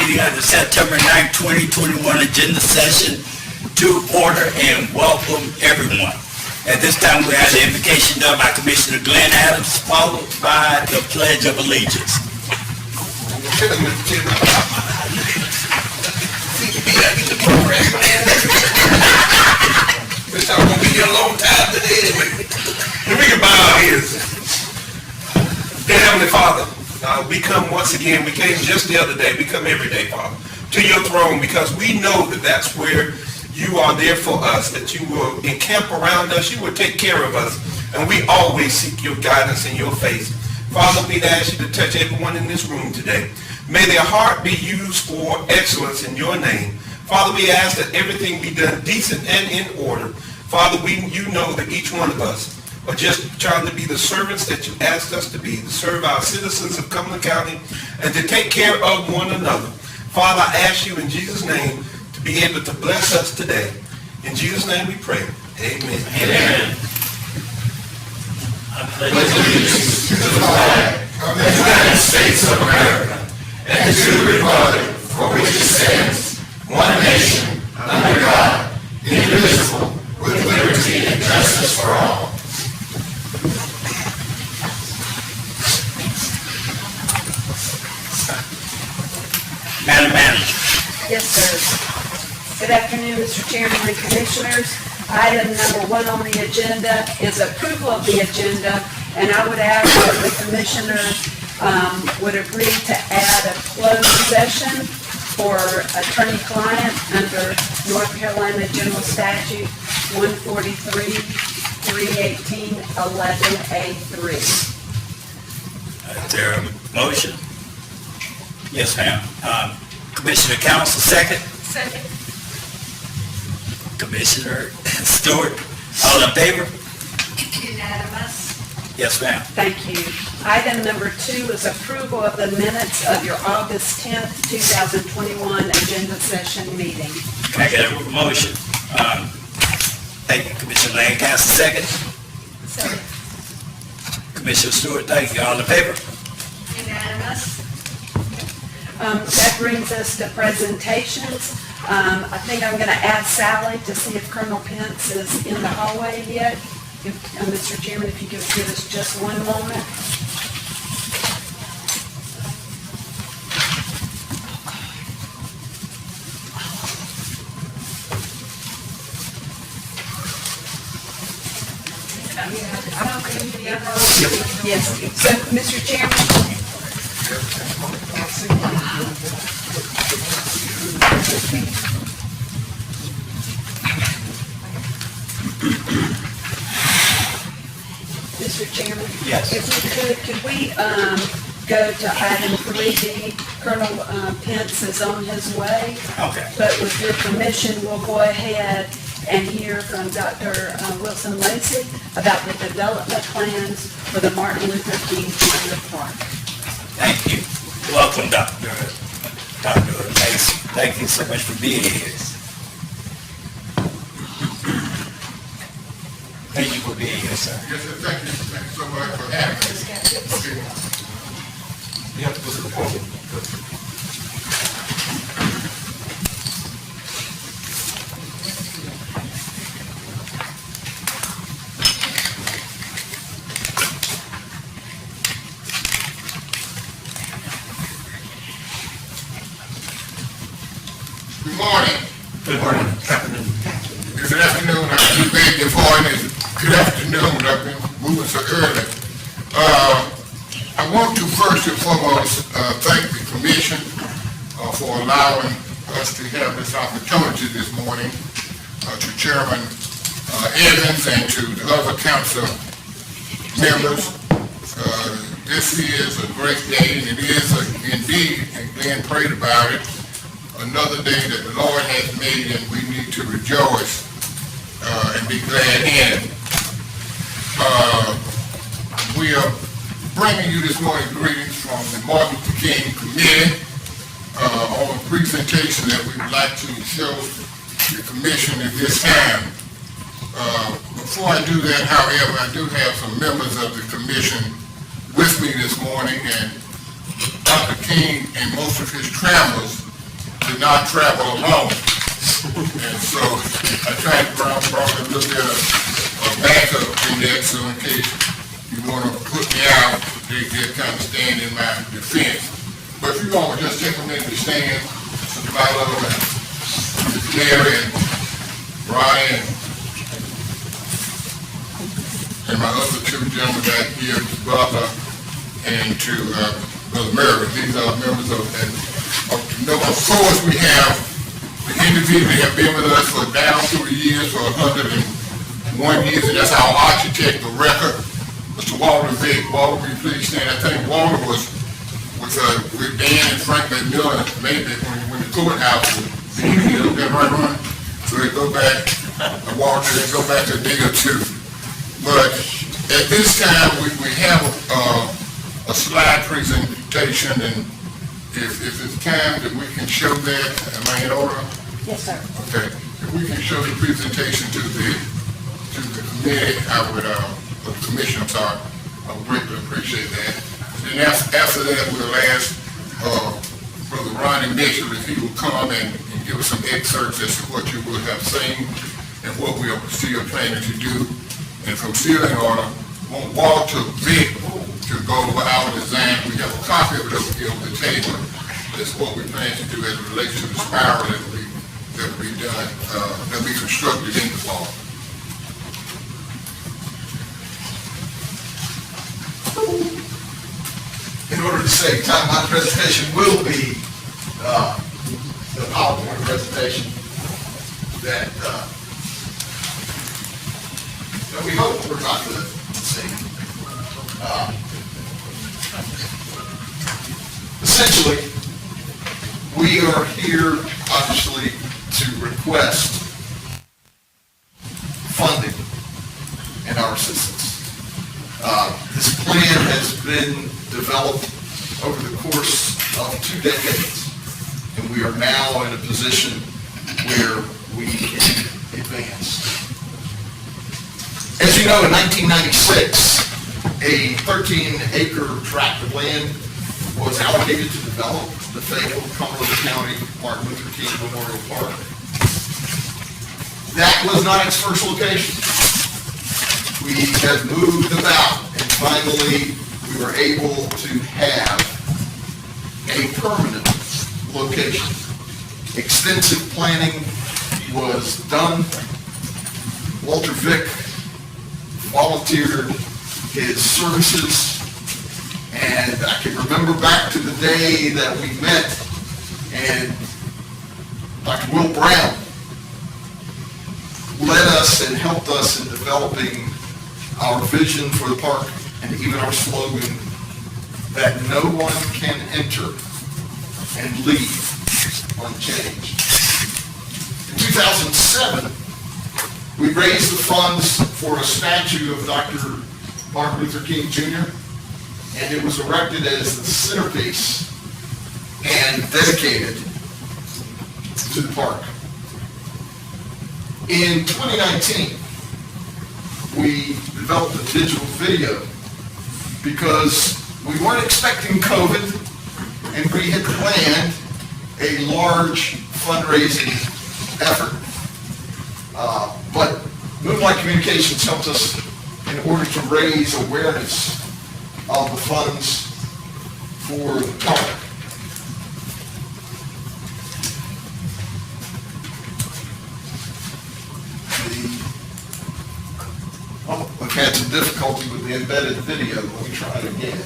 meeting of the September 9th, 2021 agenda session to order and welcome everyone. At this time, we have the invocation done by Commissioner Glenn Adams, followed by the Pledge of Allegiance. It's not going to be here a long time today anyway. And we can bow our heads. Dear Heavenly Father, we come once again. We came just the other day. We come every day, Father, to your throne because we know that that's where you are there for us, that you will encamp around us, you will take care of us, and we always seek your guidance in your face. Father, we ask you to touch everyone in this room today. May their heart be used for excellence in your name. Father, we ask that everything be done decent and in order. Father, you know that each one of us are just trying to be the servants that you asked us to be, to serve our citizens of Cumberland County, and to take care of one another. Father, I ask you in Jesus' name to be able to bless us today. In Jesus' name we pray. Amen. Amen. I pledge allegiance to the flag of the United States of America and to the republic for which it stands, one nation, under God, indivisible, with liberty and justice for all. Madam Manager. Yes, sir. Good afternoon, Mr. Chairman and Commissioners. Item number 1 on the agenda is approval of the agenda, and I would ask that the Commissioners would agree to add a closed session for attorney-client under North Carolina General Statute 143-318-11A3. Is there a motion? Yes, ma'am. Commissioner Council, second. Second. Commissioner Stewart, all in favor? Unanimous. Yes, ma'am. Thank you. Item number 2 is approval of the minutes of your August 10th, 2021 agenda session meeting. Can I get a motion? Thank you, Commissioner Lancaster, second. Second. Commissioner Stewart, thank you. All in favor? Unanimous. That brings us to presentations. I think I'm going to ask Sally to see if Colonel Pence is in the hallway yet. Mr. Chairman, if you could give us just one moment. Yes. So, Mr. Chairman. Mr. Chairman? Yes. If we could we go to item 3D? Colonel Pence is on his way. Okay. But with your permission, we'll go ahead and hear from Dr. Wilson Lacey about the development plans for the Martin Luther King Jr. Park. Thank you. Welcome, Dr. Lacey. Thank you so much for being here. Thank you for being here, sir. Yes, sir. Thank you. Thank you so much for having me. Okay. You have to go to the podium. Good morning. Good morning. Good afternoon. I beg your pardon. Good afternoon. I've been moving so early. I want to first and foremost thank the Commission for allowing us to have this opportunity this morning, to Chairman Evans and to the other council members. This is a great day, and it is indeed, and Glenn prayed about it, another day that the Lord has made, and we need to rejoice and be glad in it. We are bringing you this morning greetings from the Martin Luther King Committee on a presentation that we would like to show the Commission at this time. Before I do that, however, I do have some members of the Commission with me this morning, and Dr. King and most of his travels did not travel alone. And so I tried to brought a little bit of backup in that, so in case you want to put me out, they kind of stand in my defense. But if you all would just take a minute to stand, Mr. and Mr. Larry and Brian and my other two gentlemen back here, Mr. Butler and to Brother Murray. These are members of course we have the individuals that have been with us for down through the years for 101 years, and that's our architect of record, Mr. Walter Vick. Walter, will you please stand? I think Walter was with Dan and Franklin Miller, maybe when the courthouse was being built, that right? So they go back, Walter, they go back a day or two. But at this time, we have a slide presentation, and if it's time that we can show that, am I in order? Yes, sir. Okay, if we can show the presentation to the committee, I would, the commission, I'm sorry, I would greatly appreciate that. And then after that, we'll ask Brother Ronnie Mitchell if he will come and give us some excerpts as to what you would have seen and what we are still planning to do. And from ceiling order, want Walter Vick to go over our design. We have a copy of it over here on the table. That's what we plan to do as it relates to the spiral that will be done, that we constructed in the fall. In order to save time, my presentation will be the PowerPoint presentation that we hope we're not going to see. Essentially, we are here, obviously, to request funding and our assistance. This plan has been developed over the course of 2 decades, and we are now in a position where we can advance. As you know, in 1996, a 13-acre tract of land was allocated to develop the fabled Cumberland County Martin Luther King Memorial Park. That was not its first location. We have moved about, and finally we were able to have a permanent location. Extensive planning was done. Walter Vick volunteered his services, and I can remember back to the day that we met, and Dr. Will Brown led us and helped us in developing our vision for the park and even our slogan that no one can enter and leave unchanged. In 2007, we raised the funds for a statue of Dr. Martin Luther King Jr., and it was erected as the centerpiece and dedicated to the park. In 2019, we developed a digital video because we weren't expecting COVID, and we had planned a large fundraising effort. But Moonlight Communications helped us in order to raise awareness of the funds for the park. We've had some difficulty with the embedded video, but we try it again.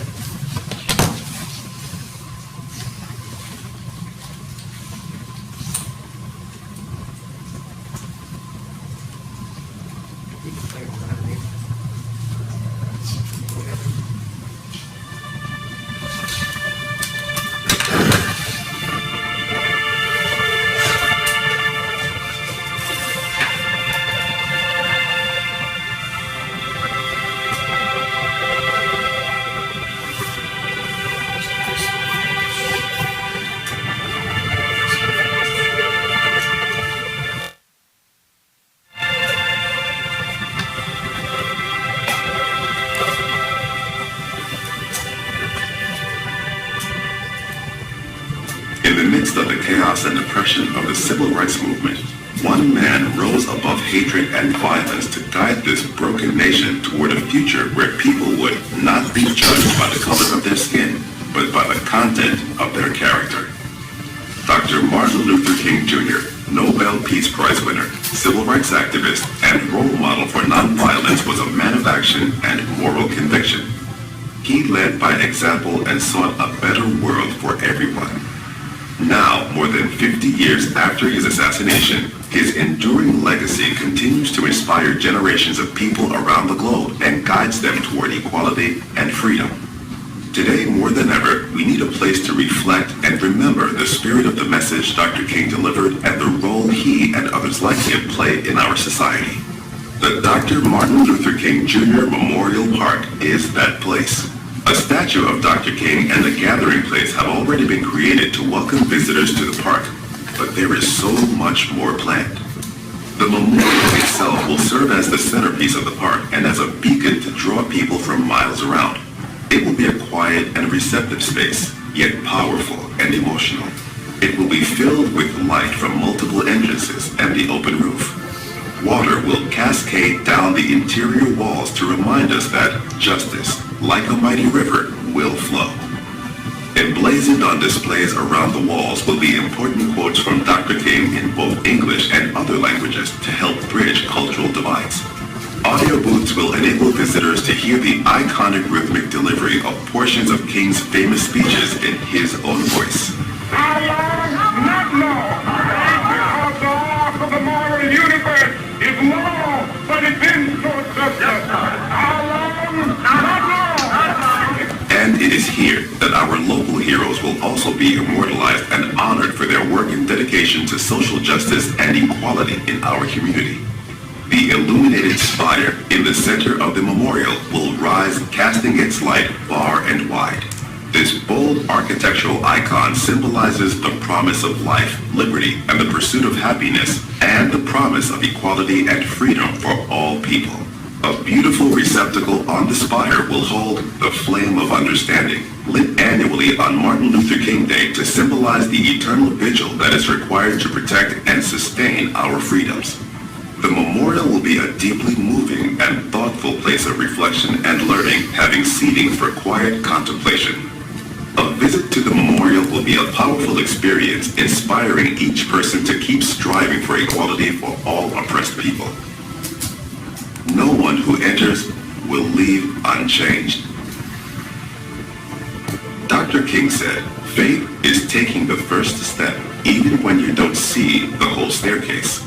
In the midst of the chaos and oppression of the civil rights movement, one man rose above hatred and violence to guide this broken nation toward a future where people would not be judged by the color of their skin, but by the content of their character. Dr. Martin Luther King Jr., Nobel Peace Prize winner, civil rights activist, and role model for nonviolence, was a man of action and moral conviction. He led by example and sought a better world for everyone. Now, more than 50 years after his assassination, his enduring legacy continues to inspire generations of people around the globe and guides them toward equality and freedom. Today, more than ever, we need a place to reflect and remember the spirit of the message Dr. King delivered and the role he and others like him play in our society. The Dr. Martin Luther King Jr. Memorial Park is that place. A statue of Dr. King and a gathering place have already been created to welcome visitors to the park, but there is so much more planned. The memorial itself will serve as the centerpiece of the park and as a beacon to draw people from miles around. It will be a quiet and receptive space, yet powerful and emotional. It will be filled with light from multiple entrances and the open roof. Water will cascade down the interior walls to remind us that justice, like a mighty river, will flow. Emblazoned on displays around the walls will be important quotes from Dr. King in both English and other languages to help bridge cultural divides. Audio booths will enable visitors to hear the iconic rhythmic delivery of portions of King's famous speeches in his own voice. Our Lord, not law. Because the law of the moral universe is law, but it's in so justice. Our Lord, not law. And it is here that our local heroes will also be immortalized and honored for their work and dedication to social justice and equality in our community. The illuminated spire in the center of the memorial will rise, casting its light far and wide. This bold architectural icon symbolizes the promise of life, liberty, and the pursuit of happiness, and the promise of equality and freedom for all people. A beautiful receptacle on the spire will hold the flame of understanding, lit annually on Martin Luther King Day to symbolize the eternal vigil that is required to protect and sustain our freedoms. The memorial will be a deeply moving and thoughtful place of reflection and learning, having seating for quiet contemplation. A visit to the memorial will be a powerful experience, inspiring each person to keep striving for equality for all oppressed people. No one who enters will leave unchanged. Dr. King said, "Faith is taking the first step, even when you don't see the whole staircase."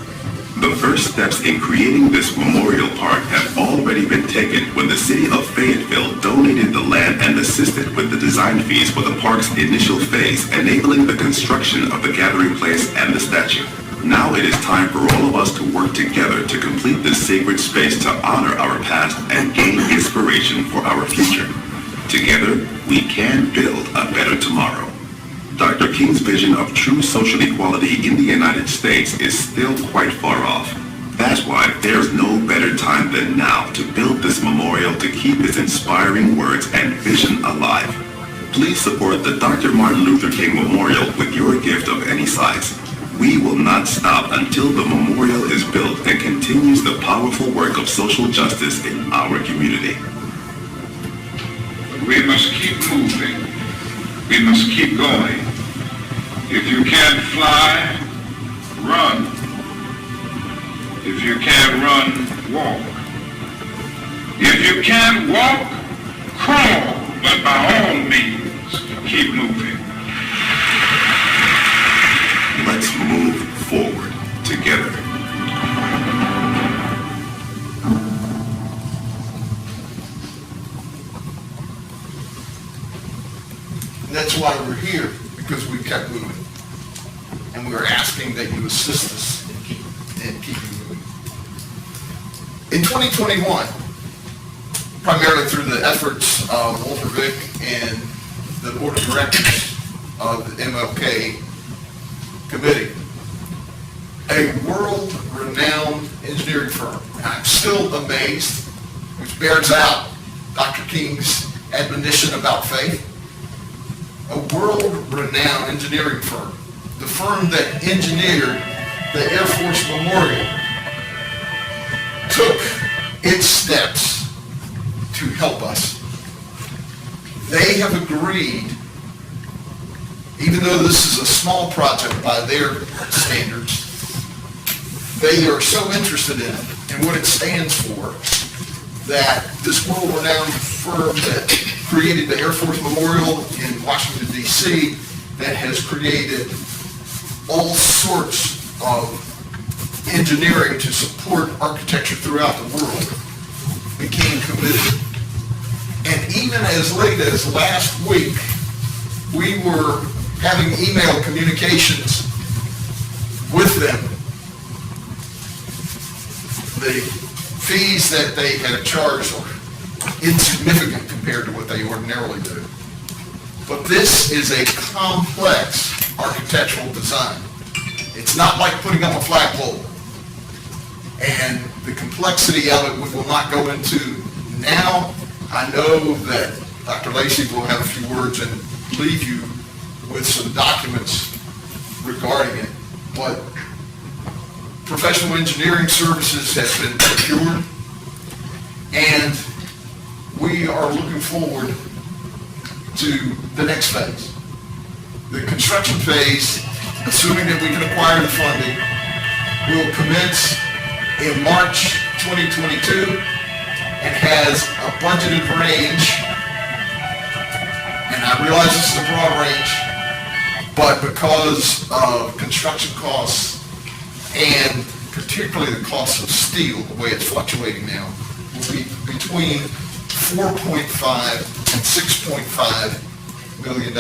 The first steps in creating this memorial park have already been taken when the city of Fayetteville donated the land and assisted with the design fees for the park's initial phase, enabling the construction of the gathering place and the statue. Now it is time for all of us to work together to complete this sacred space to honor our past and gain inspiration for our future. Together, we can build a better tomorrow. Dr. King's vision of true social equality in the United States is still quite far off. That's why there's no better time than now to build this memorial to keep his inspiring words and vision alive. Please support the Dr. Martin Luther King Memorial with your gift of any size. We will not stop until the memorial is built and continues the powerful work of social justice in our community. We must keep moving. We must keep going. If you can't fly, run. If you can't run, walk. If you can't walk, crawl. But by all means, keep moving. Let's move forward together. And that's why we're here, because we kept moving. And we are asking that you assist us in keeping moving. In 2021, primarily through the efforts of Walter Vick and the board of directors of the MLK committee, a world-renowned engineering firm, and I'm still amazed, which bears out Dr. King's admonition about faith, a world-renowned engineering firm, the firm that engineered the Air Force Memorial, took its steps to help us. They have agreed, even though this is a small project by their standards, they are so interested in it and what it stands for, that this world-renowned firm that created the Air Force Memorial in Washington, D.C., that has created all sorts of engineering to support architecture throughout the world, became committed. And even as late as last week, we were having email communications with them. The fees that they had charged are insignificant compared to what they ordinarily do. But this is a complex architectural design. It's not like putting up a flagpole. And the complexity of it we will not go into now. I know that Dr. Lacey will have a few words and leave you with some documents regarding it. But professional engineering services has been procured, and we are looking forward to the next phase. The construction phase, assuming that we can acquire the funding, will commence in March 2022 and has a budgeted range, and I realize this is a broad range, but because of construction costs and particularly the cost of steel, the way it's fluctuating now, will be between $4.5 and $6.5 million.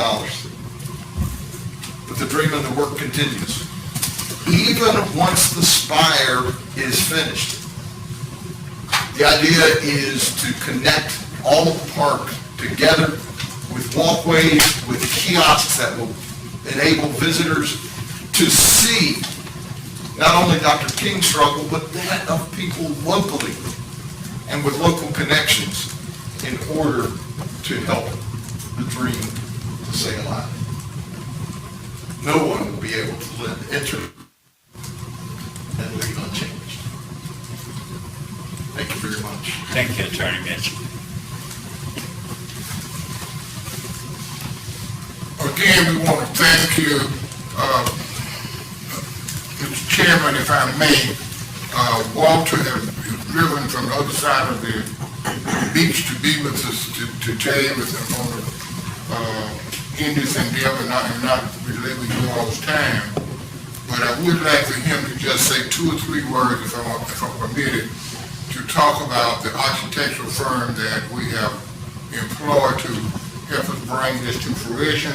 But the dream and the work continues. Even once the spire is finished, the idea is to connect all of the park together with walkways, with kiosks that will enable visitors to see not only Dr. King's struggle, but that of people locally and with local connections in order to help the dream to stay alive. No one will be able to enter and leave unchanged. Thank you very much. Thank you, Attorney Mitchell. Again, we want to thank you, Mr. Chairman, if I may. Walter has driven from the other side of the beach to be with us today with him in this endeavor, and not belabor you all's time. But I would like for him to just say 2 or 3 words, if I'm permitted, to talk about the architectural firm that we have employed to help us bring this to fruition.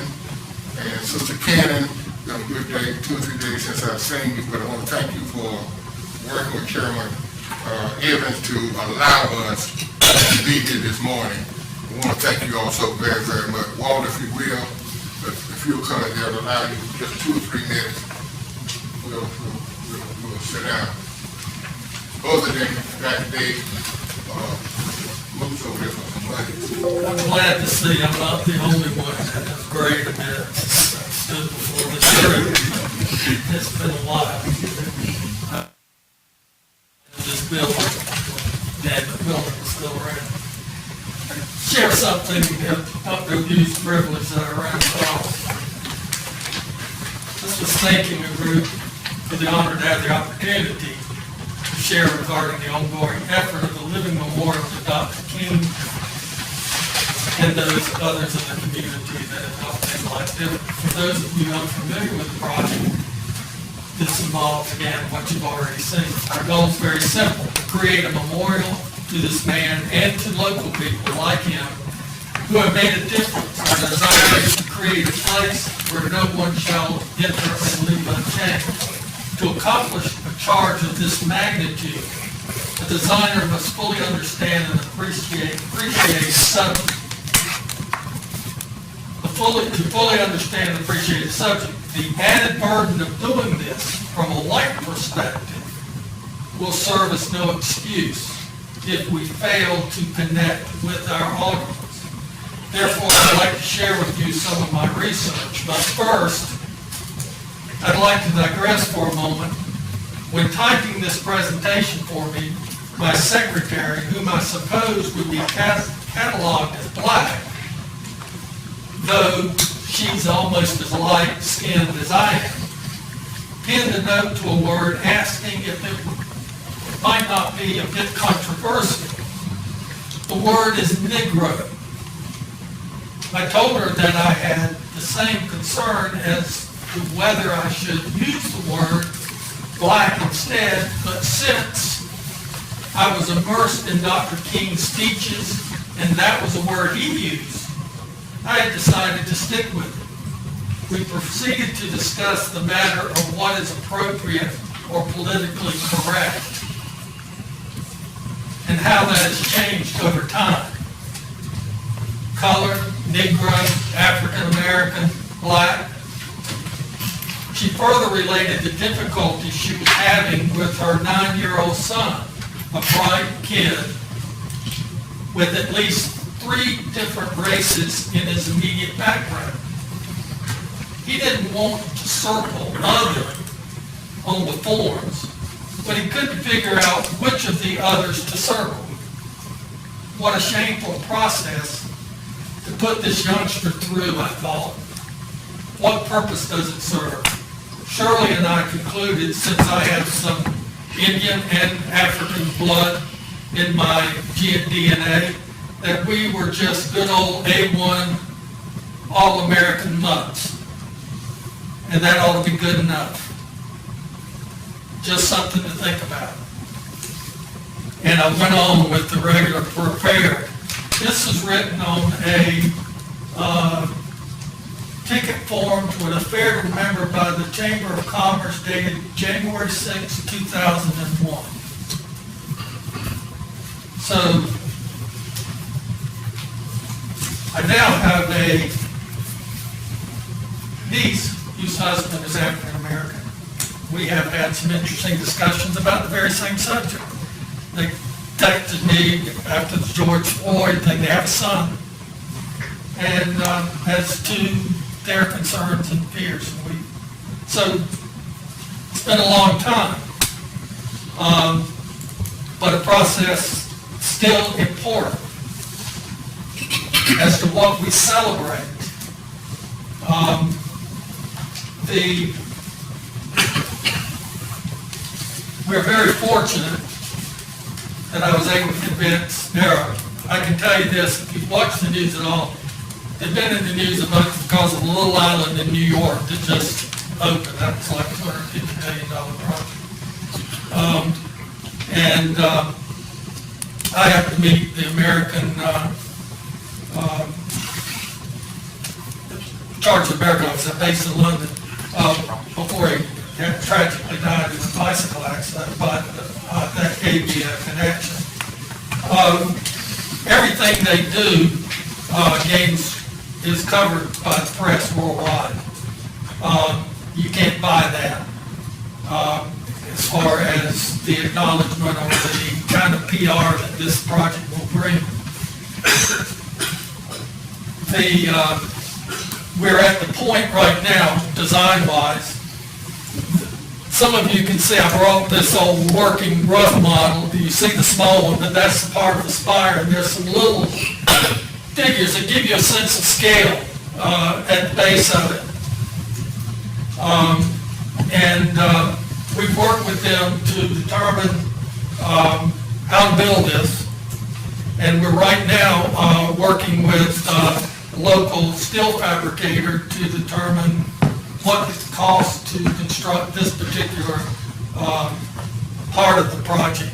And Sister Cannon, it's been a good day, 2 or 3 days since I've seen you, but I want to thank you for working with Chairman Evans to allow us to be here this morning. I want to thank you all so very, very much. Walter, if you will, if you'll come in there and allow you just 2 or 3 minutes, we'll sit down. Other than that day, moves over there for some money. I'm glad to see I'm not the only one that has grayed a bit since I stood before this group. It's been a while. This building, that the building is still around. Share something of the abuse privilege that I ran across. This was thanking a group for the honor to have the opportunity to share regarding the ongoing effort of the living memorial to Dr. King and those others in the community that have helped make life different. For those of you unfamiliar with the project, this involves, again, what you've already seen. Our goal is very simple: to create a memorial to this man and to local people like him who have made a difference. Our desire is to create a place where no one shall enter and leave unchanged. To accomplish a charge of this magnitude, a designer must fully understand and appreciate the subject. To fully understand and appreciate the subject, the added burden of doing this from a light perspective will serve as no excuse if we fail to connect with our audience. Therefore, I'd like to share with you some of my research. But first, I'd like to digress for a moment. When typing this presentation for me, my secretary, whom I suppose would be cataloged as black, though she's almost as light-skinned as I am, pinned a note to a word asking if it might not be a bit controversial. The word is Negro. I told her that I had the same concern as to whether I should use the word black instead, but since I was immersed in Dr. King's speeches, and that was a word he used, I had decided to stick with it. We proceeded to discuss the matter of what is appropriate or politically correct, and how that has changed over time. Color, Negro, African American, black. She further related the difficulties she was having with her 9-year-old son, a bright kid with at least 3 different races in his immediate background. He didn't want to circle other on the forms, but he couldn't figure out which of the others to circle. What a shameful process to put this youngster through, I thought. What purpose does it serve? Shirley and I concluded, since I have some Indian and African blood in my DNA, that we were just good old A1 all-American mutts. And that ought to be good enough. Just something to think about. And I went on with the regular prepared. This is written on a ticket form to an affair remembered by the Chamber of Commerce dated January 6, 2001. So, I now have a niece whose husband is African American. We have had some interesting discussions about the very same subject. They texted me after the George Floyd thing, they have a son, and as to their concerns and fears. So it's been a long time, but a process still important as to what we celebrate. We're very fortunate that I was able to convince Nara. I can tell you this, if you've watched the news at all, they've been in the news about because of a little island in New York that just opened. That was like a $250 million project. I have to meet the American, Charge of American officer based in London, before he tragically died in a bicycle accident, but that gave me a connection. Everything they do is covered by the press worldwide. You can't buy that as far as the acknowledgement or the kind of PR that this project will bring. We're at the point right now, design-wise. Some of you can see I brought this old working rough model. You see the small one, but that's the part of the spire. And there's some little figures that give you a sense of scale at the base of it. We've worked with them to determine how to build this. And we're right now working with a local steel fabricator to determine what it costs to construct this particular part of the project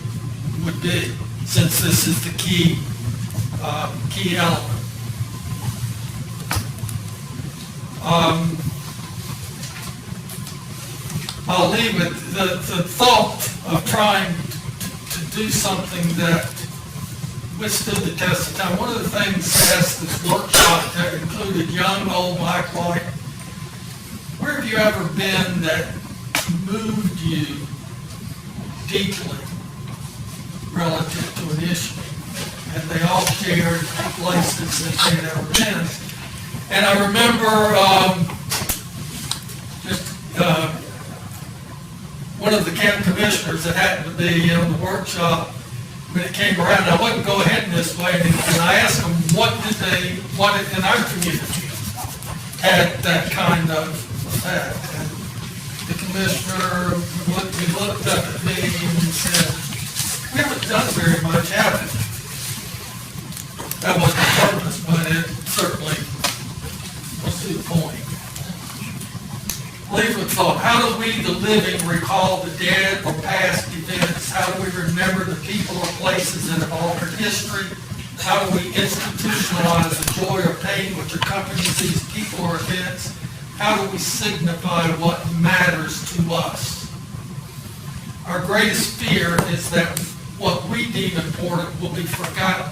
would be, since this is the key element. I'll leave it, the thought of trying to do something that withstood the test of time. One of the things as this workshop that included young, old, black, white, where have you ever been that moved you deeply relative to an issue? and they all shared places that they'd ever been. And I remember one of the county commissioners that happened to be in the workshop when it came around. I wouldn't go ahead in this way, and I asked them what in our community had that kind of effect. And the commissioner looked up at me and said, "We haven't done very much, have we?" That wasn't the purpose, but it certainly was to the point. Leave with thought. How do we, the living, recall the dead or past events? How do we remember the people or places that have altered history? How do we institutionalize the joy or pain which accompanies these people or events? How do we signify what matters to us? Our greatest fear is that what we deem important will be forgotten.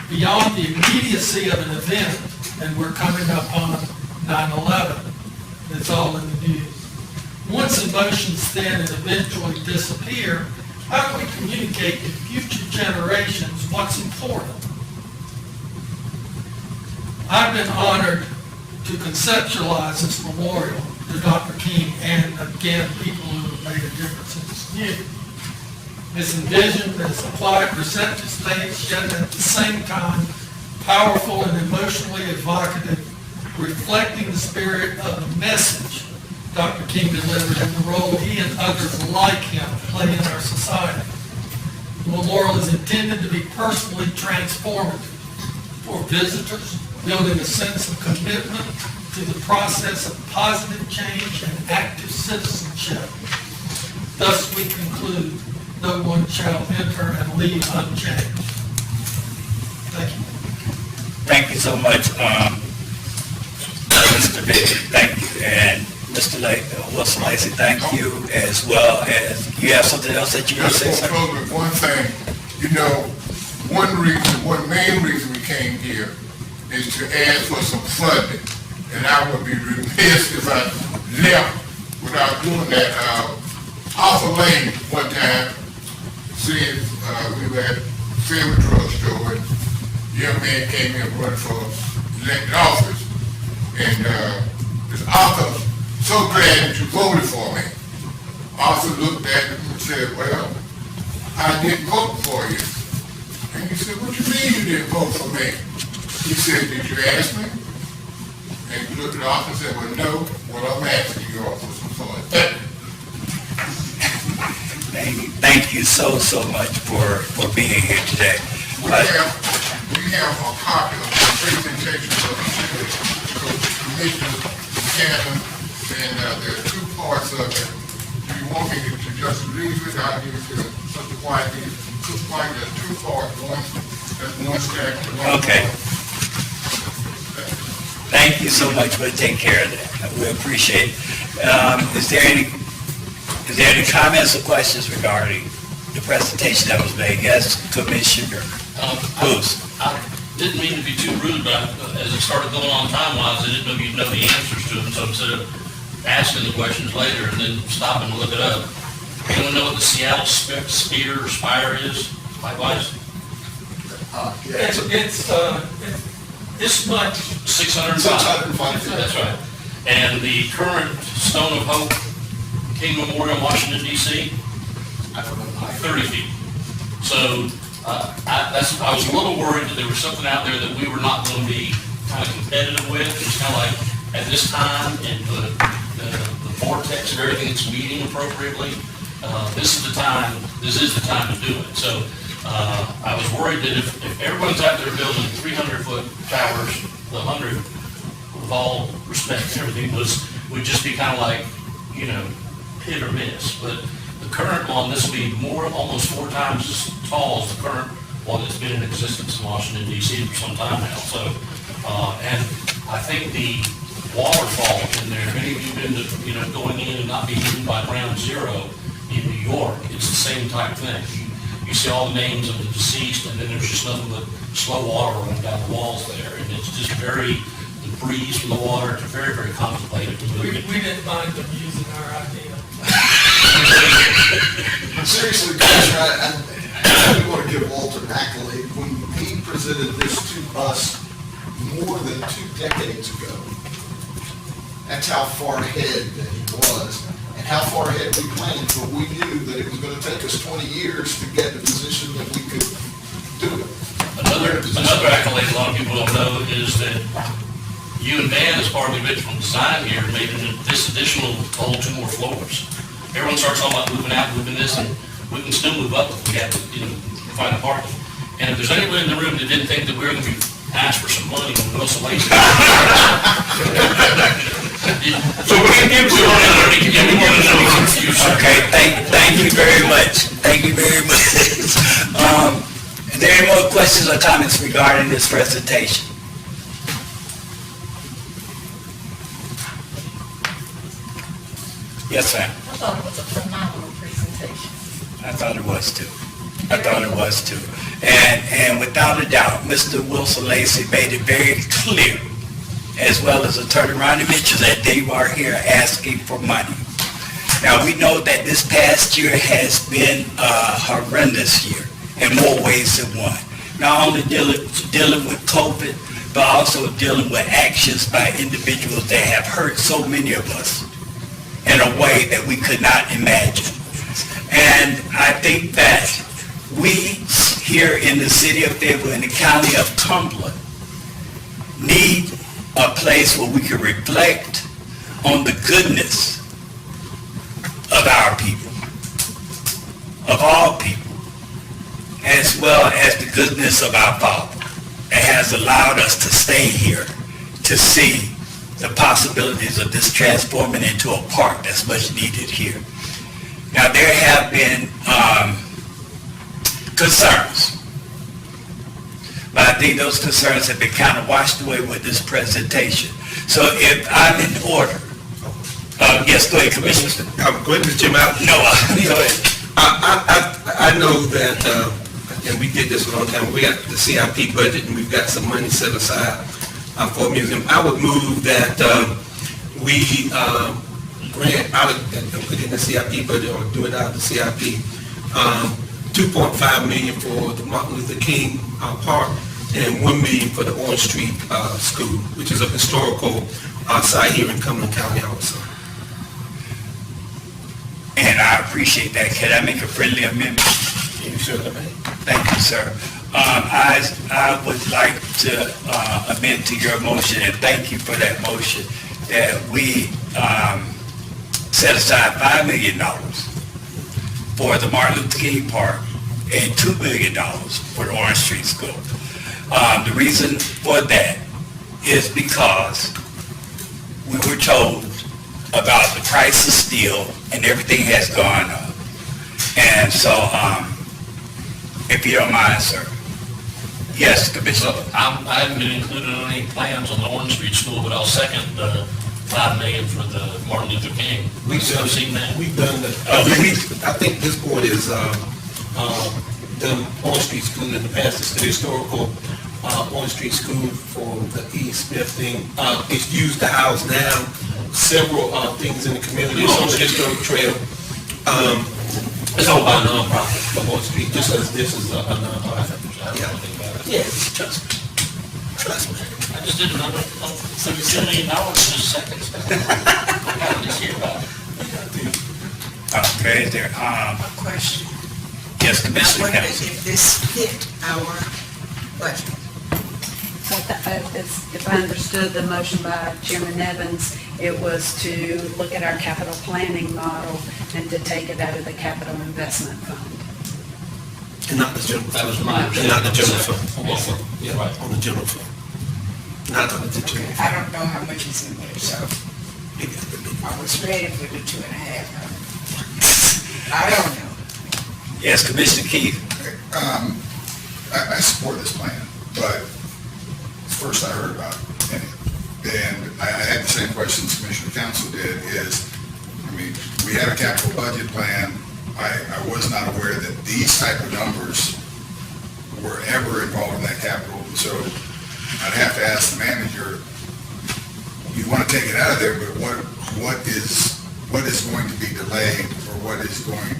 Beyond the immediacy of an event, and we're coming up on 9/11, it's all in the news. Once emotions thin and eventually disappear, how do we communicate to future generations what's important? I've been honored to conceptualize this memorial to Dr. King and, again, people who have made a difference in this community. It's envisioned as a quiet, receptive space, yet at the same time, powerful and emotionally evocative, reflecting the spirit of the message Dr. King delivered and the role he and others like him play in our society. The memorial is intended to be personally transformative for visitors, building a sense of commitment to the process of positive change and active citizenship. Thus we conclude, no one shall enter and leave unchanged. Thank you. Thank you so much, Mr. Biggs. Thank you. And Mr. Wilson Lacey, thank you as well. As you have something else that you want to say, Just sir? want to close with one thing. You know, one main reason we came here is to ask for some funding. And I would be remiss if I left without doing that. Arthur Lane one time said, we were at a favorite drugstore, and a young man came in running for elected office. And this Arthur, so glad that you voted for me. Arthur looked at him and said, well, I didn't vote for you. And he said, what you mean you didn't vote for me? He said, did you ask me? And he looked at Arthur and said, well, no, what I'm asking you all for some fun. Thank you so much for being here today. We have a copy of the presentation of the Commissioner Cannon, and there are two parts of it. Do you want me to just leave it? I'll give it to Mr. White. There's two parts. One stack. Okay. Thank you so much for taking care of that. We appreciate it. Is there any comments or questions regarding the presentation that was made? Yes, Commissioner Booth. I didn't mean to be too rude, but as it started going on time-wise, I didn't know you'd know the answers to them, so instead of asking the questions later and then stopping to look it up, anyone know what the Seattle Spear or Spire is, likewise? It's this much. 605. That's right. And the current Stone of Hope King Memorial, Washington, D.C., 30 feet. So I was a little worried that there was something out there that we were not going to be kind of competitive with. It's kind of like at this time and the vortex of everything that's meeting appropriately, this is the time to do it. So I was worried that if everyone's out there building 300-foot towers, the 100, with all respect and everything, would just be kind of like, hit or miss. But the current one, this will be almost 4 times as tall as the current one that's been in existence in Washington, D.C. for some time now. So, and I think the waterfall in there, many of you have been to, going in and not being moved by ground zero in New York, it's the same type thing. You see all the names of the deceased, and then there's just nothing but slow water running down the walls there, and it's just the breeze from the water, it's very, very contemplative to move it. We didn't mind them using our idea. Seriously, Commissioner, I do want to give Walter an accolade. When he presented this to us more than 2 decades ago, that's how far ahead that he was, and how far ahead we planned, but we knew that it was going to take us 20 years to get the position that we could do it. Another accolade a lot of people don't know is that you and Dan, as part of the original design here, made this additional whole 2 more floors. Everyone starts talking about moving out, moving this, and we can still move up if we have to, find a parking. And if there's anyone in the room that didn't think that we were going to be asked for some money when Russell Lacey. So we can give you Okay, thank you very much. Thank you very much. Are there any more questions or comments regarding this presentation? Yes, ma'am. I thought it was a phenomenal presentation. I thought it was too. And without a doubt, Mr. Wilson Lacey made it very clear, as well as Attorney Ronnie Mitchell, that they are here asking for money. Now, we know that this past year has been a horrendous year in more ways than one. Not only dealing with COVID, but also dealing with actions by individuals that have hurt so many of us in a way that we could not imagine. And I think that we here in the city of Fayetteville, in the county of Cumberland, need a place where we can reflect on the goodness of our people, of all people, as well as the goodness of our Father that has allowed us to stay here to see the possibilities of this transforming into a park that's much needed here. Now, there have been concerns, but I think those concerns have been kind of washed away with this presentation. So if I'm in order, yes, go ahead, Commissioner. Go ahead, Mr. Jim out. No, go ahead. I know that, and we did this a long time, we got the CIP budget and we've got some money set aside for a museum. I would move that we grant out of, put in the CIP budget or do it out of the CIP, $2.5 million for the Martin Luther King Park and $1 million for the Orange Street School, which is a historical site here in Cumberland County also. And I appreciate that. Can I make a friendly amendment? You sure can. Thank you, sir. I would like to amend to your motion, and thank you for that motion, that we set aside $5 million for the Martin Luther King Park and $2 million for the Orange Street School. The reason for that is because we were told about the price of steel and everything has gone up. And so, if you don't mind, sir. Yes, Commissioner. So I haven't been included on any plans on the Orange Street School, but I'll second the $5 million for the Martin Luther King. We've seen that. We've done the, I think this board has done Orange Street School in the past. It's the historical Orange Street School for the E. Smith thing. It's used to house now several things in the community. It's on the historic trail. It's owned by a nonprofit for Orange Street, just as this is a nonprofit. Yeah, trust me. Trust me. I just did another, $7 million in just seconds. I gotta just hear about it. Okay, is there, Question. yes, I Commissioner wondered Council. if this fit our budget. If I understood the motion by Chairman Evans, it was to look at our capital planning model and to take it out of the capital investment fund. And not the general That fund. was my And not the general understanding. fund. Yeah, Right. on the general fund. Not on the general I don't know how much is in there, so I was ready for the 2.5. I don't know. Yes, Commissioner Keith. I support this plan, but first I heard about it. And I had the same questions Commissioner Council did is, I mean, we had a capital budget plan. I was not aware that these type of numbers were ever involved in that capital. So I'd have to ask the manager, you want to take it out of there, but what is going to be delayed or what is going,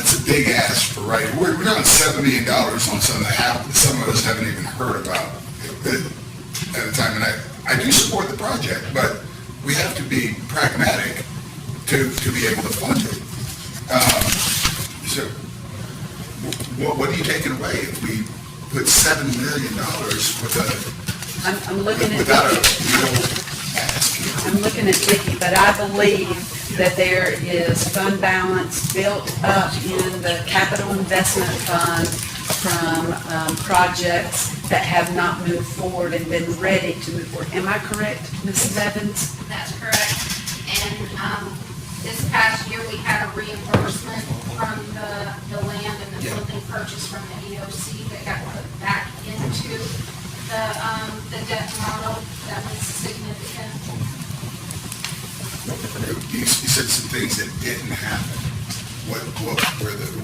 That's a big ask for right, we're doing $7 million on something that some of us haven't even heard about at a time. And I do support the project, but we have to be pragmatic to be able to fund it. So what are you taking away if we put $7 million I'm looking at without a Vicky. real ask here? I'm looking at Vicky, but I believe that there is fund balance built up in the capital investment fund from projects that have not moved forward and been ready to move forward. Am I correct, Mrs. Evans? That's correct. And this past year, we had a reimbursement from the land and the building purchase from the EOC that got put back into the debt model. That was significant. You said some things that didn't happen.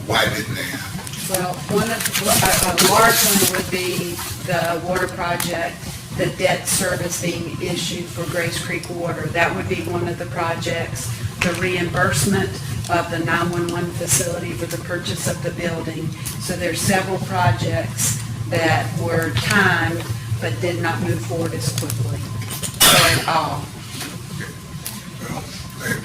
Why didn't they happen? Well, a large one would be the water project, the debt service being issued for Grace Creek Water. That would be one of the projects. The reimbursement of the 911 facility for the purchase of the building. So there's several projects that were timed but did not move forward as quickly at all. Well,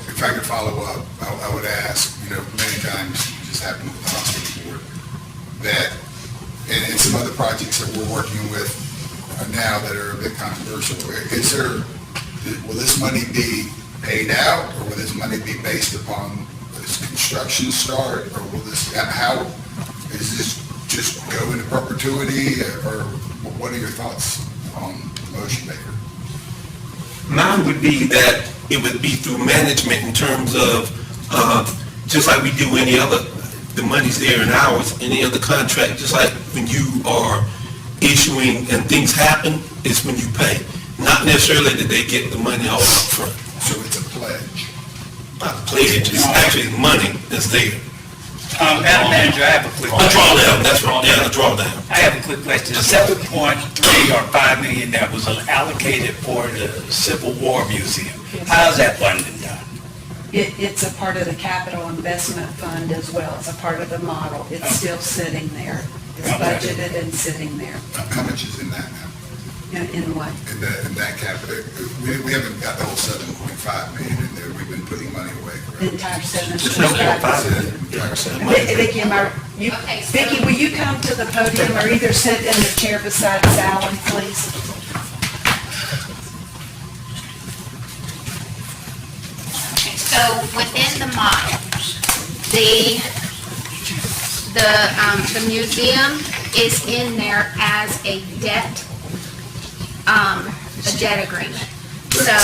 if I could follow up, I would ask, many times, it just happened with the hospital board, that, and some other projects that we're working with now that are a bit controversial, will this money be paid out, or will this money be based upon this construction start, or will this, how, is this just go into perpetuity, or what are your thoughts on the motion maker? Mine would be that it would be through management in terms of, just like we do any other, the money's there in ours, any other contract, just like when you are issuing and things happen, it's when you pay. Not necessarily that they get the money all up front. So it's a pledge. Not a pledge, it's actually money that's there. Madam Manager, I have a quick A question. drawdown, that's right, yeah, a drawdown. I have a quick question. 7.3 or 5 million that was allocated for the Civil War Museum. How's that funding done? It's a part of the capital investment fund as well. It's a part of the model. It's still sitting there. It's budgeted and sitting there. How much is in that now? In what? In that capital, we haven't got the whole 7.5 million in there, we've been putting money away, The correct? entire Just no 7.5. Vicki, will you come to the podium or either sit in the chair beside Sally, please? Okay, so within the model, the museum is in there as a debt agreement. So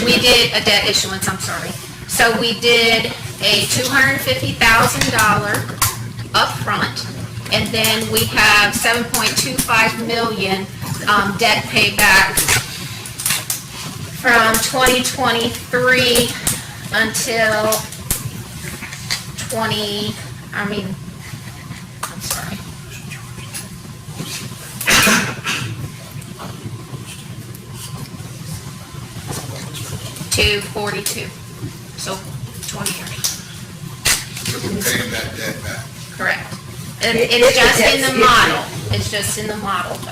we did a debt issuance, I'm sorry. So we did a $250,000 upfront, and then we have $7.25 million debt payback from 2023 until I'm sorry. $242, so 20 years. So we're paying that debt back. Correct. And it's just in the model. It's just in the model, though.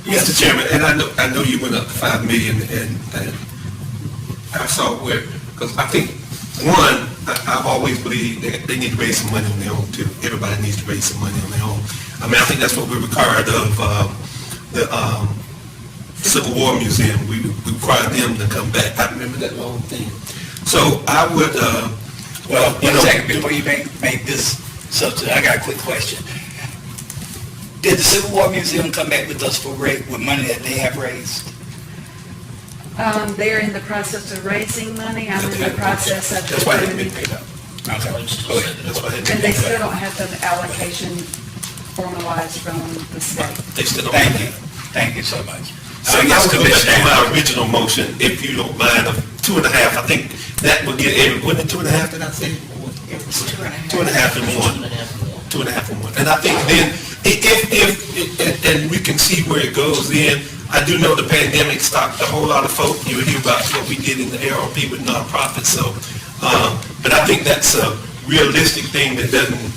Mr. Chairman, and I know you went up to 5 million, and I saw where, because I think, one, I've always believed that they need to raise some money on their own too. Everybody needs to raise some money on their own. I mean, I think that's what we required of the Civil War Museum. We required them to come back. I remember that long thing. So I would, Well, one second, before you make this substitute, I got a quick question. Did the Civil War Museum come back with us with money that they have raised? They're in the process of raising money. I'm in the process of That's why they didn't determining. get paid out. Okay, go ahead. That's why they And didn't they get still paid out. don't have the allocation formalized from the state. They still don't. Thank you. Thank you so much. So I guess to my original motion, if you don't mind, of 2.5, I think that would get every, wasn't it 2.5 that I said? 2.5 and 1. 2.5 and 1. And I think then, if and we can see where it goes then, I do know the pandemic stopped a whole lot of folk. You hear about what we did in the ARP with nonprofits, so But I think that's a realistic thing that doesn't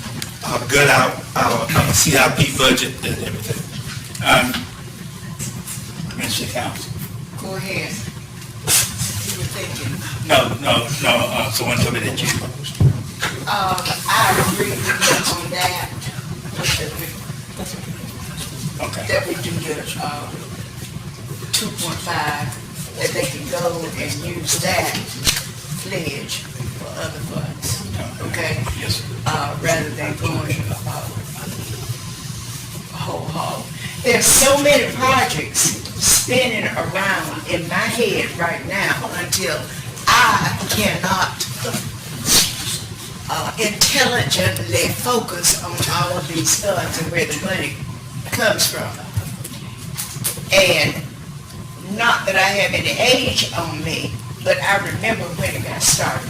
gut out our CIP budget and everything. Commissioner Council. Go ahead. You were thinking. No, someone told me that you. I agree with you on that. Okay. That we do the, 2.5, that they can go and use that pledge for other funds, okay? Yes, sir. Rather than going, whole hog. There's so many projects spinning around in my head right now until I cannot intelligently focus on all of these funds and where the money comes from. And not that I have any age on me, but I remember when it got started.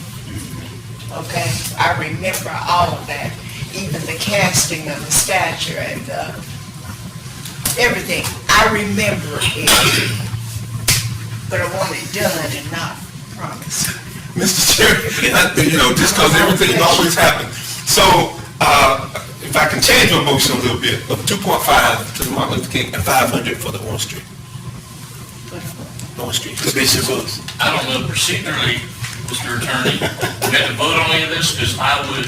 Okay? I remember all of that, even the casting of the statue and everything. I remember it. But I want it done and not promised. Mr. Chairman, just because everything always happens. So, if I can change my motion a little bit, of 2.5 to the Martin Luther King and 500 for the Orange Street. Orange Street. Commissioner Booth. I don't know particularly, Mr. Attorney, we had to vote on any of this, because I would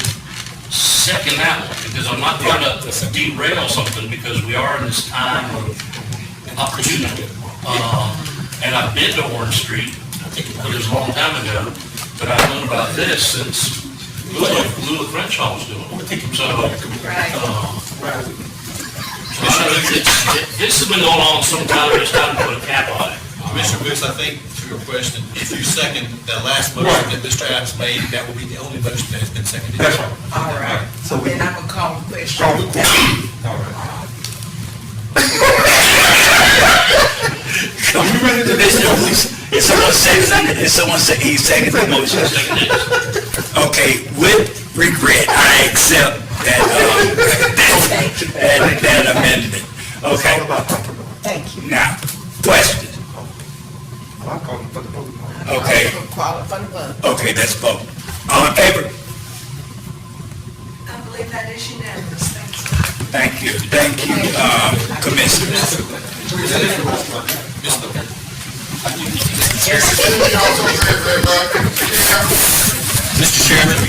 second that one, because I'm not trying to derail something, because we are in this time of opportunity. And I've been to Orange Street, it was a long time ago, but I've known about this since Lula Crenshaw was doing it. So, this has been going on some time, it's time to put a cap on it. Commissioner Booth, I think to your question, if you second that last motion that Mr. Adams made, that will be the only motion that has been seconded. That's right. All right. So then I'm gonna call the question. All right. If someone say he seconded the motion. Okay, with regret, I accept that amendment. Okay. Thank you. Now, question. Okay, Qualify the vote. okay, that's vote. All in favor? I believe that is unanimous, thank you. Thank you, Commissioners. Mr. Chairman,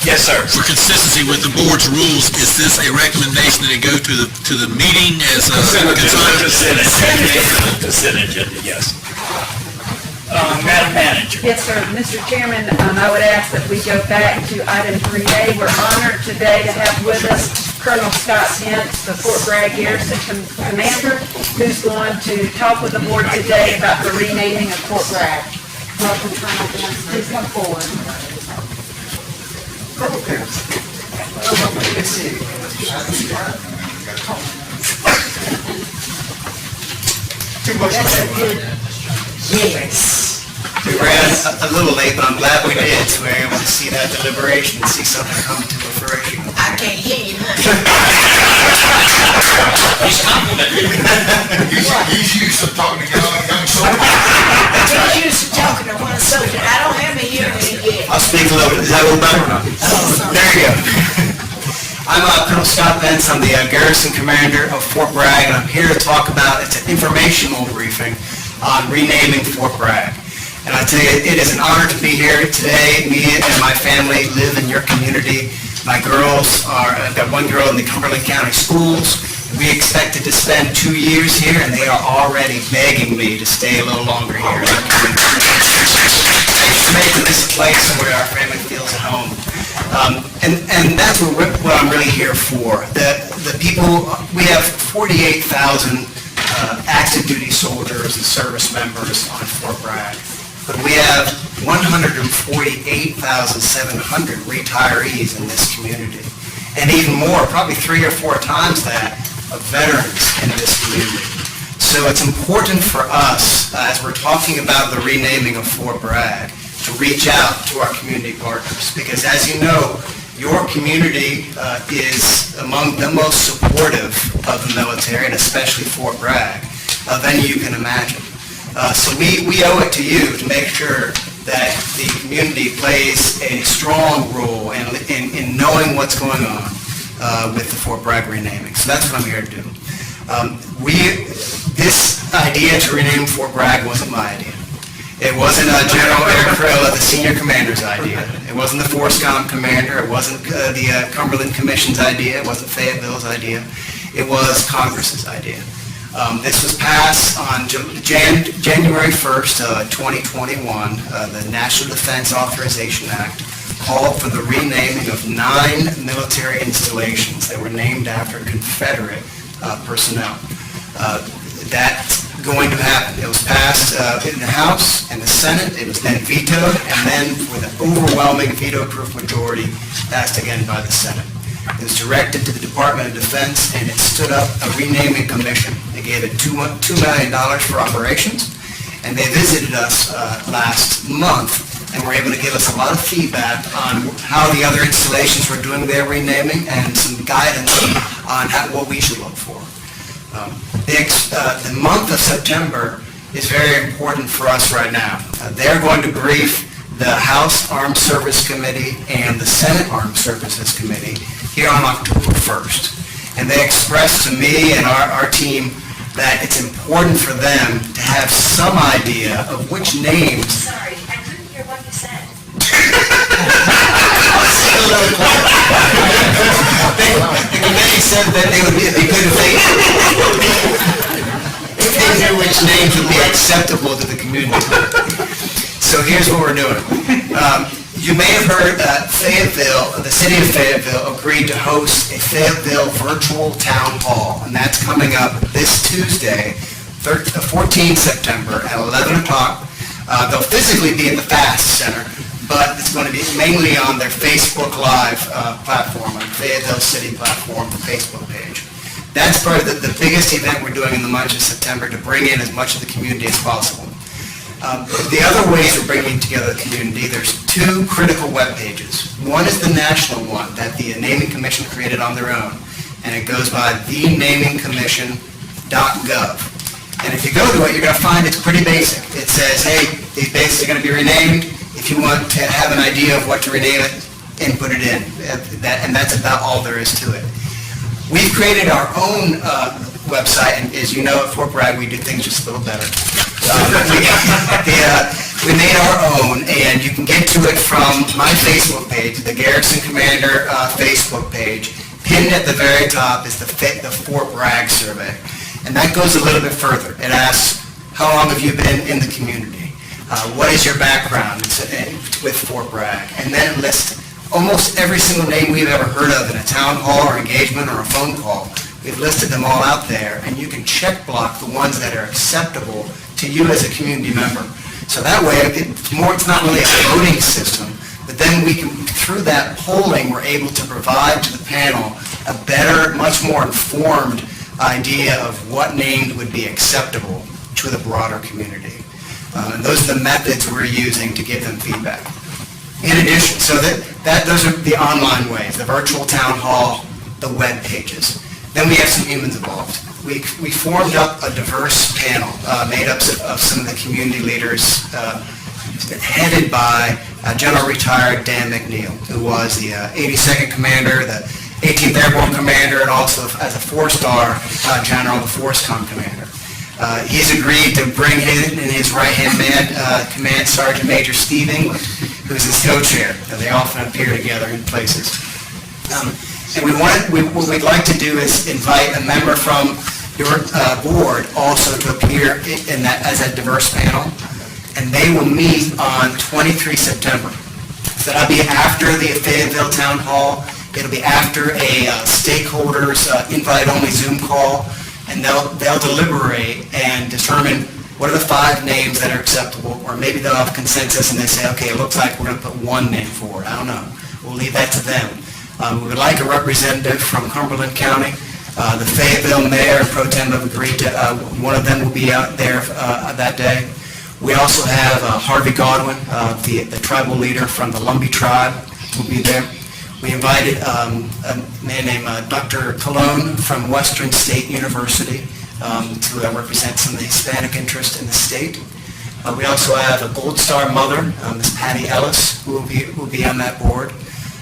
Yes, sir. for consistency with the board's rules, is this a recommendation that it go to the meeting as a consent? Consent agenda, yes. Madam Manager. Yes, sir. Mr. Chairman, I would ask that we go back to item 3A. We're honored today to have with us Colonel Scott Hintz, the Fort Bragg Garrison Commander, who's going to talk with the board today about the renaming of Fort Bragg. Welcome, Colonel Hintz. Please come forward. Yes. We ran a little late, but I'm glad we did, so we were able to see that deliberation and see something come to fruition. I can't hear you, honey. He's complimenting you. He's used to talking to young soldiers. I'm used to talking to one soldier. I don't have a hearing aid yet. I'll speak a little bit. Is that a little better? There you go. I'm Colonel Scott Hintz. I'm the Garrison Commander of Fort Bragg, and I'm here to talk about, it's an informational briefing on renaming Fort Bragg. And I tell you, it is an honor to be here today. Me and my family live in your community. My girls I've got one girl in the Cumberland County Schools. We expected to spend 2 years here, and they are already begging me to stay a little longer here. It's making this a place where our family feels at home. And that's what I'm really here for. The people, we have 48,000 active duty soldiers and service members on Fort Bragg. But we have 148,700 retirees in this community. And even more, probably 3 or 4 times that, of veterans in this community. So it's important for us, as we're talking about the renaming of Fort Bragg, to reach out to our community partners. Because as you know, your community is among the most supportive of the military, and especially Fort Bragg, of any you can imagine. So we owe it to you to make sure that the community plays a strong role in knowing what's going on with the Fort Bragg renaming. So that's what I'm here to do. This idea to rename Fort Bragg wasn't my idea. It wasn't General Eric Krill, the senior commander's idea. It wasn't the FORSCOM commander. It wasn't the Cumberland Commission's idea. It wasn't Fayetteville's idea. It was Congress's idea. This was passed on January 1st, 2021. The National Defense Authorization Act called for the renaming of 9 military installations that were named after Confederate personnel. That's going to happen. It was passed in the House and the Senate. It was then vetoed, and then with an overwhelming veto-proof majority, passed again by the Senate. It was directed to the Department of Defense, and it stood up a renaming commission. They gave it $2 million for operations, and they visited us last month and were able to give us a lot of feedback on how the other installations were doing their renaming and some guidance on what we should look for. The month of September is very important for us right now. They're going to brief the House Armed Service Committee and the Senate Armed Services Committee here on October 1st. And they expressed to me and our team that it's important for them to have some idea of which names. Sorry, I couldn't hear what you said. The committee said that it would be good if they knew which names would be acceptable to the community. So here's what we're doing. You may have heard Fayetteville, the city of Fayetteville, agreed to host a Fayetteville virtual town hall, and that's coming up this Tuesday, 14th September at 11 o'clock. They'll physically be at the FAST Center, but it's going to be mainly on their Facebook Live platform, on Fayetteville City platform, the Facebook page. That's probably the biggest event we're doing in the month of September to bring in as much of the community as possible. The other ways we're bringing together the community, there's 2 critical web pages. One is the national one that the Naming Commission created on their own, and it goes by thenamingcommission.gov. And if you go to it, you're going to find it's pretty basic. It says, hey, these bases are going to be renamed. If you want to have an idea of what to rename it, input it in. And that's about all there is to it. We've created our own website, and as you know, at Fort Bragg, we do things just a little better. We made our own, and you can get to it from my Facebook page, the Garrison Commander Facebook page. Pinned at the very top is the Fort Bragg survey. And that goes a little bit further. It asks, how long have you been in the community? What is your background with Fort Bragg? And then it lists almost every single name we've ever heard of in a town hall or engagement or a phone call. We've listed them all out there, and you can check block the ones that are acceptable to you as a community member. So that way, it's not really a voting system, but then we can, through that polling, we're able to provide to the panel a better, much more informed idea of what names would be acceptable to the broader community. And those are the methods we're using to give them feedback. In addition, so those are the online ways, the virtual town hall, the web pages. Then we have some humans involved. We formed up a diverse panel made up of some of the community leaders headed by General Retired Dan McNeil, who was the 82nd Commander, the 18th Airborne Commander, and also as a 4-star General, the FORSCOM Commander. He's agreed to bring in his right-hand man, Command Sergeant Major Steve England, who's his co-chair. They often appear together in places. And what we'd like to do is invite a member from your board also to appear in that as a diverse panel, and they will meet on 23 September. So that'll be after the Fayetteville Town Hall. It'll be after a stakeholders invite-only Zoom call, and they'll deliberate and determine what are the 5 names that are acceptable, or maybe they'll have consensus and they say, okay, it looks like we're going to put 1 name forward. I don't know. We'll leave that to them. We would like a representative from Cumberland County. The Fayetteville Mayor and Pro Tem have agreed to, one of them will be out there that day. We also have Harvey Godwin, the tribal leader from the Lumbee tribe, will be there. We invited a man named Dr. Colon from Western State University to represent some of the Hispanic interest in the state. We also have a Gold Star mother, Ms. Patty Ellis, who will be on that board.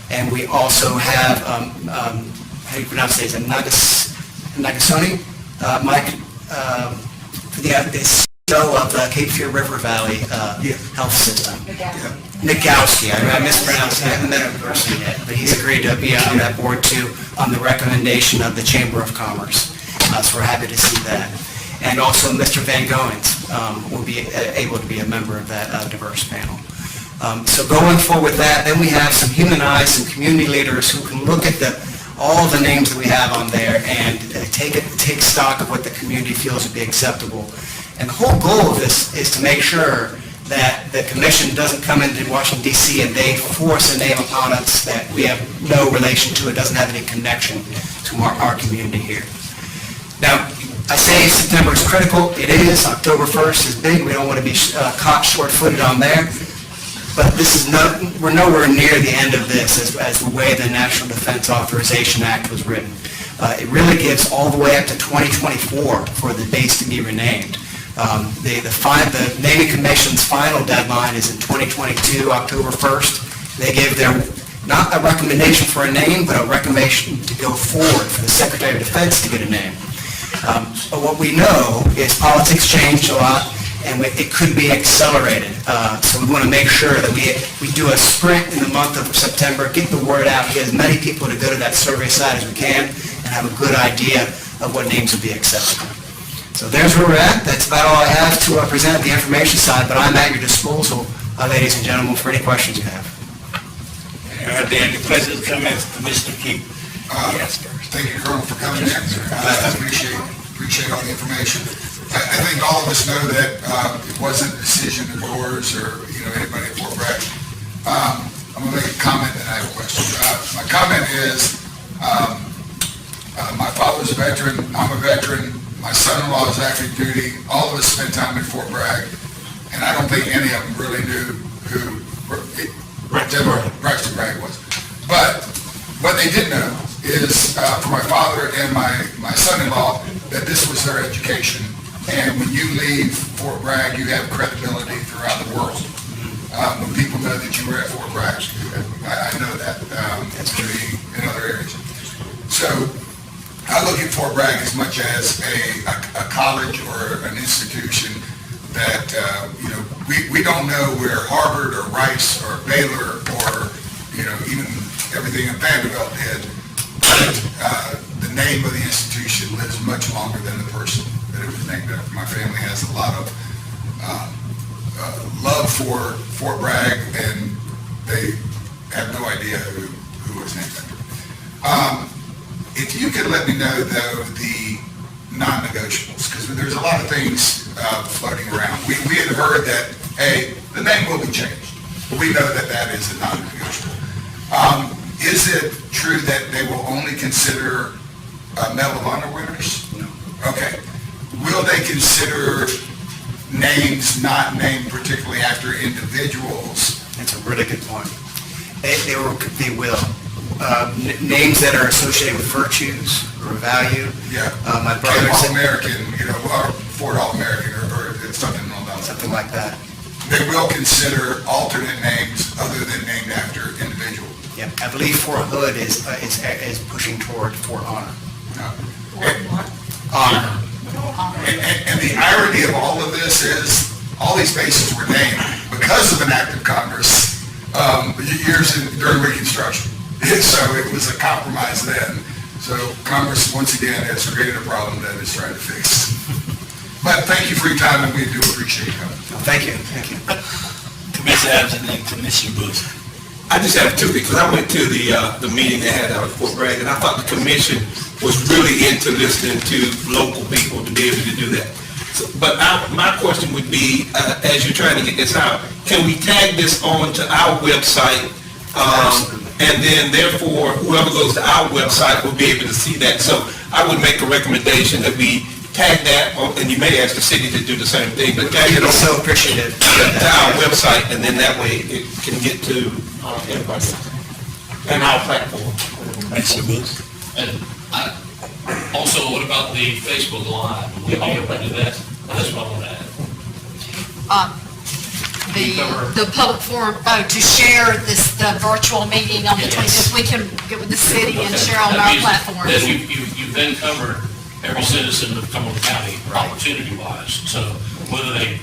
And we also have, how do you pronounce his name, Nagasone? Mike, the CEO of the Cape Fear River Valley Health System. Nagowski, I mispronounced that, I haven't met him personally yet, but he's agreed to be on that board too, on the recommendation of the Chamber of Commerce. So we're happy to see that. And also Mr. Van Goens will be able to be a member of that diverse panel. So going forward with that, then we have some human eyes, some community leaders who can look at all the names that we have on there and take stock of what the community feels would be acceptable. And the whole goal of this is to make sure that the commission doesn't come into Washington DC and they force a name upon us that we have no relation to, it doesn't have any connection to our community here. Now, I say September is critical, it is, October 1st is big, we don't want to be caught short-footed on there, but we're nowhere near the end of this as the way the National Defense Authorization Act was written. It really gives all the way up to 2024 for the base to be renamed. The Naming Commission's final deadline is in 2022, October 1st. They gave not a recommendation for a name, but a recommendation to go forward for the Secretary of Defense to get a name. But what we know is politics change a lot, and it could be accelerated. So we want to make sure that we do a sprint in the month of September, get the word out, get as many people to go to that survey site as we can, and have a good idea of what names would be acceptable. So there's where we're at. That's about all I have to present the information side, but I'm at your disposal, ladies and gentlemen, for any questions you have. Dan, the President's comments, Commissioner King. Thank you, Colonel, for coming in. I appreciate all the information. I think all of us know that it wasn't a decision of yours or anybody at Fort Bragg. I'm going to make a comment and I have a question. My comment is, my father's a veteran, I'm a veteran, my son-in-law is active duty, all of us spent time at Fort Bragg, and I don't think any of them really knew who Braxton Bragg was. But what they did know is, for my father and my son-in-law, that this was their education. And when you leave Fort Bragg, you have credibility throughout the world. When people know that you were at Fort Bragg, I know that in other areas. So I look at Fort Bragg as much as a college or an institution that, we don't know where Harvard or Rice or Baylor or, even everything at Vanderbilt did. But the name of the institution lives much longer than the person that it was named after. My family has a lot of love for Fort Bragg, and they have no idea who was named after. If you could let me know, though, the non-negotiables, because there's a lot of things floating around. We had heard that, hey, the name will be changed. We know that that is a non-negotiable. Is it true that they will only consider Medal of Honor winners? No. Okay. Will they consider names not named particularly after individuals? That's a really good point. They will. Names that are associated with virtues or value. Yeah. My brother's All-American, or Ford All-American, or something along that. something like that. They will consider alternate names other than named after individual. Yeah, I believe Fort Hood is pushing toward Fort Honor. Honor. And the irony of all of this is, all these bases were named because of an act of Congress during Reconstruction. So it was a compromise then. So Congress, once again, has created a problem that it's trying to fix. But thank you for your time, and we do appreciate you coming. Thank you. Commissioner Adams and then Commissioner Bush. I just have two, because I went to the meeting they had out at Fort Bragg, and I thought the commission was really into listening to local people to be able to do that. So, but my question would be, as you're trying to get this out, can we tag this on to our website? And then therefore, whoever goes to our website will be able to see that. So I would make a recommendation that we tag that, and you may ask the city to do the same thing, but tag it on So appreciated. to our website, and then that way it can get to everybody. And our platform. Commissioner Bush. And also, what about the Facebook Live? Will we be able to do that? That's what I want to add. the public forum, to share the virtual meeting on the Yes. 25th. We can get with the city and share on our platform. Then you've then covered every citizen of Cumberland County, opportunity-wise. So whether they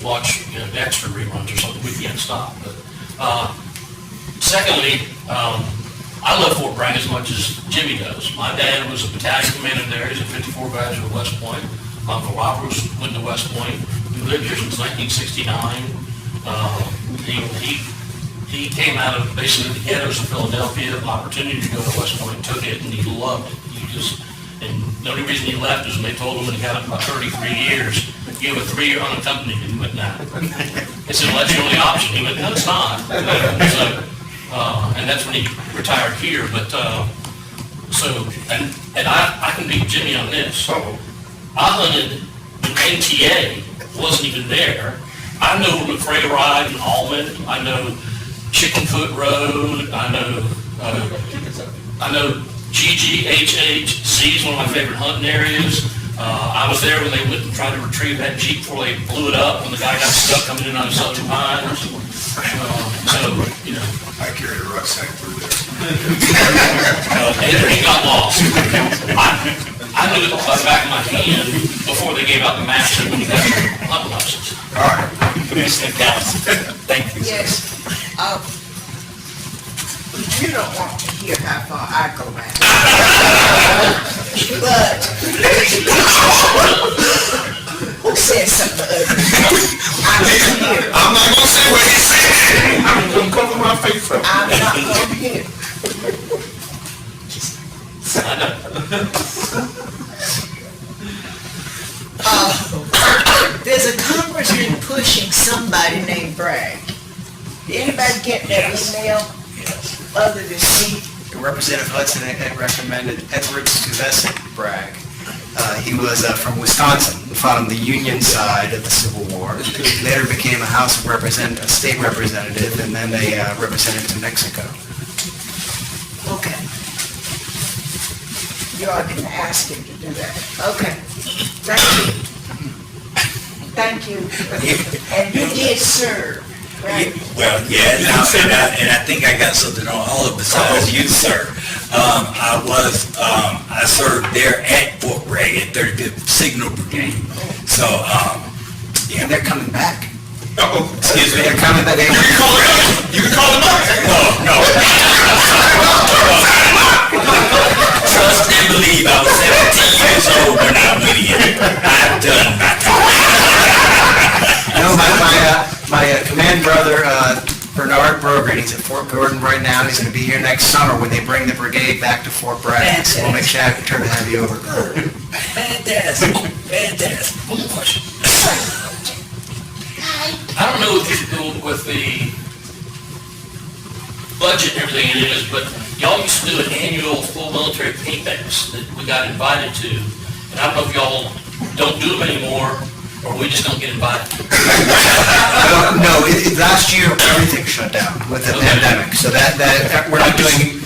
watch, Dexter reruns or something, we can't stop. But secondly, I love Fort Bragg as much as Jimmy does. My dad was a battalion commander there. He's a 54 graduate of West Point. My Uncle Robert went to West Point. He lived here since 1969. He came out of basically the ghettos of Philadelphia, the opportunity to go to West Point, took it, and he loved it. And the only reason he left is when they told him when he got up about 33 years, you have a 3-year unaccompanied, and he went, nah. They said, well, that's your only option. He went, no, it's not. And that's when he retired here, but, and I can beat Jimmy on this. I hunted when NTA wasn't even there. I know McRae Ride and Almond, I know Chicken Foot Road, I know GGHHZ is one of my favorite hunting areas. I was there when they went and tried to retrieve that Jeep before they blew it up, when the guy got stuck coming in on the Southern Pines. I carried a rucksack through there. He got lost. I knew it by the back of my hand before they gave out the master when he got the hunting license. All right. Commissioner Dawson, thank you. Yes. You don't want to hear how far I go back. But, who said something ugly? I'm not gonna say what he said. I'm gonna cover my face up. I'm not gonna hear. There's a congressman pushing somebody named Bragg. Did anybody get that email? Other than me? Representative Hudson had recommended Edwards to Vesey Bragg. He was from Wisconsin, fought on the Union side of the Civil War. Later became a state representative, and then a representative to Mexico. Okay. You all didn't ask him to do that. Okay. Thank you. Thank you. And you did serve, right? Well, yeah, and I think I got something on all of besides you, sir. I served there at Fort Bragg at 35th Signal Brigade. So, yeah. They're coming back. Uh-oh. Excuse me. They're coming back. You can call it up. You can call him up. No. Trust and believe, I was 17 years old when I went in. I've done my time. No, my command brother, Bernard Brogan, he's at Fort Gordon right now. He's going to be here next summer when they bring the brigade back to Fort Bragg. So we'll make sure to have you over. Fantastic. One more question. I don't know if you should go with the budget and everything it is, but y'all used to do an annual full military payback that we got invited to. And I don't know if y'all don't do them anymore, or we just don't get invited. No, last year, everything shut down with the pandemic, so that we're not doing,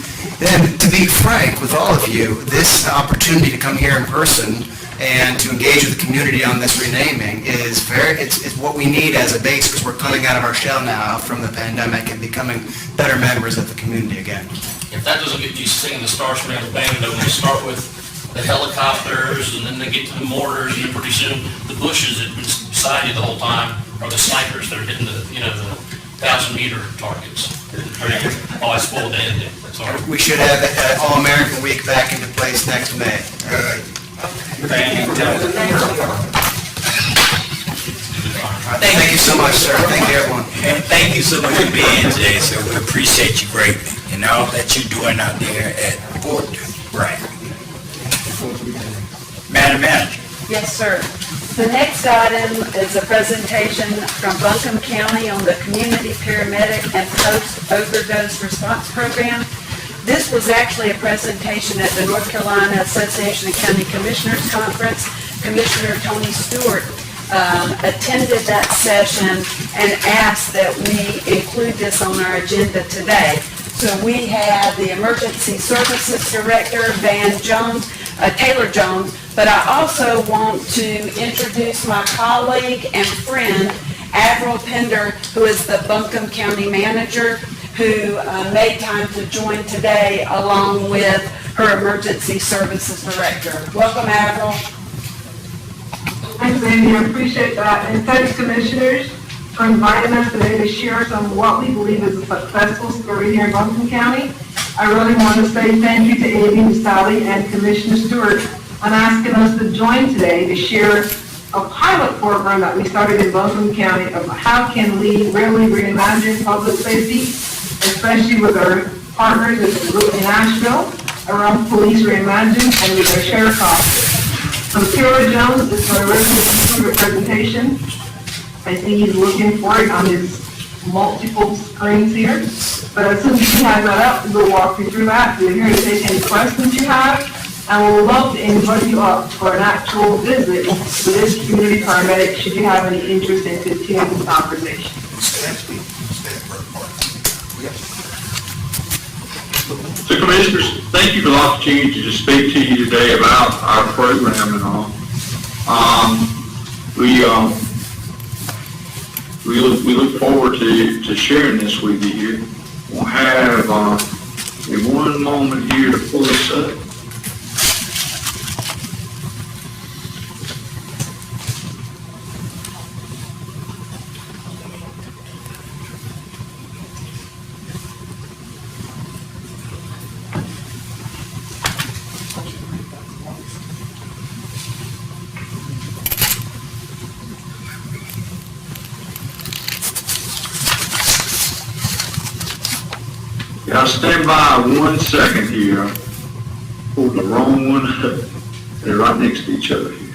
and to be frank with all of you, this opportunity to come here in person and to engage with the community on this renaming is it's what we need as a base, because we're coming out of our shell now from the pandemic and becoming better members of the community again. If that doesn't get you singing the Stars from Alabama, when you start with the helicopters, and then they get to the mortars, and then pretty soon the bushes that have been beside you the whole time are the snipers that are hitting the 1,000-meter targets. Oh, I spoiled the ending, sorry. We should have All-American Week back into place next May. Thank you so much, sir. Thank you, everyone. And thank you so much for being here today, sir. We appreciate you greatly and all that you're doing out there at Fort Bragg. Madam Manager. Yes, sir. The next item is a presentation from Buncombe County on the Community Paramedic and Post-Overdose Response Program. This was actually a presentation at the North Carolina Association of County Commissioners Conference. Commissioner Tony Stewart attended that session and asked that we include this on our agenda today. So we have the Emergency Services Director, Taylor Jones, but I also want to introduce my colleague and friend, Avril Pender, who is the Buncombe County Manager, who made time to join today along with her Emergency Services Director. Welcome, Avril. Thanks, Amy, I appreciate that. And thanks, Commissioners, for inviting us today to share some of what we believe is a successful story here in Buncombe County. I really want to say thank you to Amy, Sally, and Commissioner Stewart on asking us to join today to share a pilot program that we started in Buncombe County of how can we really reimagine public safety, especially with our partners in Asheville, around Police Reimagined, and with our Sheriff's Office. So Kira Jones is going to read the presentation. I think he's looking for it on his multiple screens here. But as soon as he has that up, we'll walk you through that. We're here to take any questions you have, and we'll love to invite you up for an actual visit with this community paramedic should you have any interest in continuing the conversation. So Commissioners, thank you for the opportunity to speak to you today about our program and all. We look forward to sharing this with you here. We'll have in one moment here to pull this up. I'll stand by 1 second here. I pulled the wrong one up. They're right next to each other here.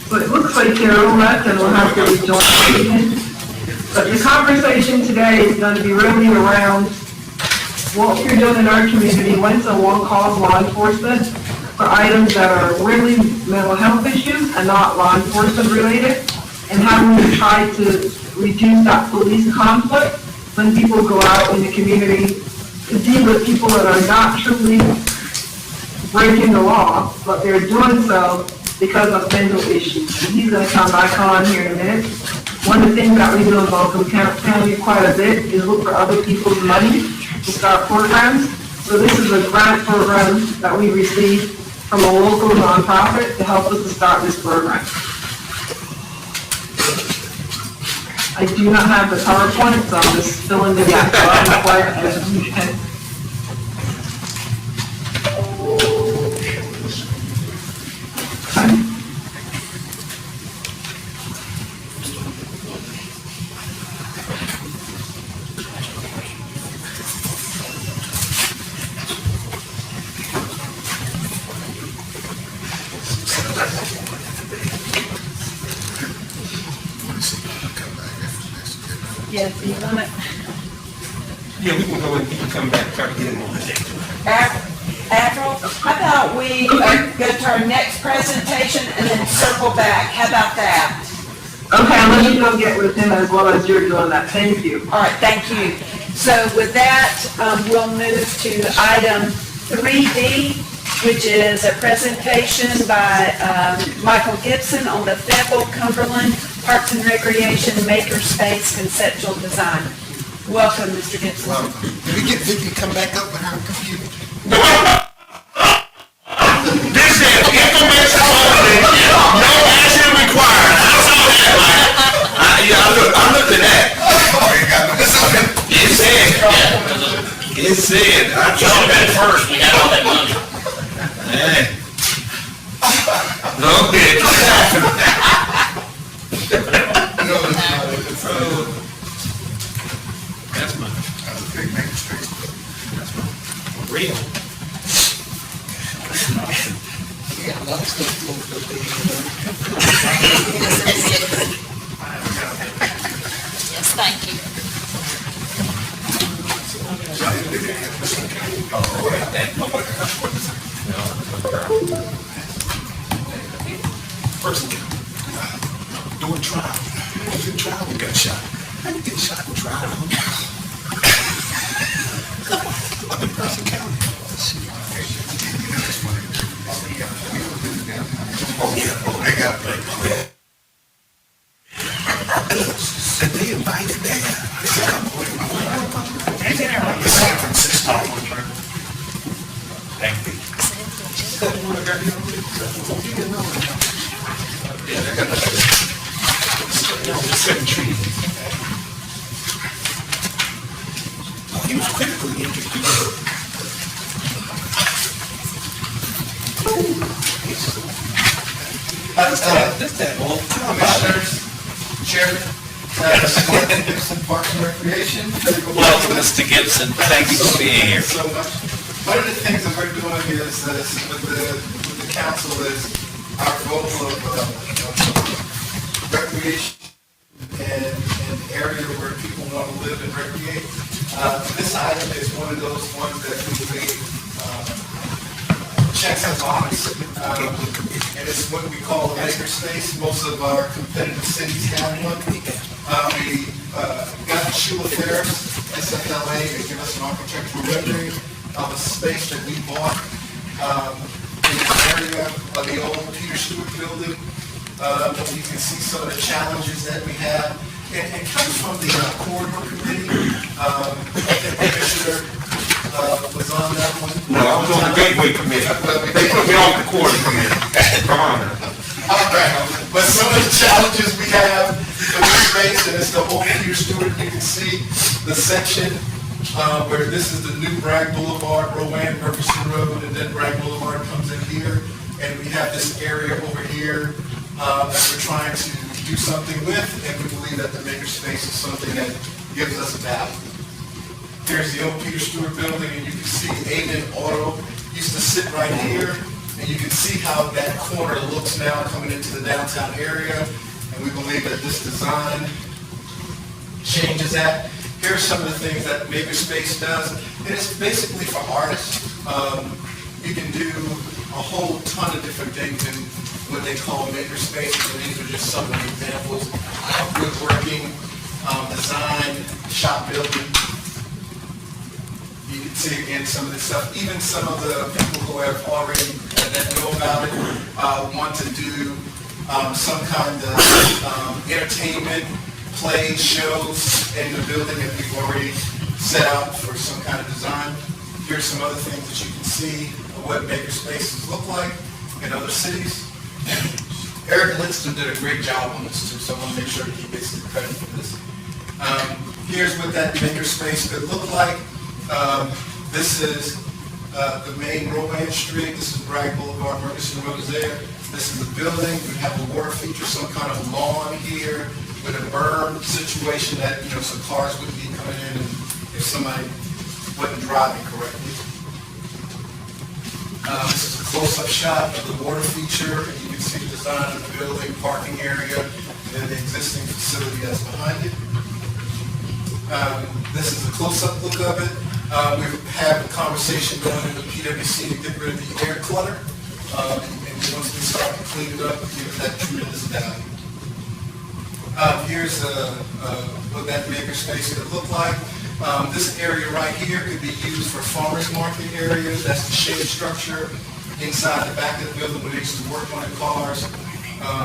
But it looks like Carol left and we'll have to rejoin again. But the conversation today is going to be really around what we're doing in our community when someone calls law enforcement for items that are really mental health issues and not law enforcement related, and how we try to reduce that police conflict when people go out in the community to deal with people that are not truly breaking the law, but they're doing so because of mental issues. And he's going to come back on here in a minute. One of the things that we do in Buncombe County quite a bit is look for other people's money to start programs. So this is a grant program that we received from a local nonprofit to help us to start this program. I do not have the PowerPoint, so I'm just filling the gap. Yes, you want it? Yeah, we can go and you can come back, try to get it moving. Avril, how about we go to our next presentation and then circle back? How about that? Okay, I'll let you go get with him as well as you're doing that. Thank you. All right, thank you. So with that, we'll move to item 3D, which is a presentation by Michael Gibson on the Fayetteville Cumberland Parks and Recreation Makerspace Conceptual Design. Welcome, Mr. Gibson. Did we get Vicky to come back up with her computer? This is information only, no action required. How's all that, man? I looked at that. It said, I Should have been first, we got all that money. No, bitch. No, That's my That's a big makerspace. real. Yes, thank you. Person doing trial. Doing trial, we got shot. I didn't get shot in trial. Up in Person County. Oh, yeah, oh, they got it. And they invited there. They said, come on. San Francisco. Thank you. Yeah, they got that. 7 trees. Oh, he was critically injured. Commissioners, Chairman, Parks and Recreation. Welcome, Mr. Gibson. Thank you for being here. So much. One of the things that we're doing is, with the council is our goal of recreation and an area where people want to live and recreate. This item is one of those ones that we made, checks and boxes. And it's what we call a makerspace. Most of our competitive cities have one. We got the Shula Ferris, SFLA, to give us an architectural rendering of a space that we bought in the area of the old Peter Stewart building. You can see some of the challenges that we have. It comes from the corridor committee. I think the commissioner was on that one. No, I was on the Gateway Committee. They put me on the quarter committee. Come on now. All right, but some of the challenges we have for this space, and it's the old Peter Stewart, you can see the section where this is the new Bragg Boulevard, Rowan, Ferguson Road, and then Bragg Boulevard comes in here, and we have this area over here that we're trying to do something with, and we believe that the makerspace is something that gives us value. Here's the old Peter Stewart building, and you can see Amen Auto used to sit right here, and you can see how that corner looks now coming into the downtown area, and we believe that this design changes that. Here are some of the things that Makerspace does, and it's basically for artists. You can do a whole ton of different things in what they call makerspaces, and these are just some of the examples of woodworking, design, shop building. You can see again some of this stuff. Even some of the people who have already that know about it want to do some kind of entertainment, plays, shows in the building that we've already set out for some kind of design. Here's some other things that you can see of what makerspaces look like in other cities. Eric Linston did a great job on this too, so I want to make sure he gets the credit for this. Here's what that makerspace could look like. This is the main Rowan Street. This is Bragg Boulevard, Ferguson Road is there. This is the building. We have a water feature, some kind of lawn here with a berm situation that, some cars would be coming in and if somebody wasn't driving correctly. This is a close-up shot of the water feature. And you can see the design of the building, parking area, and the existing facility that's behind it. This is a close-up look of it. We have a conversation going in the PwC to get rid of the air clutter. And once we start to clean it up, give it that tremendous value. Here's what that makerspace could look like. This area right here could be used for farmers market areas. That's the shade structure inside the back of the building where they used to work on the cars.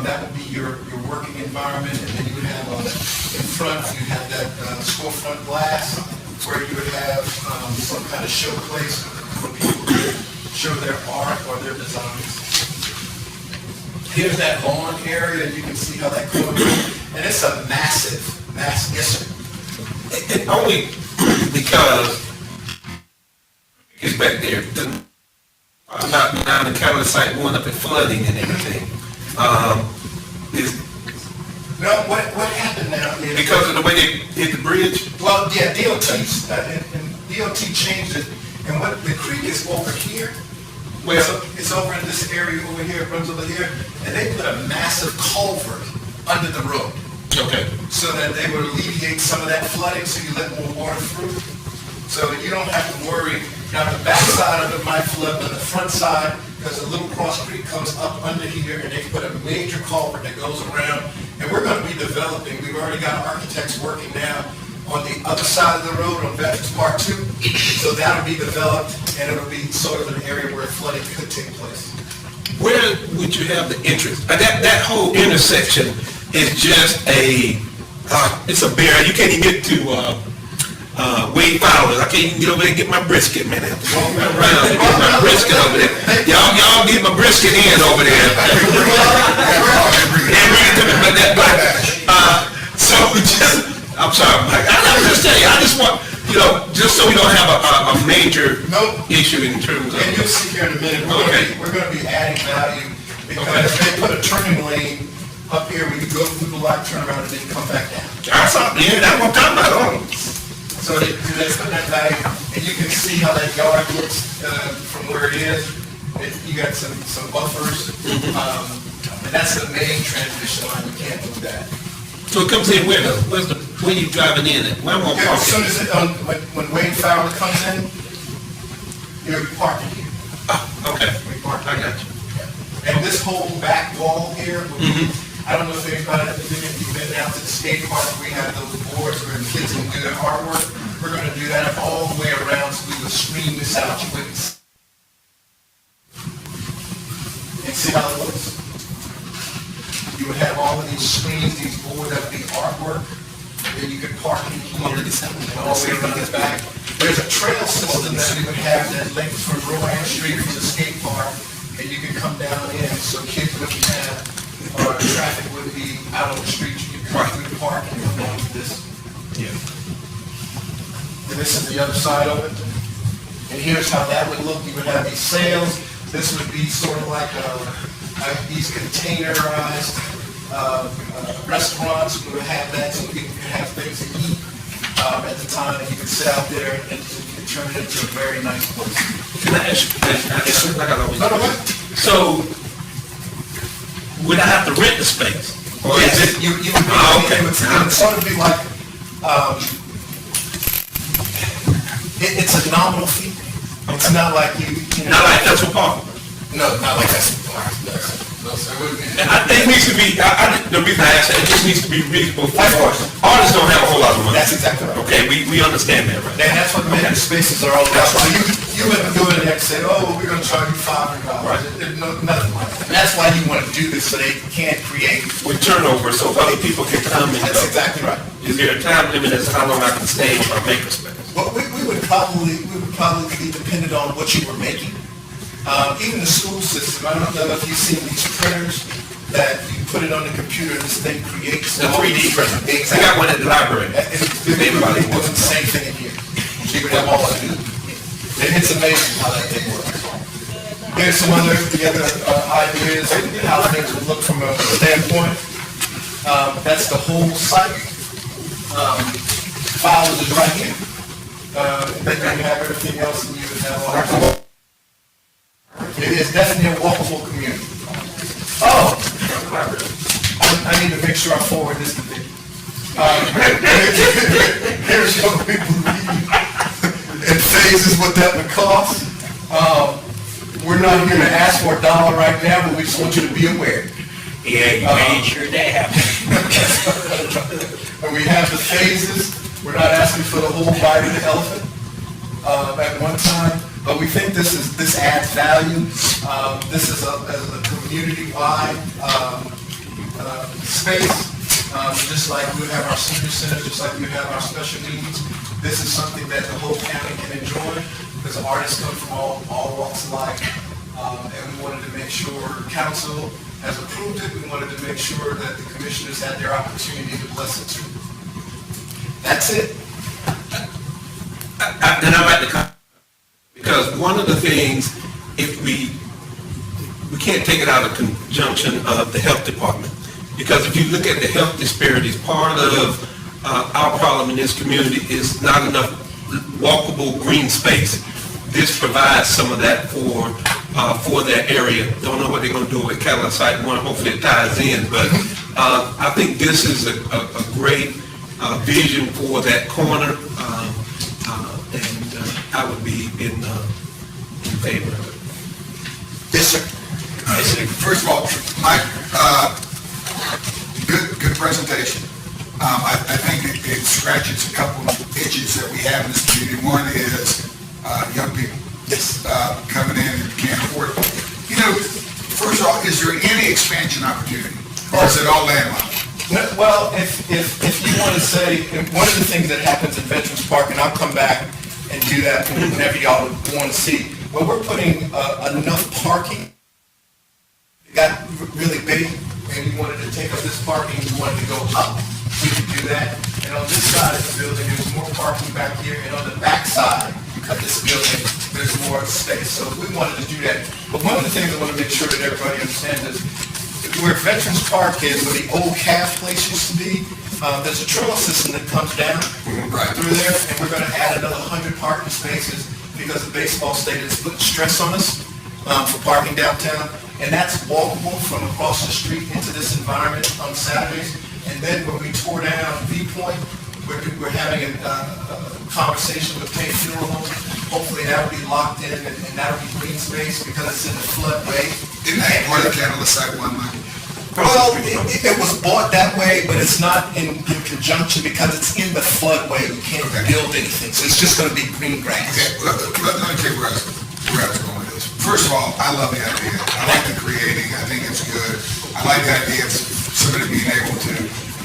That would be your working environment. And then you would have in front, you have that storefront glass where you would have some kind of showplace where people could show their art or their designs. Here's that lawn area, and you can see how that goes. And it's a massive, yes, sir. And only because it's back there. Not down the county site going up and flooding and everything. No, what happened now is... Because where they hit the bridge? Well, yeah, DOT, and DOT changed it, and what, the creek is over here. Well, It's over in this area over here, it runs over here, and they put a massive culvert under the road, okay. so that they would alleviate some of that flooding, so you let more water through. So that you don't have to worry, now the back side of it might flood, but the front side, because the Little Cross Creek comes up under here, and they put a major culvert that goes around, and we're gonna be developing, we've already got architects working now on the other side of the road on Veterans Park 2, so that'll be developed, and it'll be sort of an area where flooding could take place. Where would you have the entrance? That whole intersection is just it's a barrier. You can't even get to, Wade Fowler's. I can't even get over there and get my brisket, man. I have to walk around and get my brisket over there. Y'all get my brisket in over there. And bring it to me, so just, I'm sorry, Mike. I'm just telling you, I just want, just so we don't have a major issue in terms of. And you'll see here in a minute, we're gonna be adding value, because they put a turning lane up here, we can go through the light, turn around, and then come back down. That's what I'm talking about. So they put that value, and you can see how that yard looks from where it is. You got some buffers, and that's the main transmission line, you can't move that. So it comes in where though? Where you driving in at? Where am I Okay, as soon parking? as when Wade Fowler comes in, you're parking here. Okay, I got you. And this whole back wall here, I don't know if anybody, you've been out to the skate park, we have those boards where the kids can do their artwork. We're gonna do that all the way around, so we will screen this out, you wouldn't see. And see how it looks? You would have all of these screens, these boards, that would be artwork, and you could park in here, and all the way around the back. There's a trail system that we would have that links from Rowan Street to the skate park, and you could come down in, so kids wouldn't have, or traffic would be out on the street, you could come through the park and come down to this. And this is the other side of it. And here's how that would look. You would have these sails. This would be sort of like these containerized restaurants. We would have that so people could have things to eat at the time, and you could sit out there and you could turn it into a very nice place. Can I ask you, like I always do. So, would I have to rent the space? Or Yes, is it? you would be, it would sort of be like, it's a nominal fee. It's not like you know. Not like Central Park? No, not like that's Park. No, sir, it wouldn't be. It needs to be, the reason I ask that, it just needs to be reasonable. Of course. Artists don't have a whole lot of money. That's exactly right. Okay, we understand that, right? And that's what maker spaces are all about. So you wouldn't go in there and say, oh, we're gonna charge you $500. There's nothing like that. And that's why you wanna do this, so they can create. With turnover, so other people can come and go. That's exactly right. Is there a time limit as to how long I can stay with my maker space? Well, we would probably be dependent on what you were making. Even the school system, I don't know if you've seen these printers that you put it on the computer, this thing creates. The 3D printer. Exactly. I got one at the library. Everybody does the same thing in here. So you would have all of it. And it's amazing how that thing works. Here's some other ideas of how things would look from a standpoint. That's the whole site. Files is right here. Then you have everything else, and you would have all. It is definitely a walkable community. Oh, I need to make sure I forward this to Vicky. Here's your in phases what that would cost. We're not here to ask for $1 right now, but we just want you to be aware. Yeah, you made sure that happened. And we have the phases. We're not asking for the whole bite of the elephant at one time, but we think this adds value. This is a community-wide space, just like we have our senior center, just like we have our special needs. This is something that the whole county can enjoy, because artists come from all walks of life, and we wanted to make sure council has approved it. We wanted to make sure that the commissioners had their opportunity to bless it too. That's it. And I like the comment, because one of the things, if we can't take it out of conjunction of the health department, because if you look at the health disparities, part of our problem in this community is not enough walkable green space. This provides some of that for that area. Don't know what they're gonna do with Cadillac Site 1, hopefully it ties in, but I think this is a great vision for that corner, and I would be in favor of it. Yes, sir. First of all, Mike, good presentation. I think it scratches a couple of itches that we have in this community. One is young people. Yes. Coming in and can't afford it. You know, first of all, is there any expansion opportunity? Or is it all landlocked? Well, if you want to say, one of the things that happens in Veterans Park, and I'll come back and do that whenever y'all want to see, well, we're putting enough parking. It got really big, and we wanted to take up this parking, we wanted to go up, we could do that. And on this side of the building, there's more parking back here, and on the back side of this building, there's more space. So we wanted to do that. But one of the things I want to make sure that everybody understands is, where Veterans Park is, where the old calf place used to be, there's a trail system that comes down through there, and we're going to add another 100 parking spaces because the baseball stadium is putting stress on us for parking downtown, and that's walkable from across the street into this environment on Saturdays. And then when we tore down V-Point, we're having a conversation with Payne Funeral Home. Hopefully that'll be locked in, and that'll be green space because it's in the floodway. Isn't that part of Cadillac Site 1, Mike? Well, it was bought that way, but it's not in conjunction because it's in the floodway. You can't build anything, so it's just gonna be green grass. Okay, let me tell you where I was going with this. First of all, I love the idea. I like the creating. I think it's good. I like the idea of somebody being able to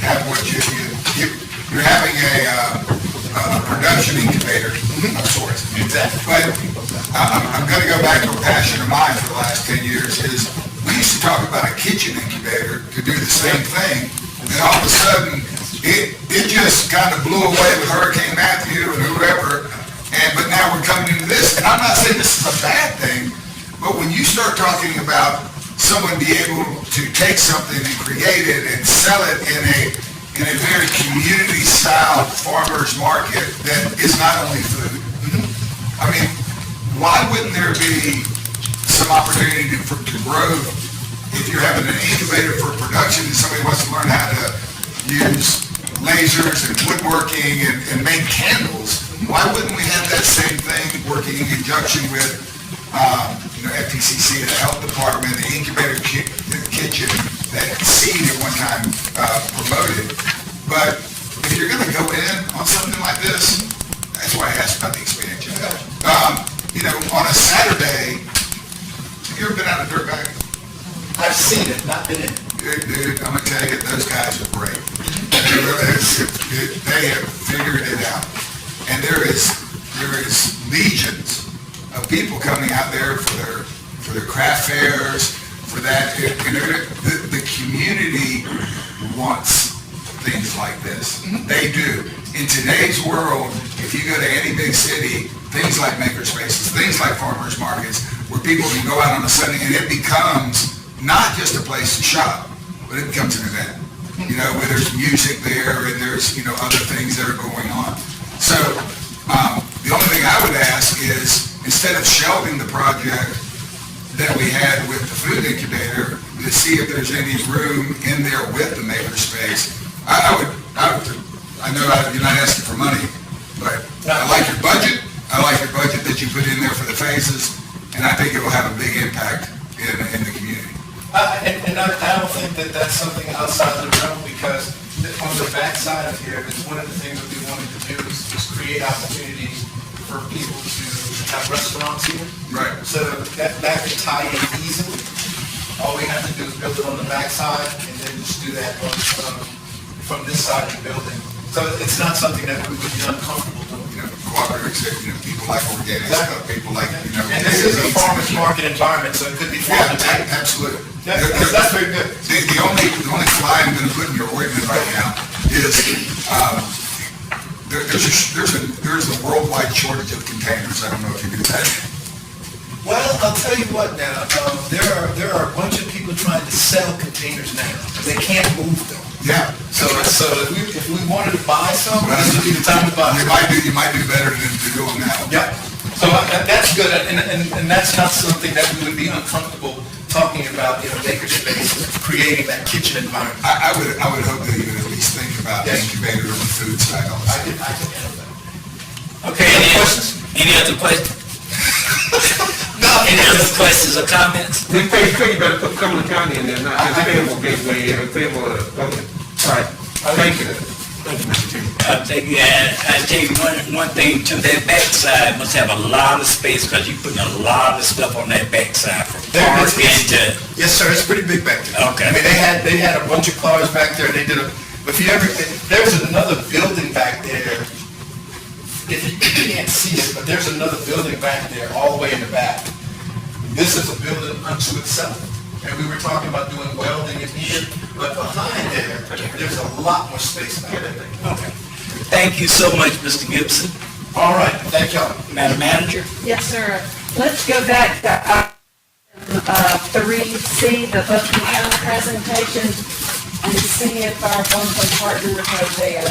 have what you're having a production incubator of sorts. Exactly. But I'm going to go back to a passion of mine for the last 10 years is we used to talk about a kitchen incubator to do the same thing, and all of a sudden it just kind of blew away with Hurricane Matthew and whoever, but now we're coming into this, and I'm not saying this is a bad thing, but when you start talking about someone be able to take something and create it and sell it in a very community-style farmer's market that is not only food. I mean, why wouldn't there be some opportunity to grow if you're having an incubator for production and somebody wants to learn how to use lasers and woodworking and make candles? Why wouldn't we have that same thing working in conjunction with FTCC, the health department, the incubator kitchen that Seed at one time promoted? But if you're going to go in on something like this, that's why I asked about the expansion. On a Saturday, have you ever been out of dirt bag? I've seen it, not been in it. Dude, I'm going to tell you, those guys are great. They have figured it out. And there is legions of people coming out there for their craft fairs, for that. The community wants things like this. They do. In today's world, if you go to any big city, things like makerspaces, things like farmers markets, where people can go out on a Sunday and it becomes not just a place to shop, but it becomes an event. Where there's music there and there's, other things that are going on. So, the only thing I would ask is, instead of shelving the project that we had with the food incubator, to see if there's any room in there with the makerspace. I know you're not asking for money, but I like your budget. I like your budget that you put in there for the phases, and I think it will have a big impact in the community. And I don't think that that's something outside the realm, because on the backside of here, it's one of the things that we wanted to do is create opportunities for people to have restaurants here. Right. So that could tie in easily. All we have to do is build it on the backside and then just do that from this side of the building. So it's not something that we would be uncomfortable doing. People like organic stuff, people like, And this is a farmer's market environment, so it could be farm to table. Absolutely. That's very good. The only fly I'm going to put in your ointment right now is there's a worldwide shortage of containers. I don't know if you knew that. Well, I'll tell you what now, there are a bunch of people trying to sell containers now. They can't move them. Yeah. So if we wanted to buy some, this would be the time to buy. You might do better than doing that. Yeah. So that's good, and that's not something that we would be uncomfortable talking about in a makerspace, creating that kitchen environment. I would hope that you would at least think about the incubator on the food side also. I can handle that. Okay, any other questions? Any other questions or comments? They you better put Cumberland County in there, not just Fayetteville Gateway, and Fayetteville, all right, thank you. I tell you one thing too, that backside must have a lot of space, because you're putting a lot of stuff on that backside from cars into. Yes, sir, it's pretty big back there. Okay. I mean, they had a bunch of cars back there, they did there's another building back there. If you can't see it, but there's another building back there, all the way in the back. This is a building unto itself. And we were talking about doing welding in here, but behind there's a lot more space back there. Okay. Thank you so much, Mr. Gibson. All right, thank y'all. Madam Manager? Yes, sir. Let's go back to 3C, the Buckingham County presentation, and see if our one partner are there.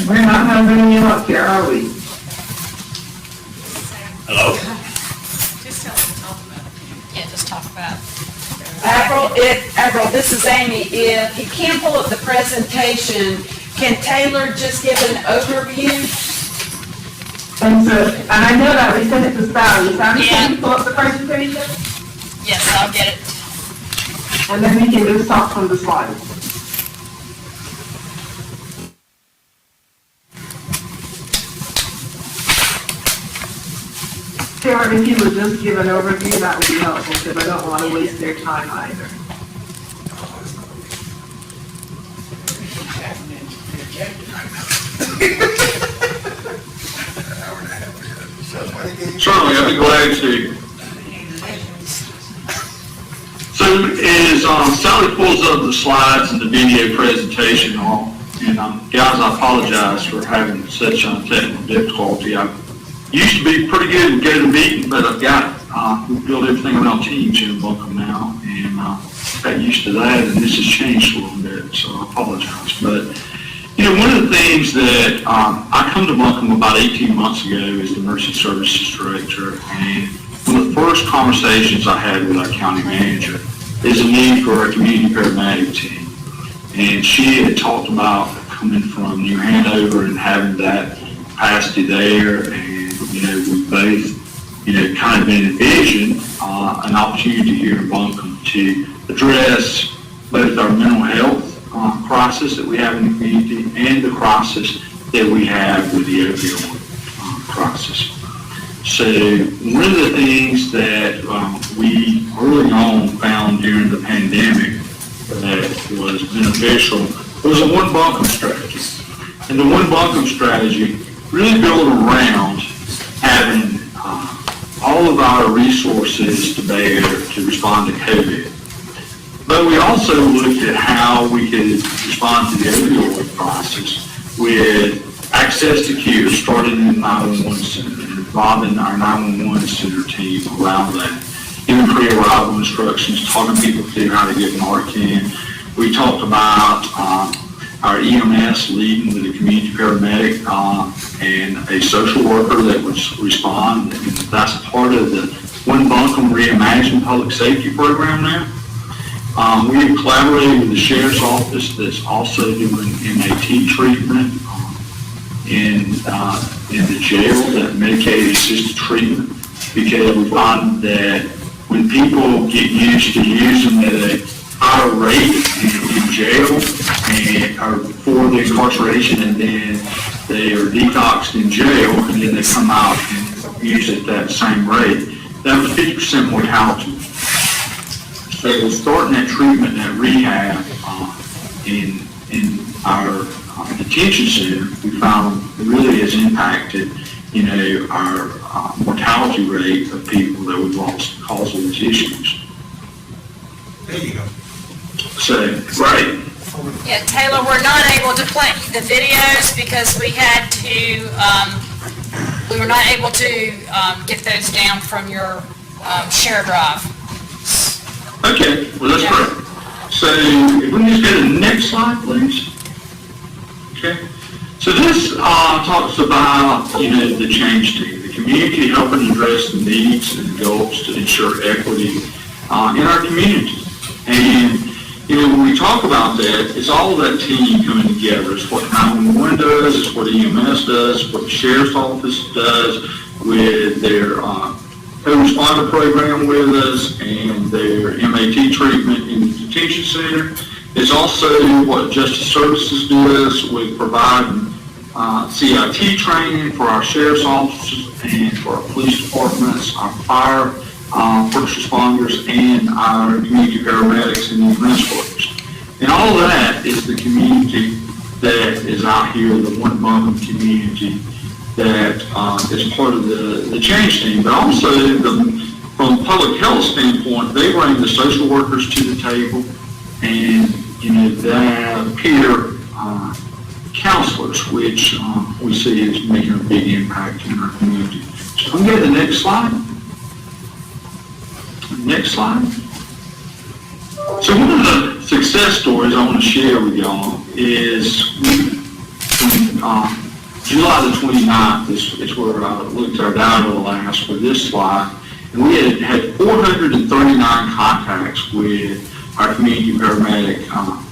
We're not gonna bring you up here, are we? Hello? Yeah, just talk about. Avril, this is Amy. If you can't pull up the presentation, can Taylor just give an overview? And so, and I know that we sent it to Sally. Sally, can you pull up the presentation? Yes, I'll get it. And then we can just talk from the slides. Sarah, if you would just give an overview, that would be helpful, because I don't want to waste their time either. Certainly, I'd be glad to. So as Sally pulls up the slides and the video presentation, and guys, I apologize for having such technical difficulty. I used to be pretty good at go to meeting, but I've got it. We build everything around Teams here in Buncombe now, and got used to that, and this has changed a little bit, so I apologize. But one of the things that I come to Buncombe about 18 months ago as the Emergency Services Director, and one of the first conversations I had with our county manager is a need for a community paramedic team. And she had talked about coming from New Hanover and having that capacity there, and we both kind of envisioned an opportunity here in Buncombe to address both our mental health crisis that we have in the community and the crisis that we have with the opioid crisis. So one of the things that we early on found during the pandemic that was beneficial was a One Buncombe strategy. And the One Buncombe strategy really built around having all of our resources to bear to respond to COVID. But we also looked at how we could respond to the opioid crisis with access to care, starting in the 911 center, and involving our 911 center team around that, giving pre-arrival instructions, talking people through how to get Narcan. We talked about our EMS leading with a community paramedic and a social worker that would respond. And that's part of the One Buncombe Reimagined Public Safety Program now. We have collaborated with the Sheriff's Office that's also doing MAT treatment in the jail, that medicated assisted treatment, because we find that when people get used to using at a higher rate in jail and or before the incarceration, and then they are detoxed in jail, and then they come out and use it at that same rate, that was 50% mortality. So starting that treatment, that rehab, in our detention center, we found really has impacted, our mortality rate of people that we've lost because of these issues. There you go. So, right. Yeah, Taylor, we're not able to play the videos because we had to, we were not able to get those down from your share drive. Okay, well, that's great. So, if we can just go to the next slide, please. Okay. So this talks about, the change team, the community helping address the needs and goals to ensure equity in our community. And, when we talk about that, it's all that team coming together. It's what 911 does, it's what EMS does, it's what the sheriff's office does with their co-responder program with us and their MAT treatment in the detention center. It's also what Justice Services does with providing CIT training for our sheriff's officers and for our police departments, our fire first responders, and our community paramedics and EMS workers. And all of that is the community that is out here, the one Buncombe community that is part of the change team. But also, from a public health standpoint, they bring the social workers to the table, and the peer counselors, which we see is making a big impact in our community. So I'm going to go to the next slide. Next slide. So one of the success stories I want to share with y'all is July the 29th is where I looked at our data last for this slide, and we had 439 contacts with our community paramedic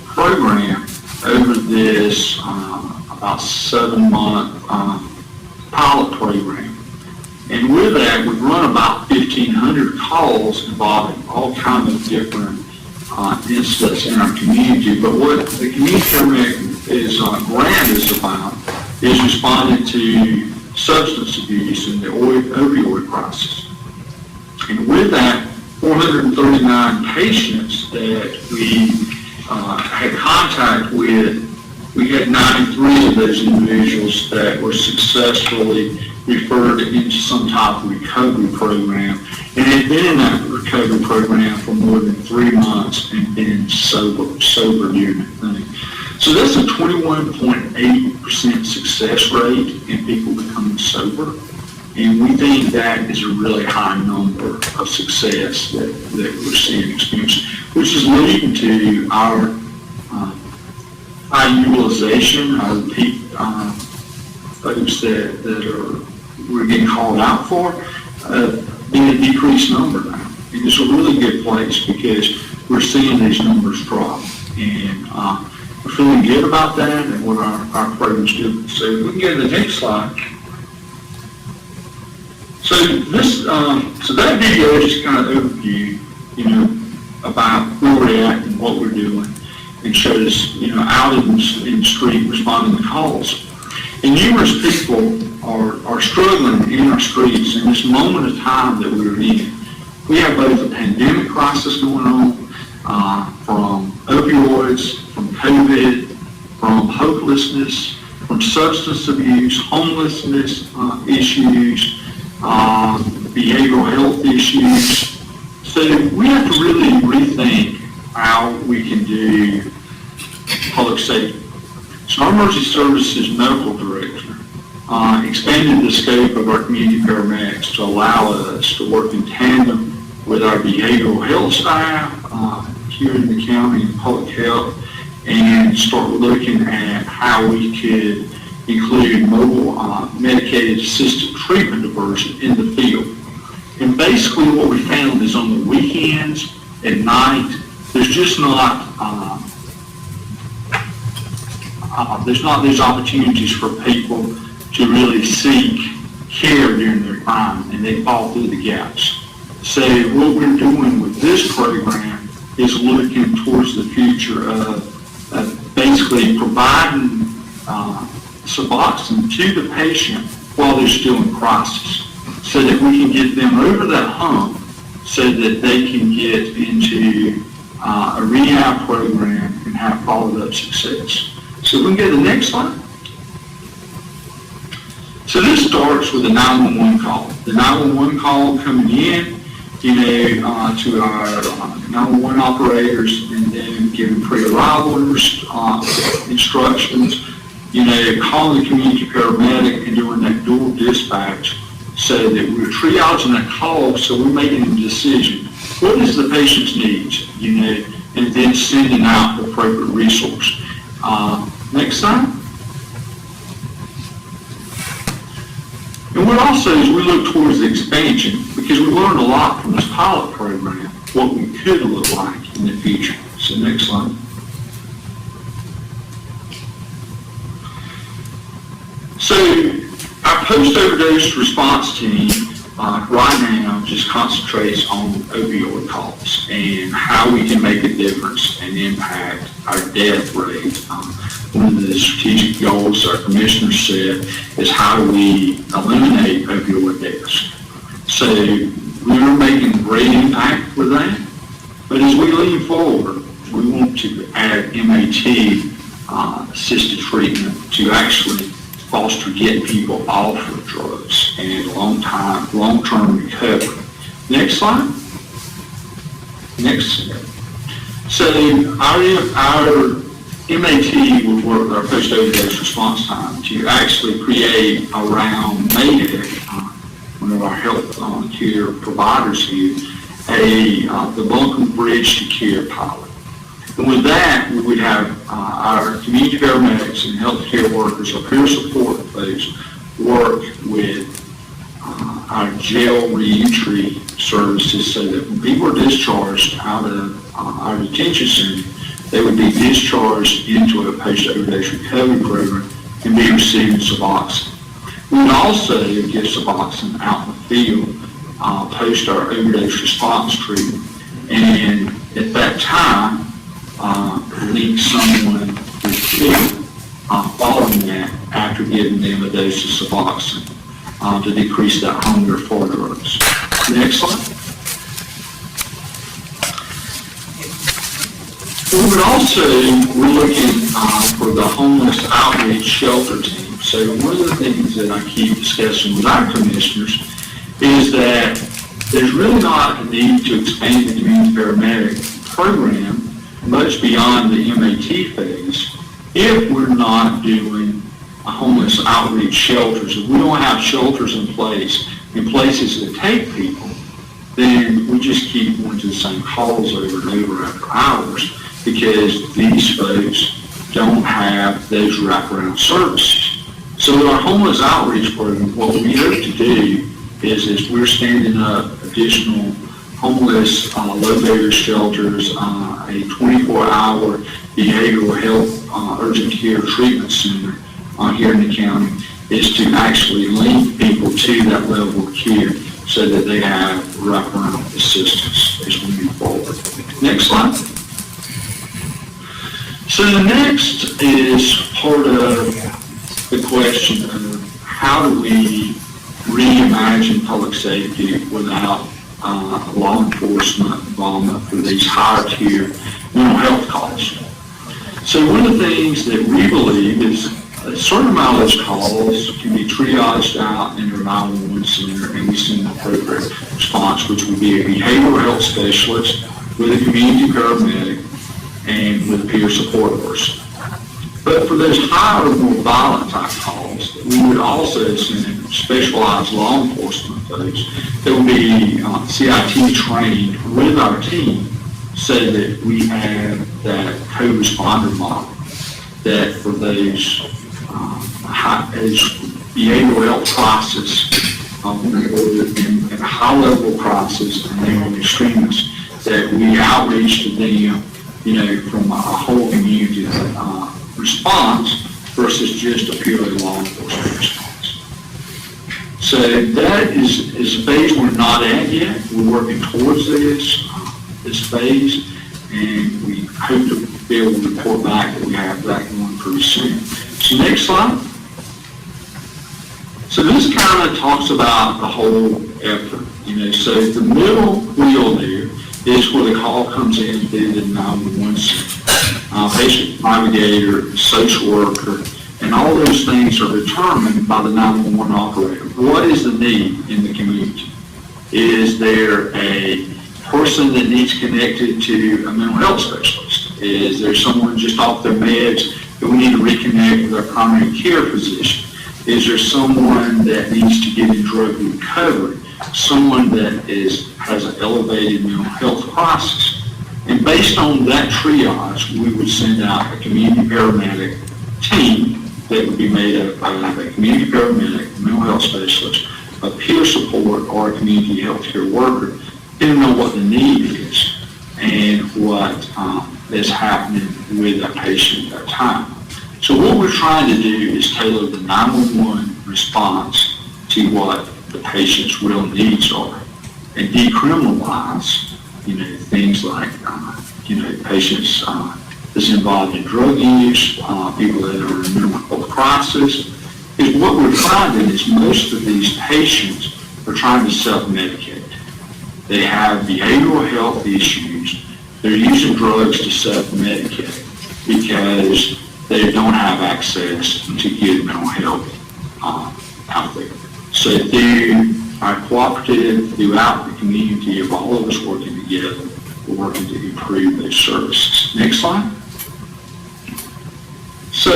program over this about 7-month pilot program. And with that, we've run about 1,500 calls involving all kinds of different incidents in our community. But what the community paramedic grant is about is responding to substance abuse and the opioid crisis. And with that, 439 patients that we had contact with, we had 93 of those individuals that were successfully referred into some type of recovery program, and had been in that recovery program for more than 3 months and been sober during that thing. So that's a 21.8% success rate in people becoming sober, and we think that is a really high number of success that we're seeing experience, which is leading to our high utilization of folks that we're getting called out for, being a decreased number now. And it's a really good place because we're seeing these numbers drop. And we're feeling good about that and what our program's doing. So we can go to the next slide. So this, so that video is just kind of overview, about where we're at and what we're doing, and shows, out in the street responding to calls. And numerous people are struggling in our streets in this moment of time that we're in. We have both a pandemic crisis going on, from opioids, from COVID, from hopelessness, from substance abuse, homelessness issues, behavioral health issues. So we have to really rethink how we can do public safety. So our emergency services medical director expanded the scope of our community paramedics to allow us to work in tandem with our behavioral health staff here in the county in public health, and start looking at how we could include mobile medicated assisted treatment diversion in the field. And basically what we found is on the weekends, at night, there's just not these opportunities for people to really seek care during their time, and they fall through the gaps. So what we're doing with this program is looking towards the future of basically providing Suboxone to the patient while they're still in crisis, so that we can get them over that hump so that they can get into a rehab program and have followed-up success. So we can go to the next slide. So this starts with a 911 call. The 911 call coming in, to our 911 operators, and then giving pre-arrival instructions, calling the community paramedic and doing that dual dispatch, so that we're triaging that call, so we're making a decision. What is the patient's needs, and then sending out the appropriate resource. Next slide. And what also is we look towards the expansion, because we learned a lot from this pilot program, what we could look like in the future. So next slide. So our post-overdose response team right now just concentrates on opioid calls and how we can make a difference and impact our death rate. One of the strategic goals our commissioner set is how do we eliminate opioid deaths. So we're making great impact with that, but as we lean forward, we want to add MAT assisted treatment to actually foster getting people off of drugs and long-term recovery. Next slide. Next. So our MAT would work with our post-overdose response time to actually create around Mayday, one of our health care providers here, the Buncombe Bridge to Care pilot. And with that, we would have our community paramedics and healthcare workers, our peer support folks, work with our jail reentry services so that when people are discharged out of our detention center, they would be discharged into a post-overdose recovery program and be receiving Suboxone. We would also give Suboxone out in the field post our overdose response treatment, and at that time, link someone with care following that after giving them a dose of Suboxone to decrease that hunger for drugs. Next slide. We're looking for the homeless outreach shelter team. So one of the things that I keep discussing with our commissioners is that there's really not a need to expand the community paramedic program much beyond the MAT phase if we're not doing a homeless outreach shelters. If we don't have shelters in place in places to take people, then we just keep going to the same calls over and over after hours, because these folks don't have those wraparound services. So with our homeless outreach program, what we hope to do is we're standing up additional homeless low barrier shelters, a 24-hour behavioral health urgent care treatment center here in the county, is to actually link people to that level of care so that they have wraparound assistance as we move forward. Next slide. So the next is part of the question of how do we reimagine public safety without law enforcement involvement for these higher tier mental health calls. So one of the things that we believe is a certain amount of those calls can be triaged out in our 911 center, and we send an appropriate response, which would be a behavioral health specialist with a community paramedic and with a peer support person. But for those higher, more violent type calls, we would also send specialized law enforcement folks that would be CIT trained with our team, so that we have that co-responder model that for those behavioral health crisis, and high level crisis and they are extremists, that we outreach to them, from a whole community response versus just a purely law enforcement response. So that is a phase we're not at yet. We're working towards this phase, and we hope to be able to report back that we have that going pretty soon. So next slide. So this kind of talks about the whole effort. So the middle wheel there is where the call comes in through the 911 center. Patient navigator, social worker, and all those things are determined by the 911 operator. What is the need in the community? Is there a person that needs connected to a mental health specialist? Is there someone just off their meds that we need to reconnect with our primary care physician? Is there someone that needs to get in drug recovery? Someone that has an elevated mental health crisis? And based on that triage, we would send out a community paramedic team that would be made up of a community paramedic, a mental health specialist, a peer support, or a community healthcare worker, depending on what the need is and what is happening with that patient at that time. So what we're trying to do is tailor the 911 response to what the patient's real needs are and decriminalize, things like, patients that's involved in drug use, people that are in mental health crisis. Is what we're finding is most of these patients are trying to self-medicate. They have behavioral health issues. They're using drugs to self-medicate because they don't have access to good mental health out there. So through our cooperative throughout the community of all of us working together, we're working to improve those services. Next slide. So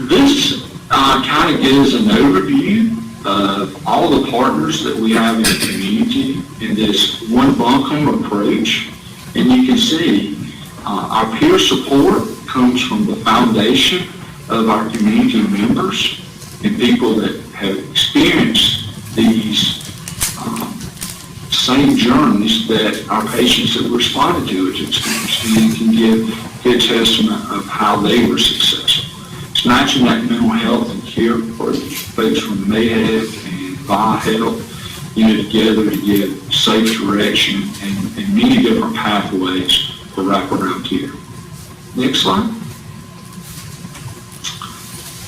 this kind of gives an overview of all the partners that we have in the community in this one buncombe approach. And you can see our peer support comes from the foundation of our community members and people that have experienced these same journeys that our patients that responded to it experienced, and can give good testament of how they were successful. It's matching that mental health and care approach, folks from Mayhead and Vi Health, together to give safe direction and many different pathways for wraparound care. Next slide.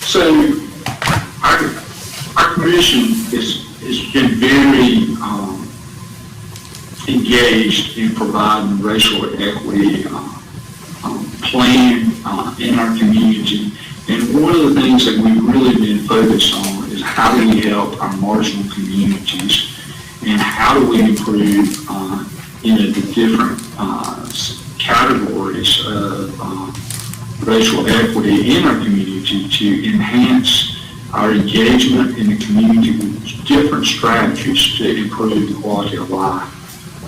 So our commission has been very engaged in providing racial equity plan in our community. And one of the things that we've really been focused on is how do we help our marginal communities and how do we improve the different categories of racial equity in our community to enhance our engagement in the community with different strategies to improve the quality of life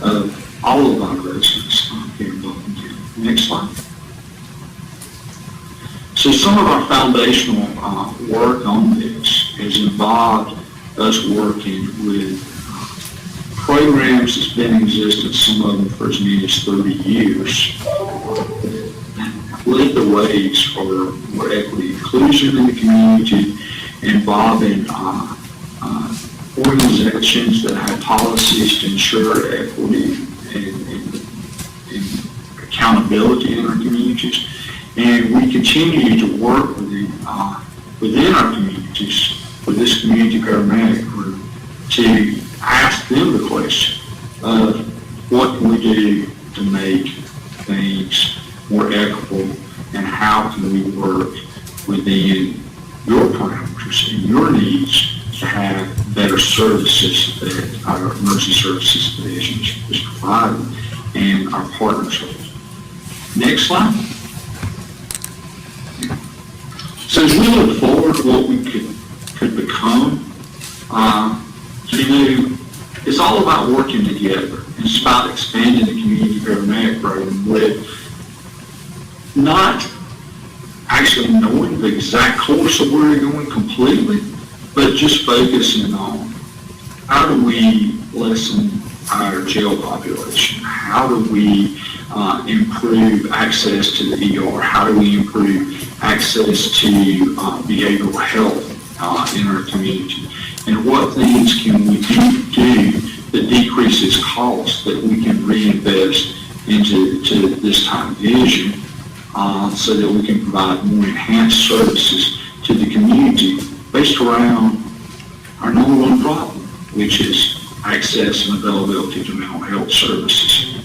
of all of our residents here in Buncombe County. Next slide. So some of our foundational work on this has involved us working with programs that's been in existence, some of them for as many as 30 years, led the ways for more equity inclusion in the community, involving organizations that have policies to ensure equity and accountability in our communities. And we continue to work within our communities, with this community paramedic group, to ask them the question of what can we do to make things more equitable, and how can we work within your parameters and your needs to have better services that our emergency services division is providing and our partners with. Next slide. So as we look forward to what we could become, it's all about working together. It's about expanding the community paramedic program with not actually knowing the exact course of where we're going completely, but just focusing on how do we lessen our jail population? How do we improve access to the ER? How do we improve access to behavioral health in our community? And what things can we do that decreases costs that we can reinvest into this time vision so that we can provide more enhanced services to the community based around our number one problem, which is access access and availability to mental health services.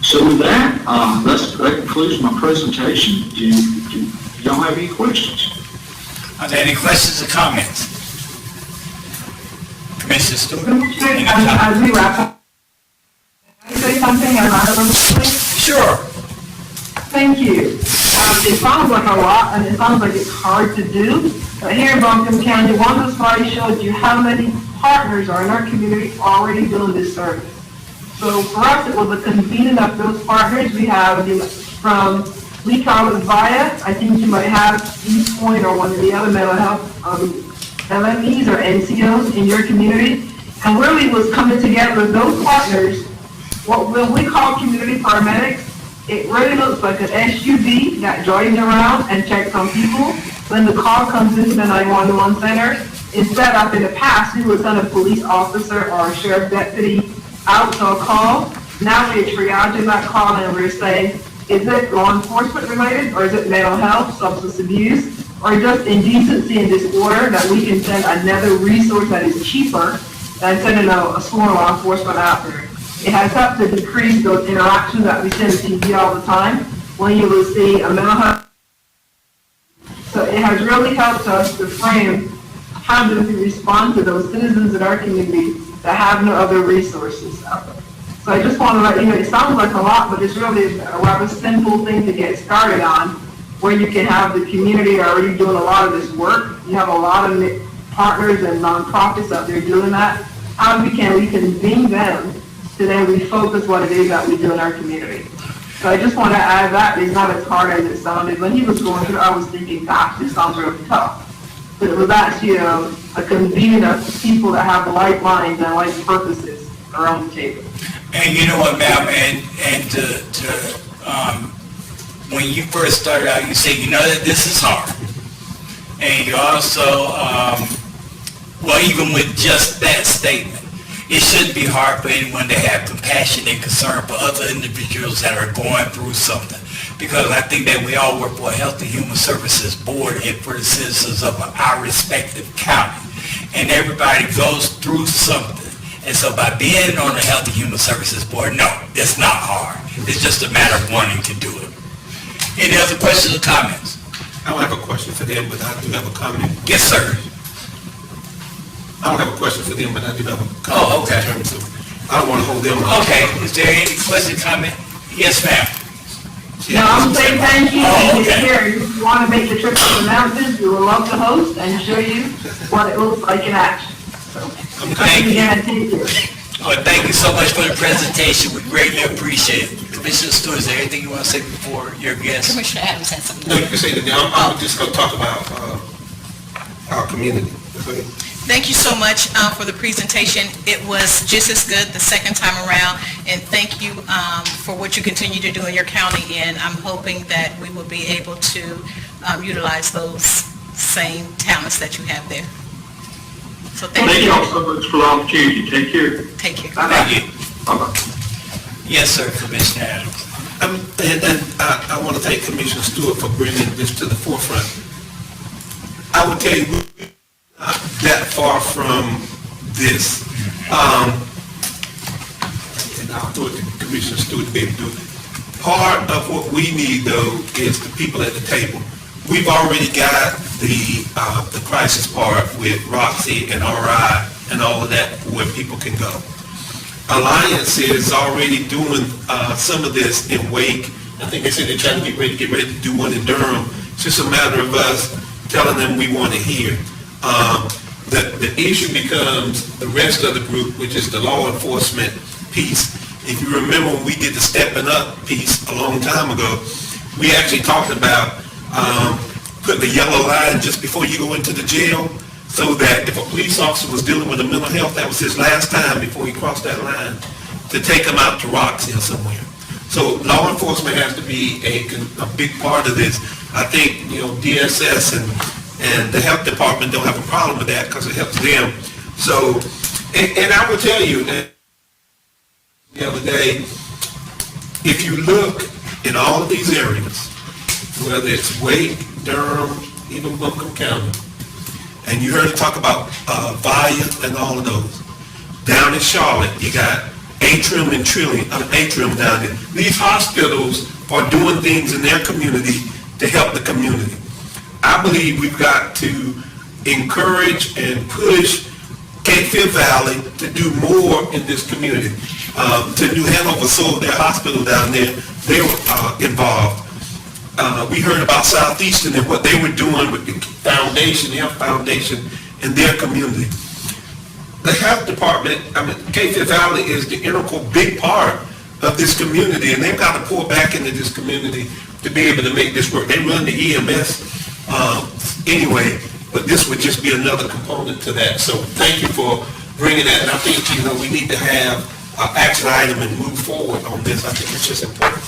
So with that, that concludes my presentation. Do y'all have any questions? Are there any questions or comments? Commissioner Stewart? Any As we wrap up, can I say something anonymously? Sure. Thank you. It sounds like a lot, and it sounds like it's hard to do, but here in Buncombe County, one of the slides showed you how many partners are in our community already doing this service. So for us, it was a convening of those partners. We have from, we call it VIA, I think you might have East Point or one of the other mental health LMEs or NCOs in your community, and really was coming together with those partners, what we call community paramedics. It really looks like an SUV that drives around and checks on people. When the call comes into the 911 center, instead of in the past, we would send a police officer or a sheriff deputy out to a call. Now we're triaging that call and we're saying, is it law enforcement related, or is it mental health, substance abuse, or just indecency and disorder that we can send another resource that is cheaper than sending a sworn law enforcement out there. It has helped to decrease those interactions that we send to TV all the time when you will see a mental health. So it has really helped us to frame how do we respond to those citizens in our community that have no other resources out there. So I just want to let you know, it sounds like a lot, but it's really a rather simple thing to get started on, where you can have the community already doing a lot of this work. You have a lot of partners and nonprofits out there doing that. How we convene them to then refocus what it is that we do in our community. So I just want to add that it's not as hard as it sounded. When he was going through, I was thinking, gosh, this sounds really tough. But it was actually a convening of people that have like minds and like purposes around the table. And you know what, ma'am, when you first started out, you said, you know that this is hard. And you also, well, even with just that statement, it shouldn't be hard for anyone to have compassion and concern for other individuals that are going through something. Because I think that we all work for a Health and Human Services Board and for the citizens of our respective county. And everybody goes through something. And so by being on the Health and Human Services Board, no, it's not hard. It's just a matter of wanting to do it. Any other questions or comments? I don't have a question for them, but I do have a comment. Yes, sir. I don't have a question for them, but I do have a comment. Oh, okay. In terms of, I don't want to hold them up. Okay, is there any question, comment? Yes, ma'am. No, I'm saying thank you. Oh, okay. Here, if you want to make the trip to the mountains, we would love to host and show you what it looks like in action. So, Thank you. guarantee you. Well, thank you so much for the presentation. We greatly appreciate it. Commissioner Stewart, is there anything you want to say before your guest? Commissioner Adams has something. No, you can say that now. I'm just going to talk about our community. Go ahead. Thank you so much for the presentation. It was just as good the second time around, and thank you for what you continue to do in your county, and I'm hoping that we will be able to utilize those same talents that you have there. So thank Thank you. you all so much for the opportunity. Take care. Take care. Thank you. Bye-bye. Yes, sir, Commissioner Adams. And I want to thank Commissioner Stewart for bringing this to the forefront. I would tell you, we're not that far from this. And I'll throw it to Commissioner Stewart to be able to do it. Part of what we need, though, is the people at the table. We've already got the crisis part with Roxy and RI and all of that, where people can go. Alliance is already doing some of this in Wake. I think they said they're trying to get ready to do one in Durham. It's just a matter of us telling them we want to hear. The issue becomes the rest of the group, which is the law enforcement piece. If you remember when we did the stepping up piece a long time ago, we actually talked about putting the yellow line just before you go into the jail, so that if a police officer was dealing with a mental health, that was his last time before he crossed that line, to take him out to Roxy or somewhere. So law enforcement has to be a big part of this. I think, DSS and the health department don't have a problem with that because it helps them. So, and I will tell you, the other day, if you look in all of these areas, whether it's Wake, Durham, even Buncombe County, and you heard her talk about VIA and all of those, Down in Charlotte, you got Atrium and Atrium down there. These hospitals are doing things in their community to help the community. I believe we've got to encourage and push Cape Fear Valley to do more in this community. To New Hanover sold their hospital down there, they were involved. We heard about Southeastern and what they were doing with the foundation, their foundation, in their community. The health department, Cape Fear Valley is the integral big part of this community, and they've got to pour back into this community to be able to make this work. They run the EMS anyway, but this would just be another component to that. So thank you for bringing that, and I think, we need to have an action item and move forward on this. I think it's just important.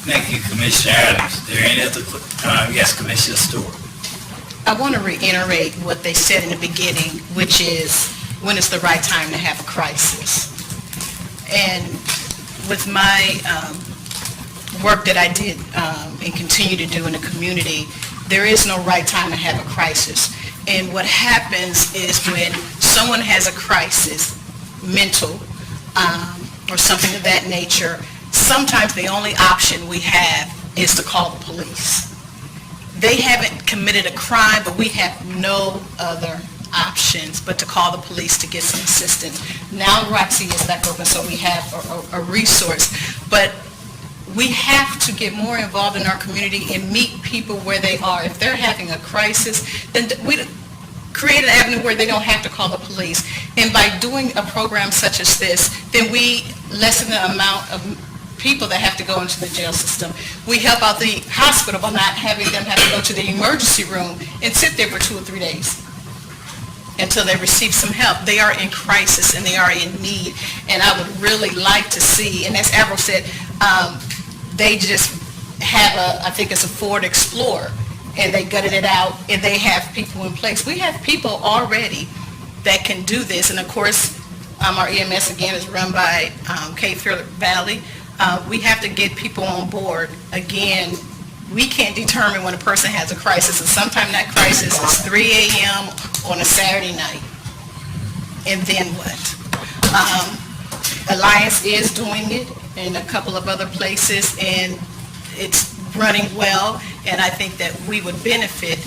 Thank you, Commissioner Adams. Is there any other, yes, Commissioner Stewart. I want to reiterate what they said in the beginning, which is, when is the right time to have a crisis? And with my work that I did and continue to do in the community, there is no right time to have a crisis. And what happens is when someone has a crisis, mental, or something of that nature, sometimes the only option we have is to call the police. They haven't committed a crime, but we have no other options but to call the police to get some assistance. Now Roxy is back open, so we have a resource. But we have to get more involved in our community and meet people where they are. If they're having a crisis, then we create an avenue where they don't have to call the police. And by doing a program such as this, then we lessen the amount of people that have to go into the jail system. We help out the hospital by not having them have to go to the emergency room and sit there for 2 or 3 days until they receive some help. They are in crisis and they are in need. And I would really like to see, and as Avril said, they just have I think it's a Ford Explorer, and they gutted it out and they have people in place. We have people already that can do this. And of course, our EMS again is run by Cape Fear Valley. We have to get people on board. Again, we can't determine when a person has a crisis, and sometimes that crisis is 3 a.m. on a Saturday night. And then what? Alliance is doing it in a couple of other places, and it's running well, and I think that we would benefit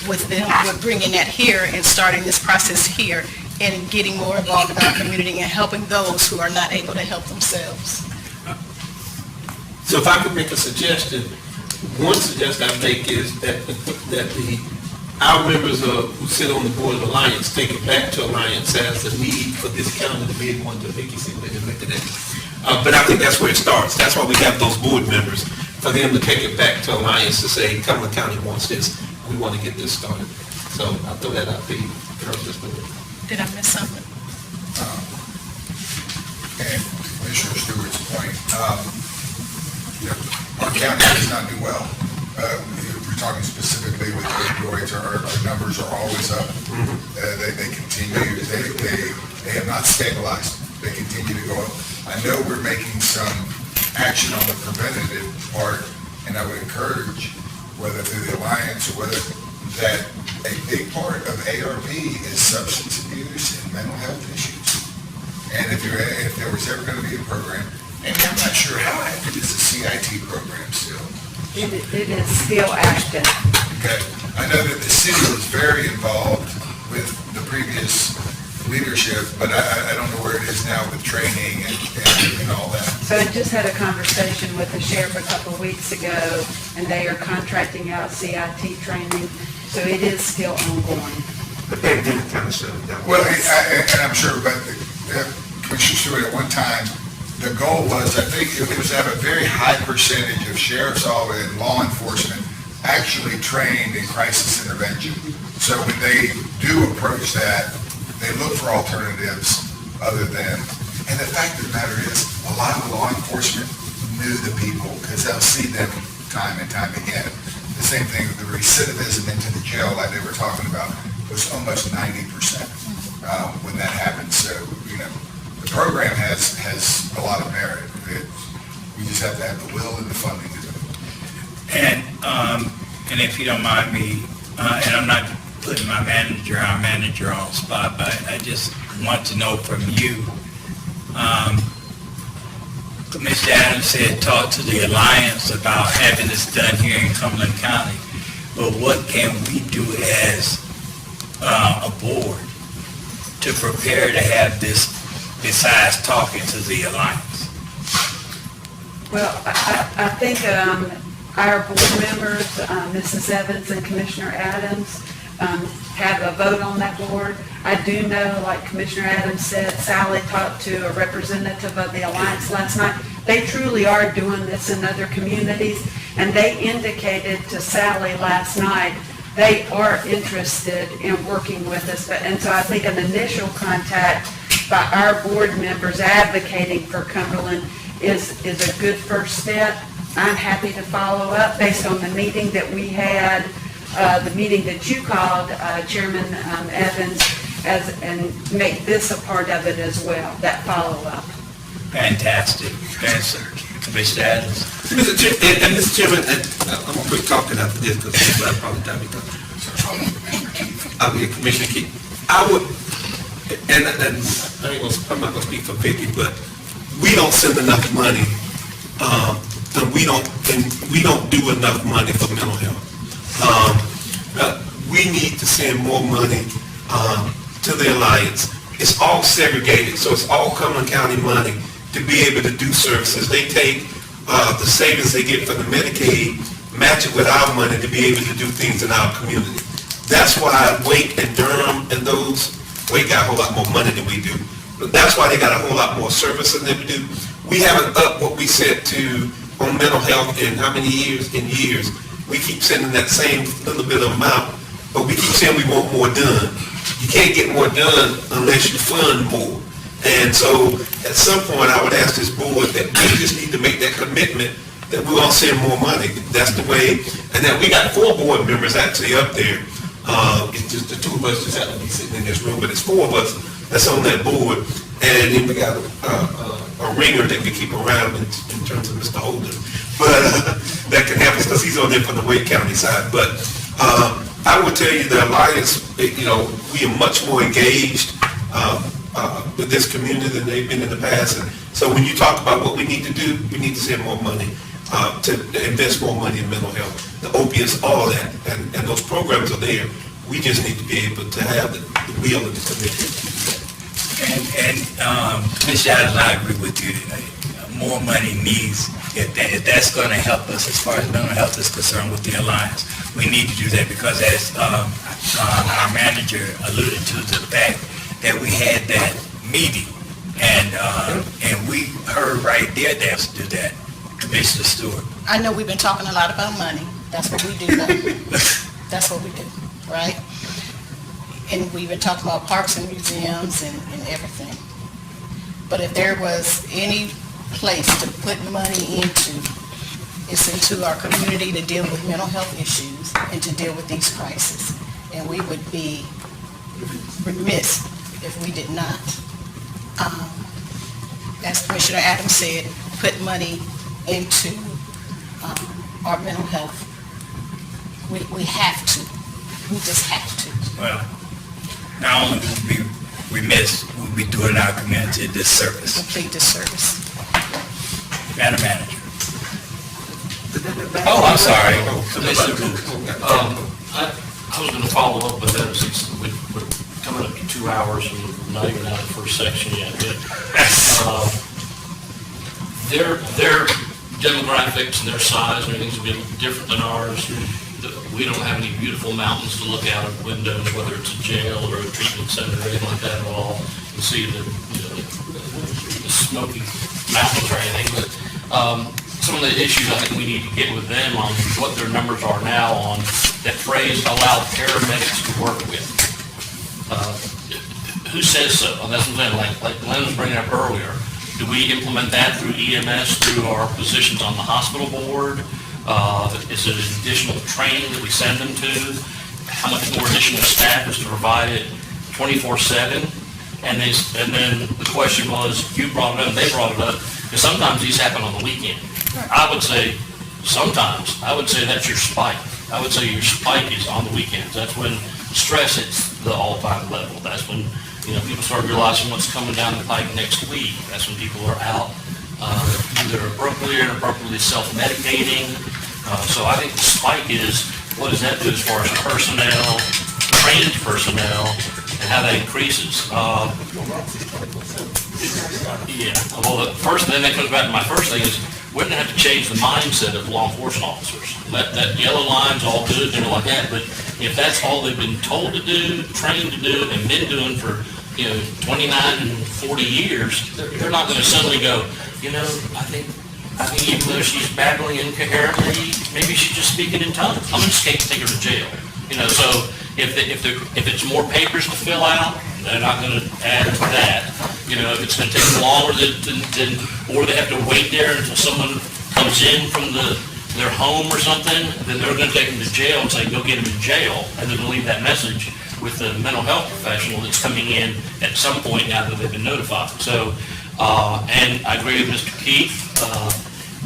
with them, with bringing that here and starting this process here and getting more involved in our community and helping those who are not able to help themselves. So if I could make a suggestion, one suggestion I make is that our members who sit on the board of Alliance take it back to Alliance as a need for this county to be able to make it seem like they're looking at it. But I think that's where it starts. That's why we have those board members, for them to take it back to Alliance to say, Cumberland County wants this, we want to get this started. So I'll throw that out to you. Did I miss something? And Commissioner Stewart's point, our county does not do well. We're talking specifically with opioids, our numbers are always up. They continue, they have not stabilized. They continue to go up. I know we're making some action on the preventative part, and I would encourage, whether through the Alliance or whether, that a big part of ARP is substance abuse and mental health issues. And if there was ever going to be a program, and I'm not sure how active is the CIT program still. It is still active. Okay. I know that the city was very involved with the previous leadership, but I don't know where it is now with training and all that. So I just had a conversation with the sheriff a couple of weeks ago, and they are contracting out CIT training, so it is still ongoing. Well, and I'm sure, but Commissioner Stewart, at one time, the goal was, I think it was to have a very high percentage of sheriffs and law enforcement actually trained in crisis intervention. So when they do approach that, they look for alternatives other than, and the fact of the matter is, a lot of law enforcement knew the people because they'll see them time and time again. The same thing with the recidivism into the jail, like they were talking about, was almost 90% when that happened. So, the program has a lot of merit. We just have to have the will and the funding to do it. And if you don't mind me, and I'm not putting our manager on the spot, but I just want to know from you. Commissioner Adams said talk to the Alliance about having this done here in Cumberland County, but what can we do as a board to prepare to have this besides talking to the Alliance? Well, I think our board members, Mrs. Evans and Commissioner Adams, have a vote on that board. I do know, like Commissioner Adams said, Sally talked to a representative of the Alliance last night. They truly are doing this in other communities, and they indicated to Sally last night they are interested in working with us. And so I think an initial contact by our board members advocating for Cumberland is a good first step. I'm happy to follow up based on the meeting that we had, the meeting that you called, Chairman Evans, and make this a part of it as well, that follow-up. Fantastic. Thanks, Commissioner Adams. Mr. Chairman, I'm gonna quit talking after this because I probably die because Commissioner Keith. I would, and I'm not gonna speak for Vicky, but we don't send enough money, and we don't do enough money for mental health. We need to send more money to the Alliance. It's all segregated, so it's all Cumberland County money to be able to do services. They take the savings they get from the Medicaid, match it with our money to be able to do things in our community. That's why Wake and Durham and those, Wake got a whole lot more money than we do. But that's why they got a whole lot more service than we do. We haven't upped what we said to on mental health in how many years? In years. We keep sending that same little bit of amount, but we keep saying we want more done. You can't get more done unless you fund more. And so at some point, I would ask this board that we just need to make that commitment that we're gonna send more money. That's the way, and then we got 4 board members actually up there. It's just the 2 of us just happen to be sitting in this room, but it's 4 of us that's on that board. And then we got a ringer that we keep around in terms of Mr. Holden, but that can help us because he's on there from the Wake County side. But I would tell you the Alliance, we are much more engaged with this community than they've been in the past. And so when you talk about what we need to do, we need to send more money to invest more money in mental health, the opiates, all that, and those programs are there. We just need to be able to have the will and the commitment. And Commissioner Adams, I agree with you. More money needs, if that's going to help us as far as mental health is concerned with the Alliance, we need to do that because as our manager alluded to the fact that we had that meeting and we heard right there that to do that. Commissioner Stewart. I know we've been talking a lot about money. That's what we do, though. That's what we do, right? And we've been talking about parks and museums and everything. But if there was any place to put money into, it's into our community to deal with mental health issues and to deal with these crises. And we would be remiss if we did not, as Commissioner Adams said, put money into our mental health. We have to. We just have to. Well, not only will we be remiss, we'll be doing our community a disservice. Complete disservice. Madam Manager. Oh, I'm sorry. Commissioner Booth. I was going to follow up with that since we're coming up to 2 hours and we're not even out of the first section yet. But, their demographics and their size and everything's a bit different than ours. We don't have any beautiful mountains to look out of windows, whether it's a jail or a treatment center or anything like that at all. You see the smoky mountains or anything. But some of the issues I think we need to get with them on what their numbers are now on that phrase allow paramedics to work with. Who says so? And that's what I'm saying, like Glenn was bringing up earlier. Do we implement that through EMS, through our positions on the hospital board? Is it additional training that we send them to? How much more additional staff is to provide it 24/7? And then the question was, you brought it up, they brought it up, because sometimes these happen on the weekend. I would say that's your spike. I would say your spike is on the weekends. That's when stress hits the all-time level. That's when, people start realizing what's coming down the pike next week. That's when people are out, either appropriately or inappropriately self-medicating. So I think the spike is, what does that do as far as personnel, trained personnel, and how that increases? Yeah, well, then that comes back to my first thing is, we're gonna have to change the mindset of law enforcement officers. That yellow line's all good, like that, but if that's all they've been told to do, trained to do, and been doing for, 29 and 40 years, they're not gonna suddenly go, I think even though she's babbling incoherently, maybe she's just speaking in tongues. I'm just going to take her to jail. So if it's more papers to fill out, they're not going to add to that. If it's going to take longer or they have to wait there until someone comes in from their home or something, then they're going to take them to jail and say, go get them in jail, and then leave that message with the mental health professional that's coming in at some point now that they've been notified. So, and I agree with Mr. Keith.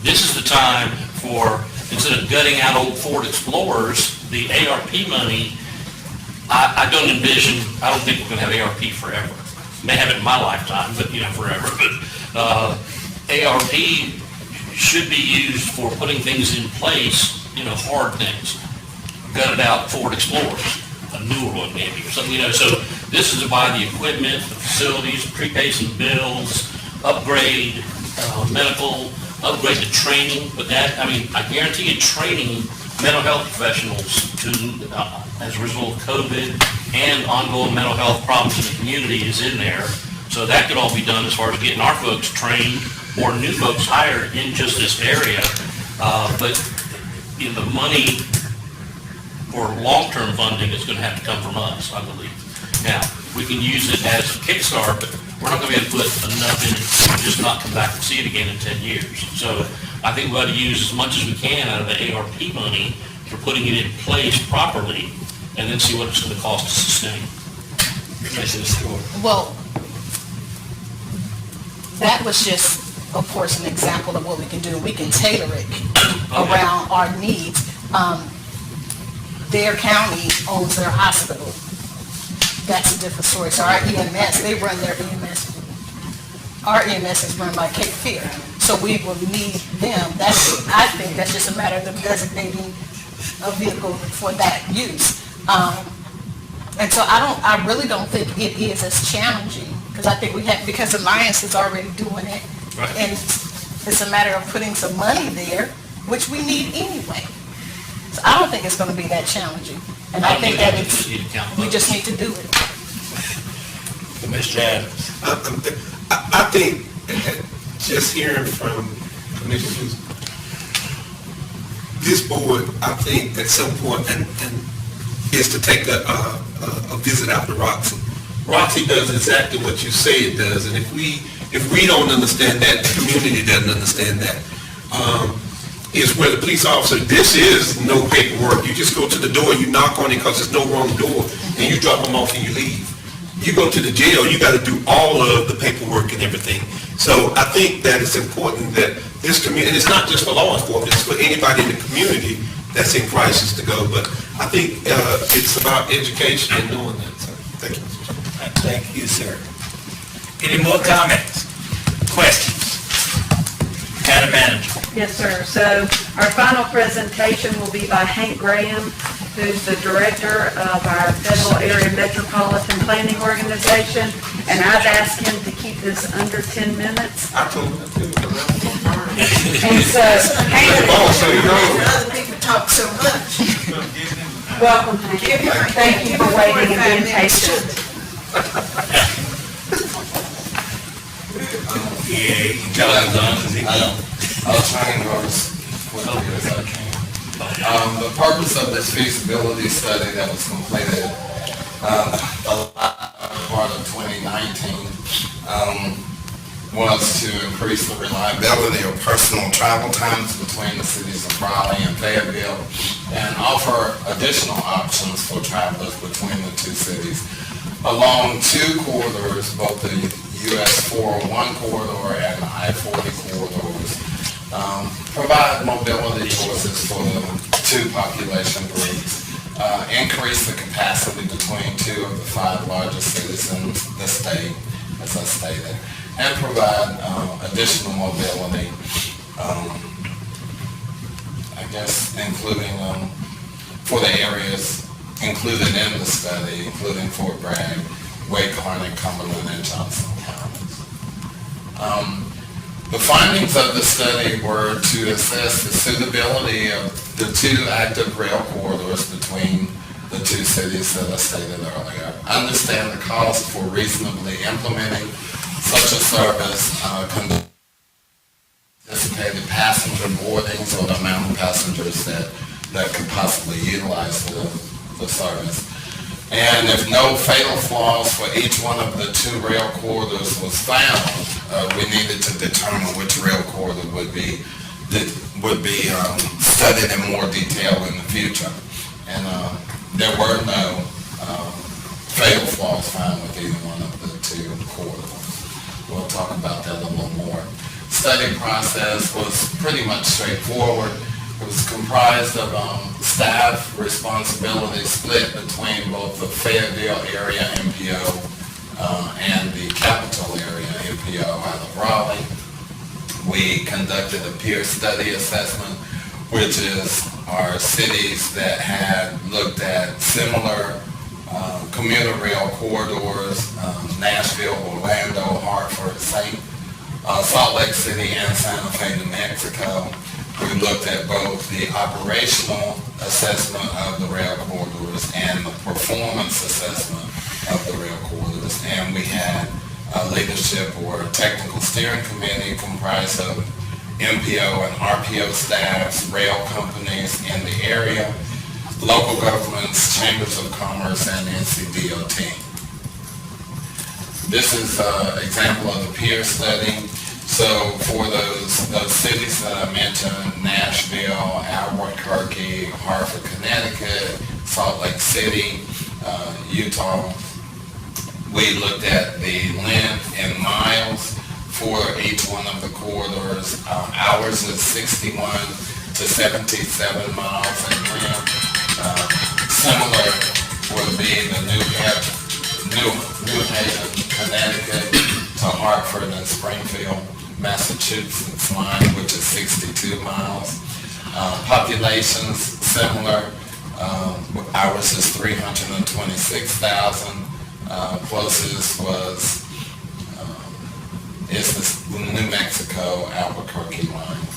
This is the time for, instead of gutting out old Ford Explorers, the ARP money, I don't think we're going to have ARP forever. May have it in my lifetime, but, forever. But ARP should be used for putting things in place, hard things. Gutted out Ford Explorers, a newer one maybe, or something, So this is to buy the equipment, the facilities, prepay some bills, upgrade medical, upgrade the training, but I guarantee you training mental health professionals to, as a result of COVID and ongoing mental health problems in the community is in there. So that could all be done as far as getting our folks trained or new folks hired in just this area. But the money for long-term funding is going to have to come from us, I believe. Now, we can use it as a kickstart, but we're not going to be able to put enough in it to just not come back and see it again in 10 years. So I think we ought to use as much as we can out of the ARP money for putting it in place properly, and then see what it's going to cost to sustain. Well, that was just, of course, an example of what we can do. We can tailor it around our needs. Their county owns their hospital. That's a different story. So our EMS, they run their EMS. Our EMS is run by Cape Fear. So we will need them. I think that's just a matter of them designating a vehicle for that use. And so I really don't think it is as challenging, because I think because Alliance is already doing it. Right. And it's a matter of putting some money there, which we need anyway. So I don't think it's going to be that challenging. And I think that we just need to do it. Mr. Adams. I think, just hearing from Commissioner, this board, I think at some point, and is to take a visit out to Roxy. Roxy does exactly what you say it does, and if we don't understand that, the community doesn't understand that. Is where the police officer, this is no paperwork. You just go to the door, you knock on it because there's no wrong door, and you drop them off and you leave. You go to the jail, you got to do all of the paperwork and everything. So I think that it's important that this community, and it's not just for law enforcement, it's for anybody in the community that's in crisis to go. But I think it's about education and doing that. So thank you. Thank you, sir. Any more comments? Questions? County Manager. Yes, sir. So our final presentation will be by Hank Graham, who's the director of our Federal Area Metropolitan Planning Organization, and I've asked him to keep this under 10 minutes. I told him to. And so, Hank, Other people talk so much. welcome, Hank. Thank you for waiting and being patient. I'll try and go as quickly as I can. The purpose of this feasibility study that was completed the latter part of 2019 was to increase the reliability of personal travel times between the cities of Raleigh and Fayetteville and offer additional options for travelers between the two cities along two corridors, both the US 401 corridor and the I-40 corridors. Provide mobility choices for the two population groups, increase the capacity between two of the 5 largest cities in the state, as I stated, and provide additional mobility, I guess including for the areas included in the study, including Fort Bragg, Wake, Harnett, Cumberland, and Johnson counties. The findings of the study were to assess the suitability of the 2 active rail corridors between the 2 cities that I stated earlier, understand the cost for reasonably implementing such a service, anticipated passenger boardings or the amount of passengers that could possibly utilize the service. And if no fatal flaws for each one of the 2 rail corridors was found, we needed to determine which rail corridor would be studied in more detail in the future. And there were no fatal flaws found with either one of the 2 corridors. We'll talk about that a little more. Study process was pretty much straightforward. It was comprised of staff responsibility split between both the Fayetteville area MPO and the capital area MPO out of Raleigh. We conducted a peer study assessment, which is our cities that had looked at similar commuter rail corridors, Nashville, Orlando, Hartford, Salt Lake City, and Santa Fe, New Mexico. We looked at both the operational assessment of the rail corridors and the performance assessment of the rail corridors. And we had a leadership or a technical steering committee comprised of MPO and RPO staffs, rail companies in the area, local governments, chambers of commerce, and NCDOT. This is an example of the peer study. So for those cities that I mentioned, Nashville, Albuquerque, Hartford, Connecticut, Salt Lake City, Utah, we looked at the length in miles for each one of the corridors. Ours is 61 to 77 miles in length. Similar would be the New Haven, Connecticut to Hartford and Springfield, Massachusetts line, which is 62 miles. Populations similar. Ours is 326,000. Closest is the New Mexico Albuquerque line.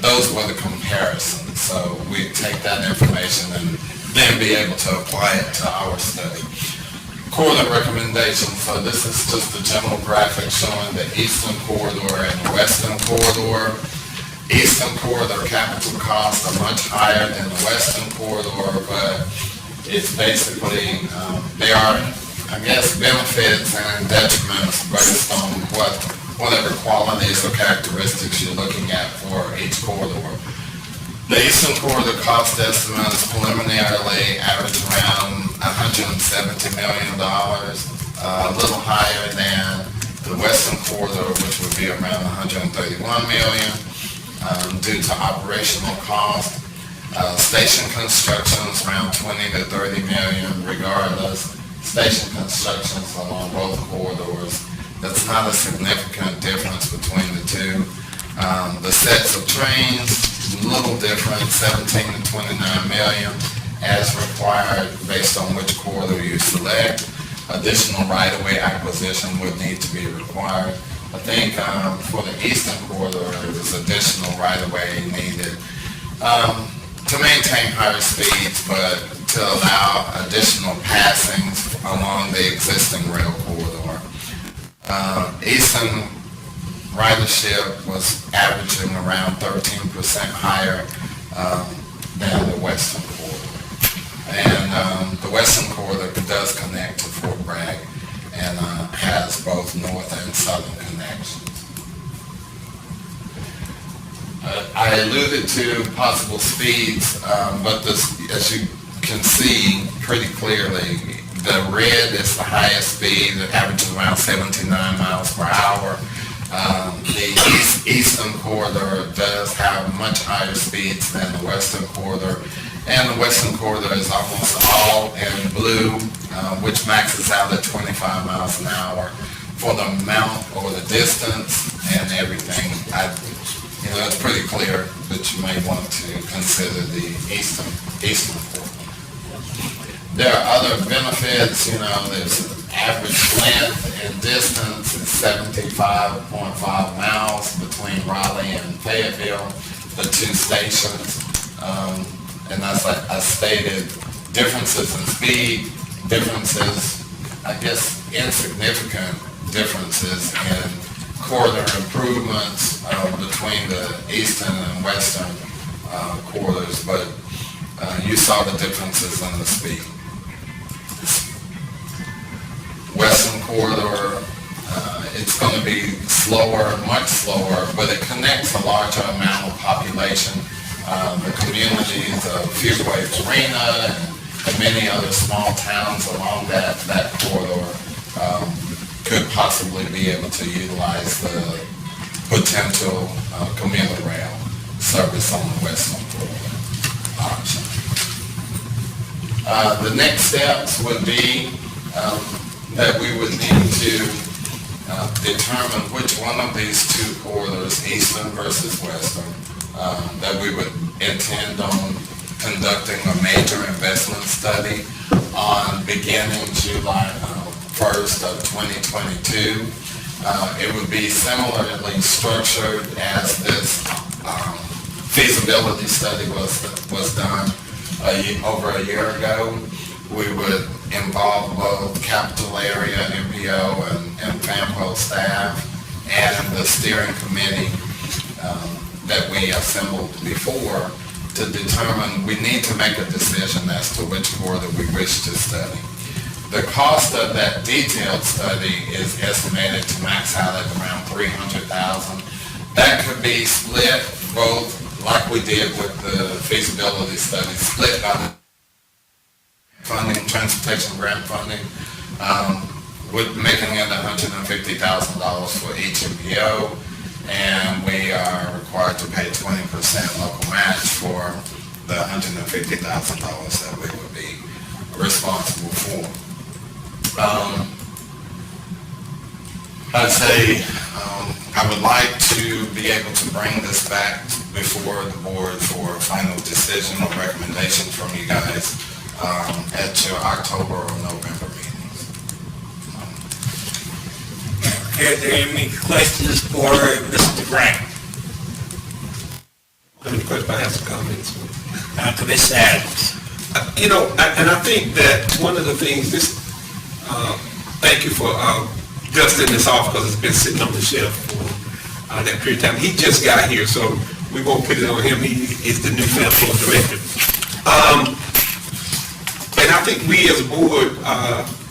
Those were the comparisons. So we take that information and then be able to apply it to our study. Corridor recommendations. So this is just a general graphic showing the eastern corridor and the western corridor. Eastern corridor capital costs are much higher than the western corridor, but it's basically, they are, I guess, benefits and detriments based on whatever qualities or characteristics you're looking at for each corridor. The eastern corridor cost estimate is preliminarily average around $170 million, a little higher than the western corridor, which would be around $131 million, due to operational cost. Station construction is around 20 to 30 million regardless. Station constructions along both corridors, that's not a significant difference between the two. The sets of trains, a little different, 17 to 29 million as required based on which corridor you select. Additional right-of-way acquisition would need to be required. I think for the eastern corridor, there was additional right-of-way needed to maintain higher speeds, but to allow additional passings along the existing rail corridor. Eastern ridership was averaging around 13% higher than the western corridor. And the western corridor does connect to Fort Bragg and has both north and southern connections. I alluded to possible speeds, but this, as you can see pretty clearly, the red is the highest speed, it averages around 79 miles per hour. The eastern corridor does have much higher speeds than the western corridor, and the western corridor is almost all in blue, which maxes out at 25 miles an hour for the amount or the distance and everything. It's pretty clear that you may want to consider the eastern corridor. There are other benefits, there's average length and distance is 75.5 miles between Raleigh and Fayetteville, the two stations. And as I stated, differences in speed, differences, insignificant differences in corridor improvements between the eastern and western corridors, but you saw the differences in the speed. Western corridor, it's going to be slower, much slower, but it connects a larger amount of population. The communities of Fear Waves Arena and many other small towns along that corridor could possibly be able to utilize the potential commuter rail service on the western corridor option. The next steps would be that we would need to determine which one of these two corridors, eastern versus western, that we would intend on conducting a major investment study on beginning July 1st of 2022. It would be similarly structured as this feasibility study was done over a year ago. We would involve both capital area, MPO, and FAMPO staff, and the steering committee that we assembled before to determine, we need to make a decision as to which corridor we wish to study. The cost of that detailed study is estimated to max out at around $300,000. That could be split both, like we did with the feasibility study, split by the funding, transportation grant funding, with making it $150,000 for each MPO, and we are required to pay 20% local match for the $150,000 that we would be responsible for. I'd say I would like to be able to bring this back before the board for a final decision or recommendation from you guys at your October or November meetings. Are there any questions for Mr. Grant? I mean, question, I have some comments. Commissioner Adams. And I think that one of the things, thank you for dusting this off because it's been sitting on the shelf for that period of time. He just got here, so we won't put it on him. He is the new FAMPO director. And I think we as a board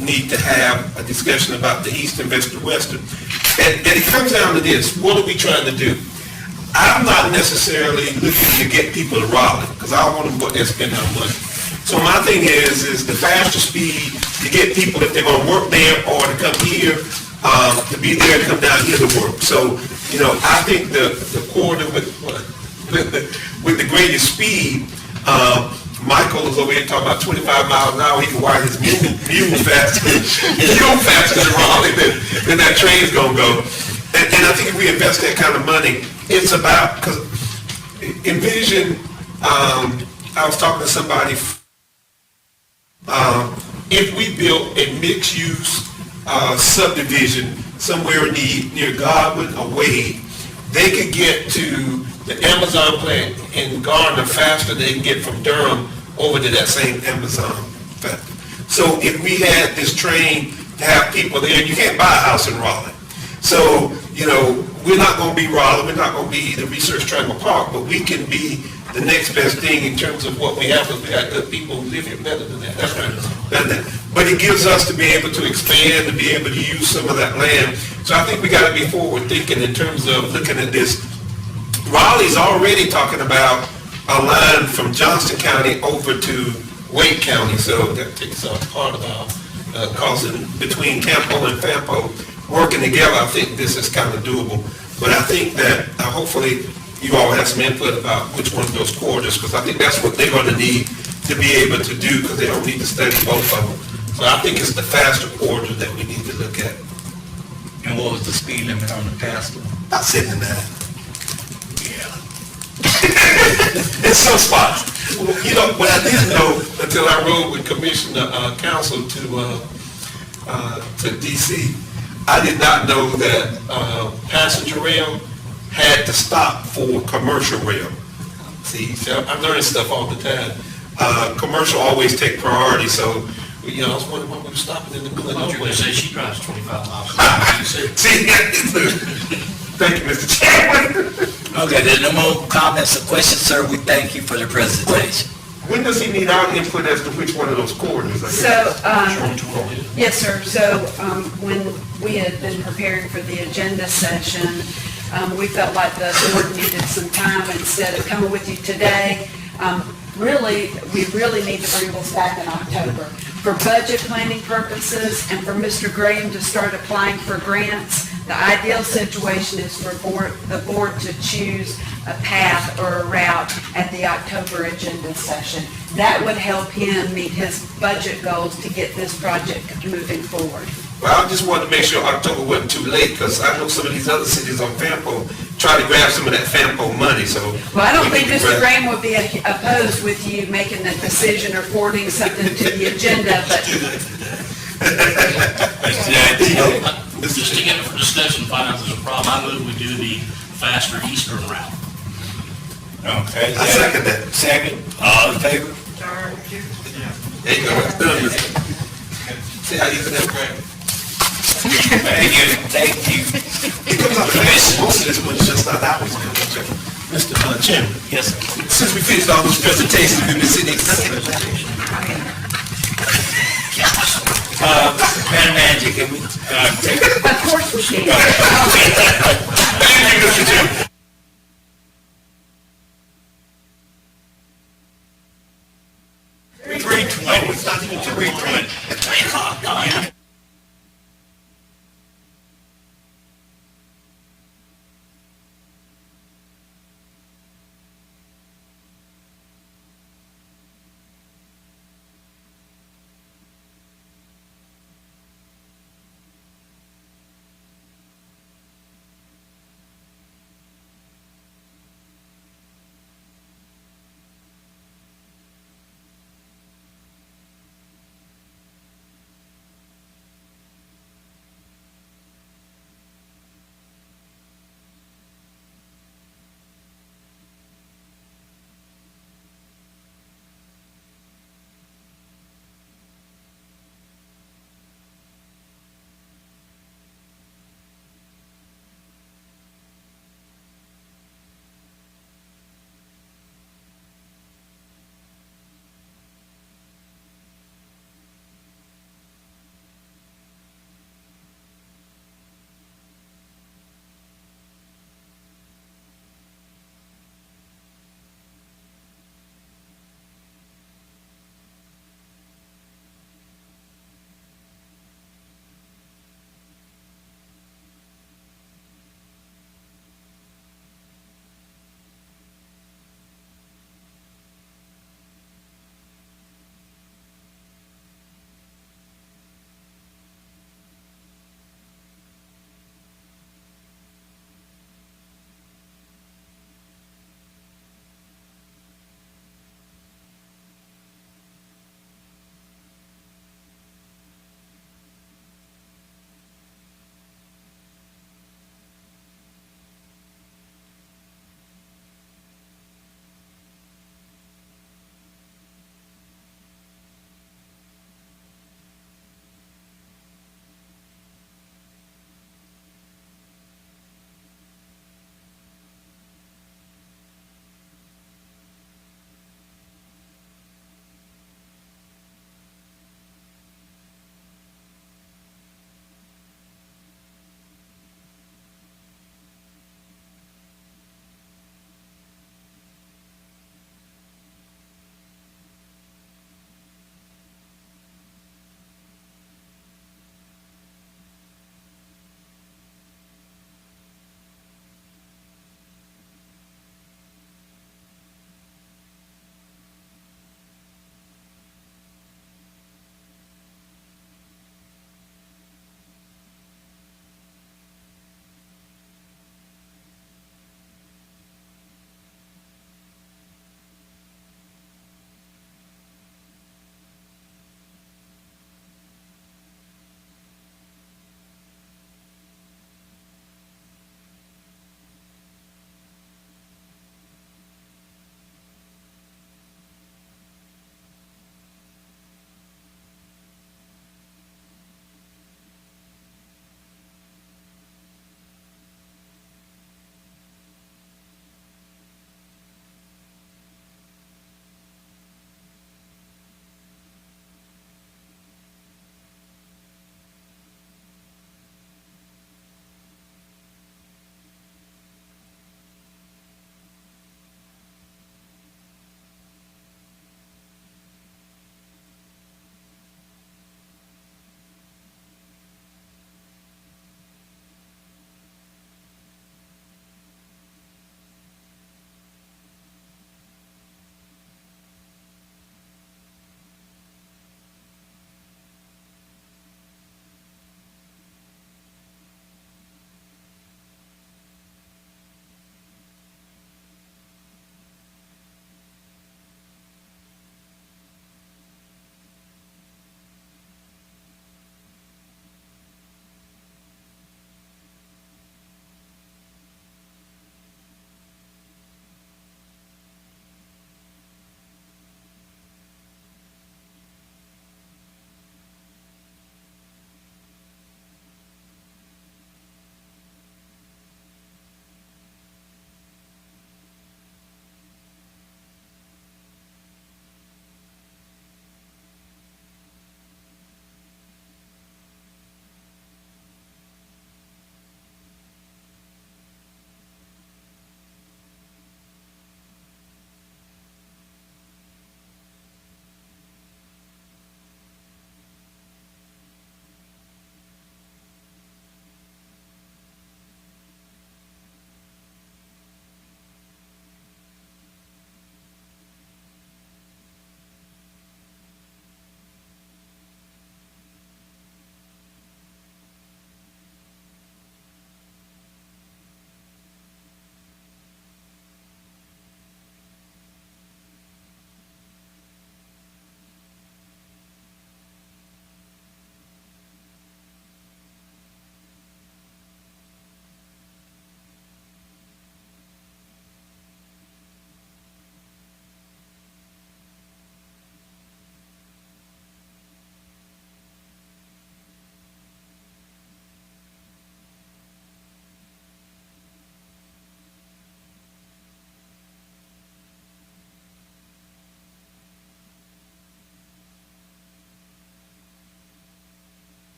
need to have a discussion about the eastern versus the western. And it comes down to this: what are we trying to do? I'm not necessarily looking to get people to Raleigh because I don't want them to go there and spend our money. So my thing is the faster speed to get people, if they're going to work there or to come here, to be there and come down here to work. So, I think the corridor with the greatest speed, Michael is over here talking about 25 miles an hour. He can ride his mule faster than Raleigh than that train's going to go. And I think if we invest that kind of money, it's about, because envision, I was talking to somebody, if we built a mixed-use subdivision somewhere near Godwin or Wade, they could get to the Amazon plant in Garner faster than they can get from Durham over to that same Amazon plant. So if we had this train to have people there, you can't buy a house in Raleigh. So, we're not going to be Raleigh, we're not going to be the Research Triangle Park, but we can be the next best thing in terms of what we have, because we got good people who live here better than that. That's right. But it gives us to be able to expand, to be able to use some of that land. So I think we got to be forward thinking in terms of looking at this. Raleigh's already talking about a line from Johnston County over to Wake County, so that takes up part of our cost between Campo and Fampo. working together, I think this is kind of doable. But I think that hopefully you all have some input about which one of those corridors, because I think that's what they're going to need to be able to do, because they don't need to study both of them. So I think it's the faster corridor that we need to look at. And what was the speed limit on the past one? About 79. Yeah. In some spots. You know, what I didn't know until I rode with Commissioner Council to DC, I did not know that passenger rail had to stop for commercial rail. See, I'm learning stuff all the time. Commercial always take priority, so, you know, I was wondering why we were stopping in the middle of You're nowhere. gonna say she drives 25 miles. See, thank you, Mr. Chairman. Okay, there's no more comments or questions, sir. We thank you for the presentation. When does he need our input as to which one of those corridors? I guess? So, yes, sir. So, when we had been preparing for the agenda session, we felt like the board needed some time instead of coming with you today. We really need to bring this back in October for budget planning purposes and for Mr. Graham to start applying for grants. The ideal situation is for the board to choose a path or a route at the October agenda session. That would help him meet his budget goals to get this project moving forward. Well, I just wanted to make sure October wasn't too late, because I know some of these other cities on FAMPO try to grab some of that FAMPO money, so. Well, I don't think Mr. Graham would be opposed with you making the decision or forwarding something to the agenda, but Just to get it for discussion, find out if there's a problem, I move we do the faster eastern route. Okay. I second that. Second, all in favor? There you go. See how you do that, Greg? Thank you. It comes out the most of this one is just not that one. Mr. Chairman. Yes, sir. Since we finished all those presentations, we've been sitting. Madam Manager, can we take? of course we can. Thank you, Mr. Chairman. 3:20. It's not even 3:20. 3 o'clock.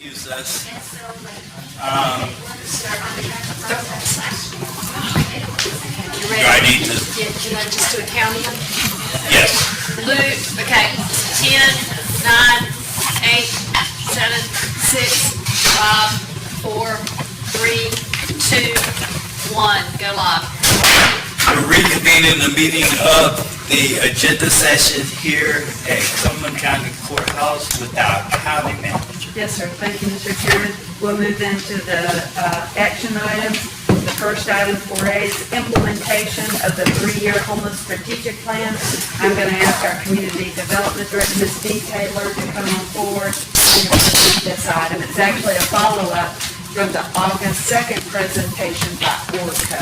excuse us. You Do I need to? Can I just do a counting? Yes. Luke, okay, 10, 9, 8, 7, 6, 5, 4, 3, 2, 1, go live. We're reconvening the meeting of the agenda session here at Cumberland County Courthouse with our county manager. Yes, sir. Thank you, Mr. Chairman. We'll move into the action items. The first item 4A is implementation of the 3-year homeless strategic plan. I'm going to ask our community development director, Ms. Dee Taylor, to come on forward and present this item. It's actually a follow-up from the August 2nd presentation by Orco.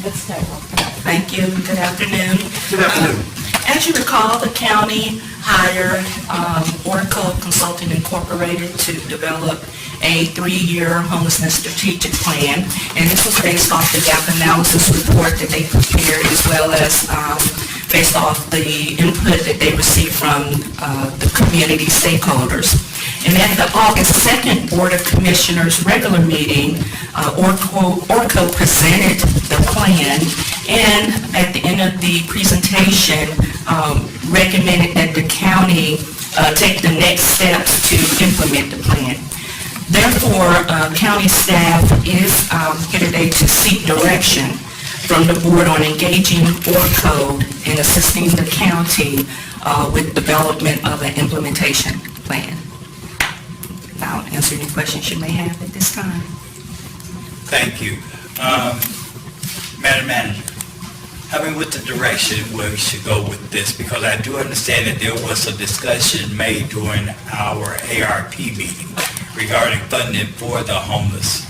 Ms. Taylor. Thank you. Good afternoon. Good afternoon. As you recall, the county hired Oracle Consulting Incorporated to develop a 3-year homelessness strategic plan, and this was based off the gap analysis report that they prepared, as well as based off the input that they received from the community stakeholders. And at the August 2nd Board of Commissioners regular meeting, Orco presented the plan, and at the end of the presentation, recommended that the county take the next steps to implement the plan. Therefore, county staff is here today to seek direction from the board on engaging Orco and assisting the county with development of an implementation plan. I'll answer any questions you may have at this time. Thank you. Madam Manager, help me with the direction where we should go with this, because I do understand that there was a discussion made during our ARP meeting regarding funding for the homeless.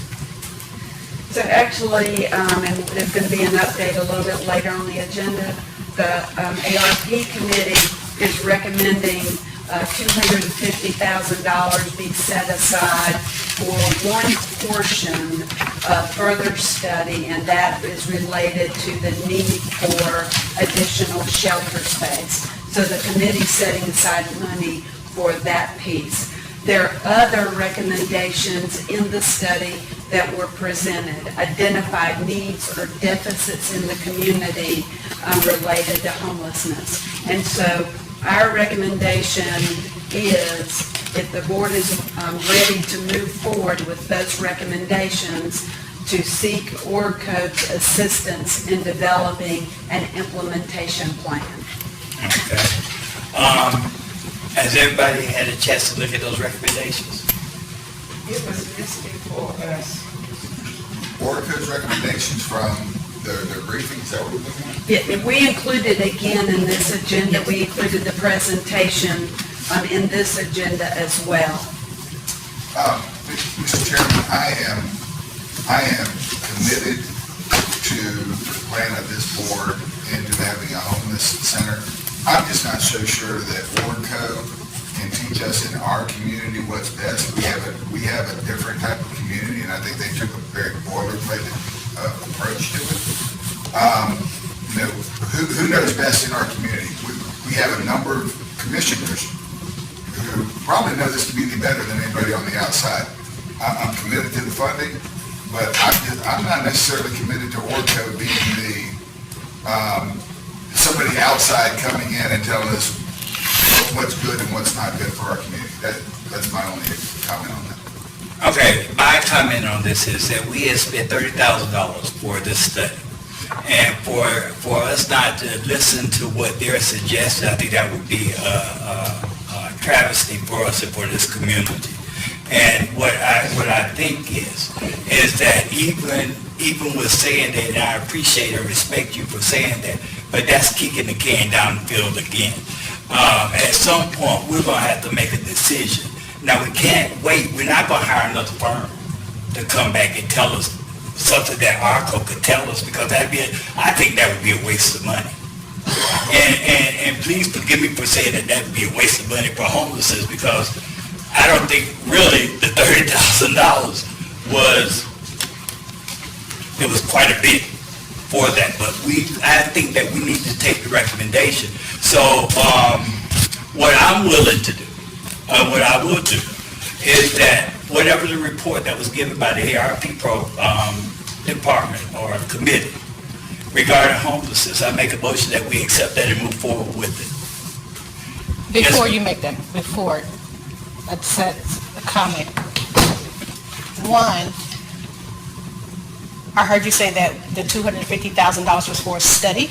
So actually, and there's going to be an update a little bit later on the agenda, the ARP committee is recommending $250,000 be set aside for one portion of further study, and that is related to the need for additional shelter space. So the committee's setting aside money for that piece. There are other recommendations in the study that were presented, identified needs or deficits in the community related to homelessness. And so our recommendation is, if the board is ready to move forward with those recommendations, to seek Orco's assistance in developing an implementation plan. Okay. Has everybody had a chance to look at those recommendations? It was listed for us. Orco's recommendations from the briefings that we're looking at? Yeah, we included again in this agenda, we included the presentation in this agenda as well. Mr. Chairman, I am committed to the plan of this board and to having a homeless center. I'm just not so sure that Orco can teach us in our community what's best. We have a different type of community, and I think they took a very boilerplate approach to it. Who knows best in our community? We have a number of commissioners who probably know this community better than anybody on the outside. I'm committed to the funding, but I'm not necessarily committed to Orco being the somebody outside coming in and telling us what's good and what's not good for our community. That's my only comment on that. Okay, my comment on this is that we have spent $30,000 for this study. And for us not to listen to what they're suggesting, I think that would be a travesty for us and for this community. And what I think is that even with saying that, and I appreciate and respect you for saying that, but that's kicking the can down the field again. At some point, we're going to have to make a decision. Now, we can't wait. We're not going to hire another firm to come back and tell us something that ARCO could tell us, because I think that would be a waste of money. And please forgive me for saying that would be a waste of money for homelessness, because I don't think really the $30,000 was quite a bit for that, but I think that we need to take the recommendation. So what I'm willing to do, what I will do, is that whatever the report that was given by the ARP department or committee regarding homelessness, I make a motion that we accept that and move forward with it. Before you make that, before, let's set a comment. One, I heard you say that the $250,000 was for a study.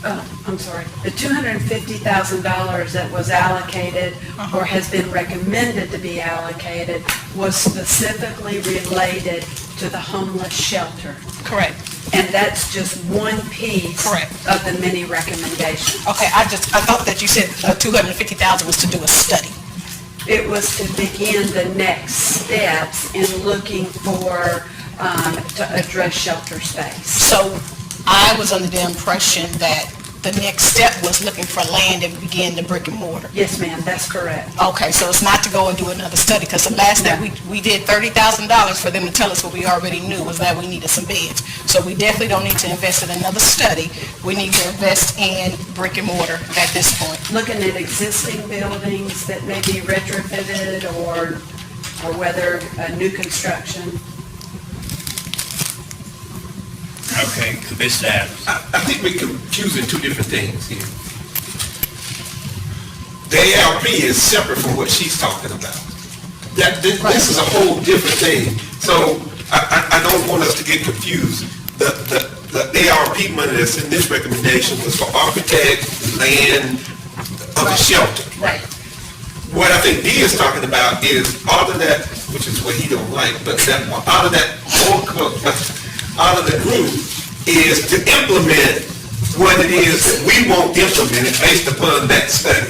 I'm sorry, the $250,000 that was allocated or has been recommended to be allocated was specifically related to the homeless shelter. Correct. And that's just one piece. Correct. Of the many recommendations. Okay, I thought that you said $250,000 was to do a study. It was to begin the next steps in looking for, to address shelter space. So I was under the impression that the next step was looking for land and begin the brick and mortar. Yes, ma'am, that's correct. Okay, so it's not to go and do another study, because the last time we did $30,000 for them to tell us what we already knew was that we needed some beds. So we definitely don't need to invest in another study. We need to invest in brick and mortar at this point. Looking at existing buildings that may be retrofitted or whether new construction. Okay, Commissioner Adams. I think we're confusing two different things here. The ARP is separate from what she's talking about. This is a whole different thing. So I don't want us to get confused. The ARP money that's in this recommendation was for architect, land, of a shelter. Right. What I think Dee is talking about is out of that, which is what he don't like, but that out of that whole, out of the group is to implement what it is that we want implemented based upon that study.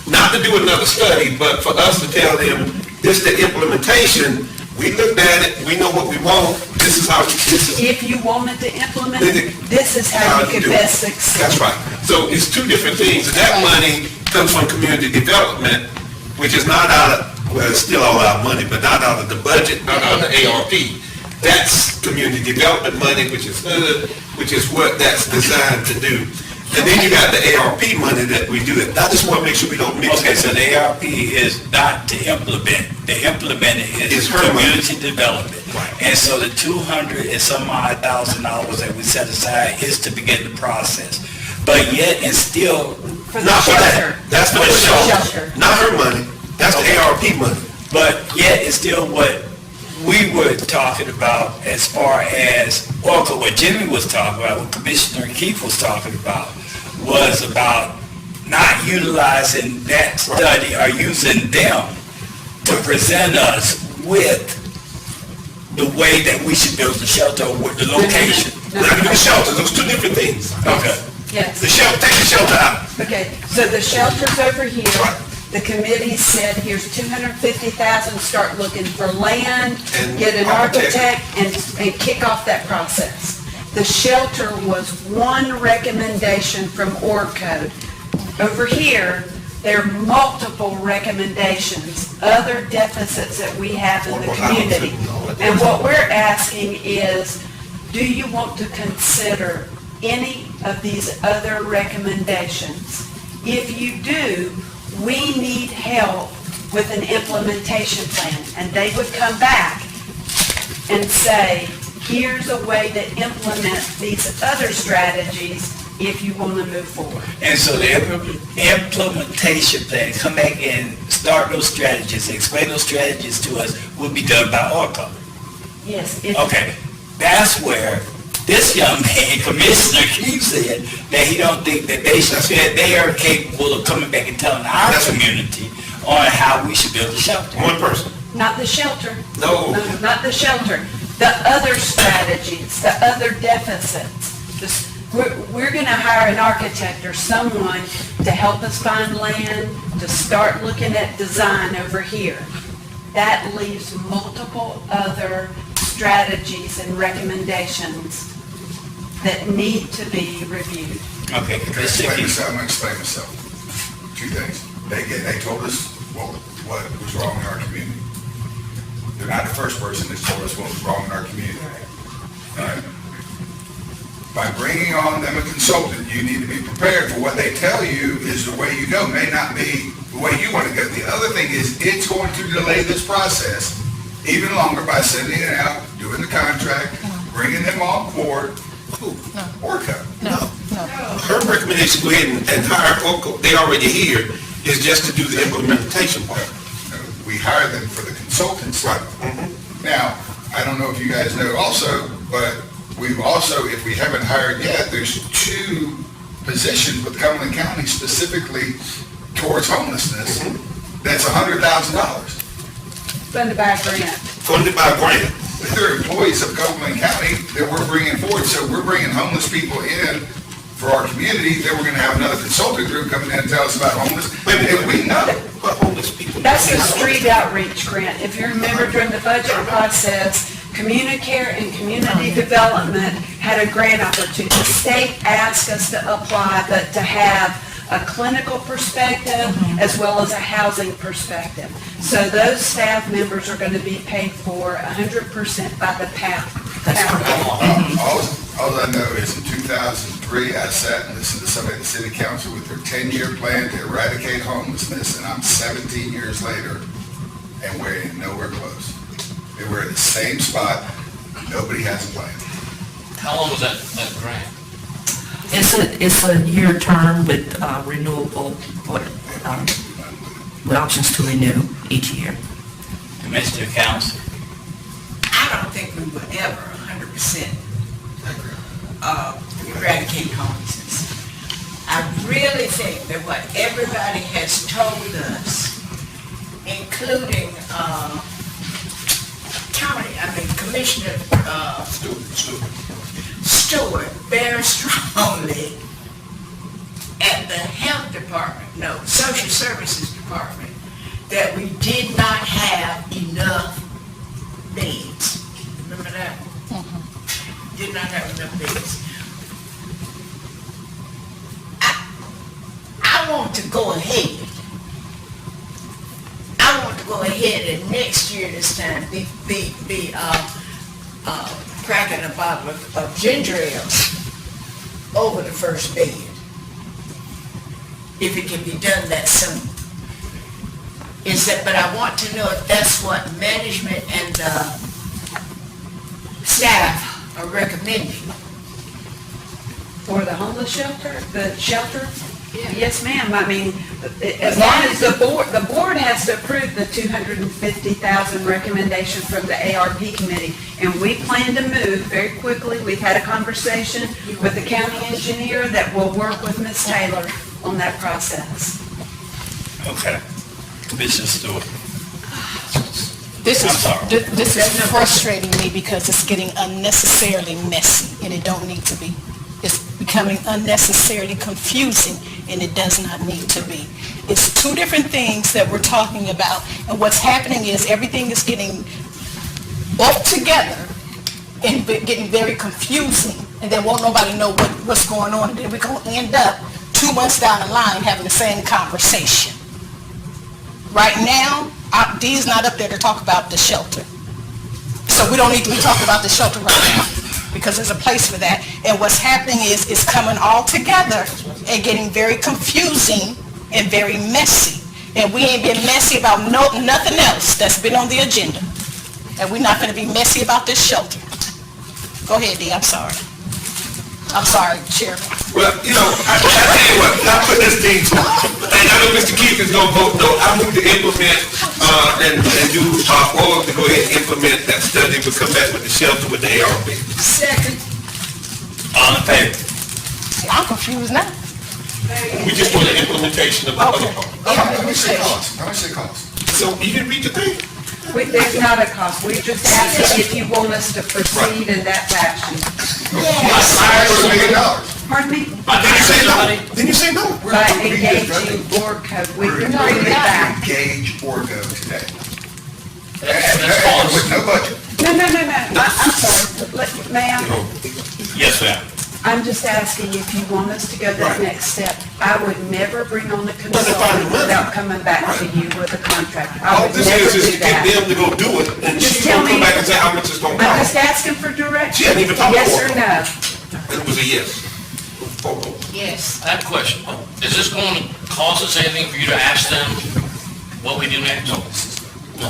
Not to do another study, but for us to tell them, this is the implementation, we looked at it, we know what we want, this is how, this is. If you wanted to implement it, this is how you could best succeed. That's right. So it's two different things. That money comes from community development, which is not out of, well, it's still all our money, but not out of the budget, not out of the ARP. That's community development money, which is good, which is what that's designed to do. And then you got the ARP money that we do it. I just want to make sure we don't mix. Okay, so the ARP is not to implement. The implement is community development. And so the $200 and some odd thousand that we set aside is to begin the process. But yet it's still not for that. That's for the shelter. Not her money. That's the ARP money. But yet it's still what we were talking about as far as, or what Jimmy was talking about, what Commissioner Keefe was talking about, was about not utilizing that study or using them to present us with the way that we should build the shelter or with the location. Not the shelter, those two different things. Okay. Yes. The shelter, take the shelter out. Okay, so the shelter's over here. The committee said, here's $250,000, start looking for land, get an architect, and kick off that process. The shelter was one recommendation from Org Code. Over here, there are multiple recommendations, other deficits that we have in the community. And what we're asking is, do you want to consider any of these other recommendations? If you do, we need help with an implementation plan. And they would come back and say, here's a way to implement these other strategies if you want to move forward. And so the implementation plan, come back and start those strategies, explain those strategies to us, will be done by ORCO. Yes. Okay, that's where this young man, Commissioner Keefe, said that he don't think that they are capable of coming back and telling our community on how we should build a shelter. One person. Not the shelter. No. Not the shelter. The other strategies, the other deficits. We're going to hire an architect or someone to help us find land, to start looking at design over here. That leaves multiple other strategies and recommendations that need to be reviewed. Okay, I'm going to explain myself. Two things. They told us what was wrong in our community. They're not the first person that's told us what was wrong in our community. By bringing on them a consultant, you need to be prepared for what they tell you is the way you go. May not be the way you want to go. The other thing is, it's going to delay this process even longer by sending it out, doing the contract, bringing them on board. Orca. Her recommendation, go ahead and hire Orca, they already here, is just to do the implementation part. We hire them for the consultants. Right. Now, I don't know if you guys know also, but we've also, if we haven't hired yet, there's 2 positions with Cumberland County specifically towards homelessness. That's $100,000. Funded by a grant. Funded by a grant. They're employees of Cumberland County that we're bringing forward. So we're bringing homeless people in for our community. Then we're going to have another consulting group come in and tell us about homeless. And we know what homeless people. That's the street outreach grant. If you remember during the budget process, Communicare and Community Development had a grant opportunity. The state asked us to apply, but to have a clinical perspective as well as a housing perspective. So those staff members are going to be paid for 100% by the PAP. All I know is in 2003, I sat and listened to somebody at the city council with their 10-year plan to eradicate homelessness, and I'm 17 years later, and we're nowhere close. And we're in the same spot. Nobody has a plan. How long was that grant? It's a year term with renewable, with options to renew each year. Commissioner Council. I don't think we will ever 100% eradicate homelessness. I really think that what everybody has told us, including Commissioner Stewart, very strongly at the health department, no, social services department, that we did not have enough beds. Remember that? Did not have enough beds. I want to go ahead. I want to go ahead and next year this time be cracking a bottle of ginger ale over the first bed. If it can be done that soon. But I want to know if that's what management and staff are recommending. For the homeless shelter, the shelter? Yes, ma'am. I mean, as long as the board has to approve the $250,000 recommendation from the ARP committee, and we plan to move very quickly. We've had a conversation with the county engineer that will work with Ms. Taylor on that process. Okay. Commissioner Stewart. This I'm is frustrating me because it's getting unnecessarily messy, and it don't need to be. It's becoming unnecessarily confusing, and it does not need to be. It's 2 different things that we're talking about, and what's happening is everything is getting both together and getting very confusing, and then won't nobody know what's going on, and then we're going to end up 2 months down the line having the same conversation. Right now, Dee's not up there to talk about the shelter. So we don't need to be talking about the shelter right now, because there's a place for that. And what's happening is it's coming all together and getting very confusing and very messy. And we ain't been messy about nothing else that's been on the agenda. And we're not gonna be messy about this shelter. Go ahead, Dee, I'm sorry. I'm sorry, Chairman. Well, I tell you what, I put this thing to, and I know Mr. Keith is gonna vote no. I move to implement, and do, or to go ahead and implement that study, we'll come back with the shelter with the ARP. Second. All in favor? See, I'm confused now. We just want the implementation of the other part. How much it cost? How much it cost? So you didn't read the thing? There's not a cost. We just asked if you want us to proceed in that fashion. $1 million. Pardon me? Didn't you say no? By engaging board code. We can bring it back. Engage Orgo today. And with no budget. No. I'm sorry. Ma'am, Yes, ma'am. I'm just asking if you want us to go that next step. I would never bring on the consultant without coming back to you with a contract. I All would this never is do get that. them to go do it, and Just she's tell gonna come me. back and say how much it's gonna I'm just cost. asking for direction. She hadn't even talked Yes to or her. no? It was a yes. Yes. I have a question. Is this going to cost us anything for you to ask them what we do next? No.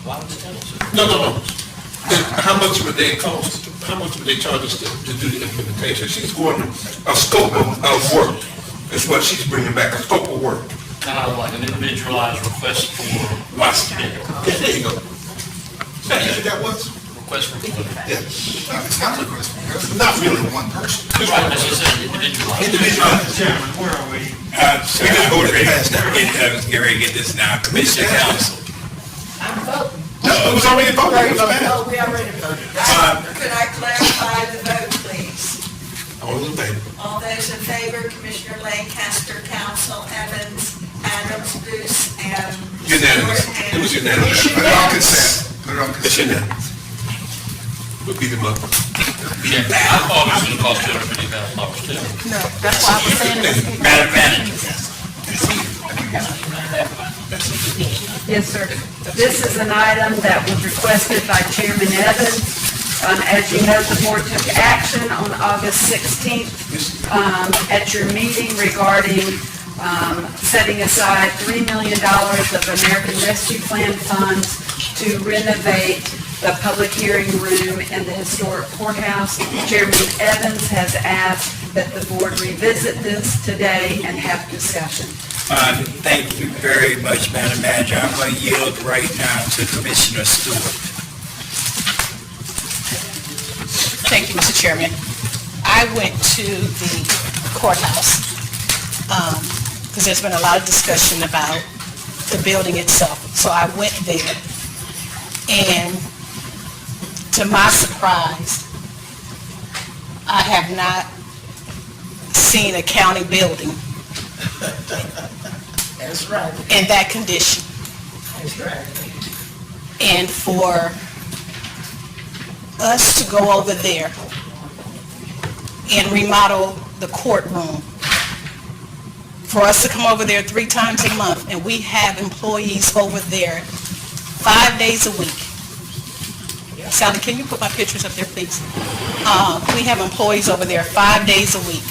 Why would you tell us? No. Then how much would they cost? How much would they charge us to do the implementation? She's going, a scope of work is what she's bringing back, a scope of work. Kind of like an individualized request for Yes, there you go. That's what that was? request for. Yeah. It's not a request, it's Not really. one person. Right, as I said, individualized. Individualized. Chairman, where are we? So I'm ready get ready to get this now. Commissioner Council. I'm voting. No, it was already voted. It was passed. Oh, we already voted. Could I clarify the vote, please? All in favor? All those in favor, Commissioner Lancaster, Council Evans, Adams, Booth, and... Unanimous. It was unanimous. Put it on consent, put it on It's consent. unanimous. We'll beat him up. Yeah, I thought it was going to cost $250,000 too. No, that's why I was saying this. Madam Manager. Yes, sir. This is an item that was requested by Chairman Evans. As you know, the board took action on August 16th at your meeting regarding setting aside $3 million of American Rescue Plan funds to renovate the public hearing room in the historic courthouse. Chairman Evans has asked that the board revisit this today and have discussion. Thank you very much, Madam Manager. I'm going to yield right now to Commissioner Stewart. Thank you, Mr. Chairman. I went to the courthouse, because there's been a lot of discussion about the building itself. So I went there, and to my surprise, I have not seen a county building That's right. in that condition. That's right. And for us to go over there and remodel the courtroom, for us to come over there 3 times a month, and we have employees over there 5 days a week. Sally, can you put my pictures up there, please? We have employees over there 5 days a week,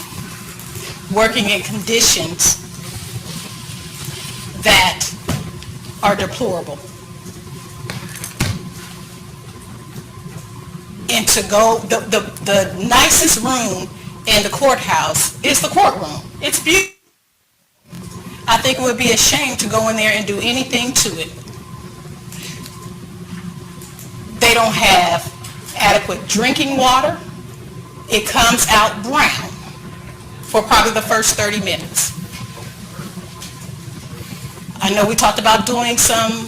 working in conditions that are deplorable. And to go, the nicest room in the courthouse is the courtroom. It's beautiful. I think it would be a shame to go in there and do anything to it. They don't have adequate drinking water. It comes out brown for probably the first 30 minutes. I know we talked about doing some,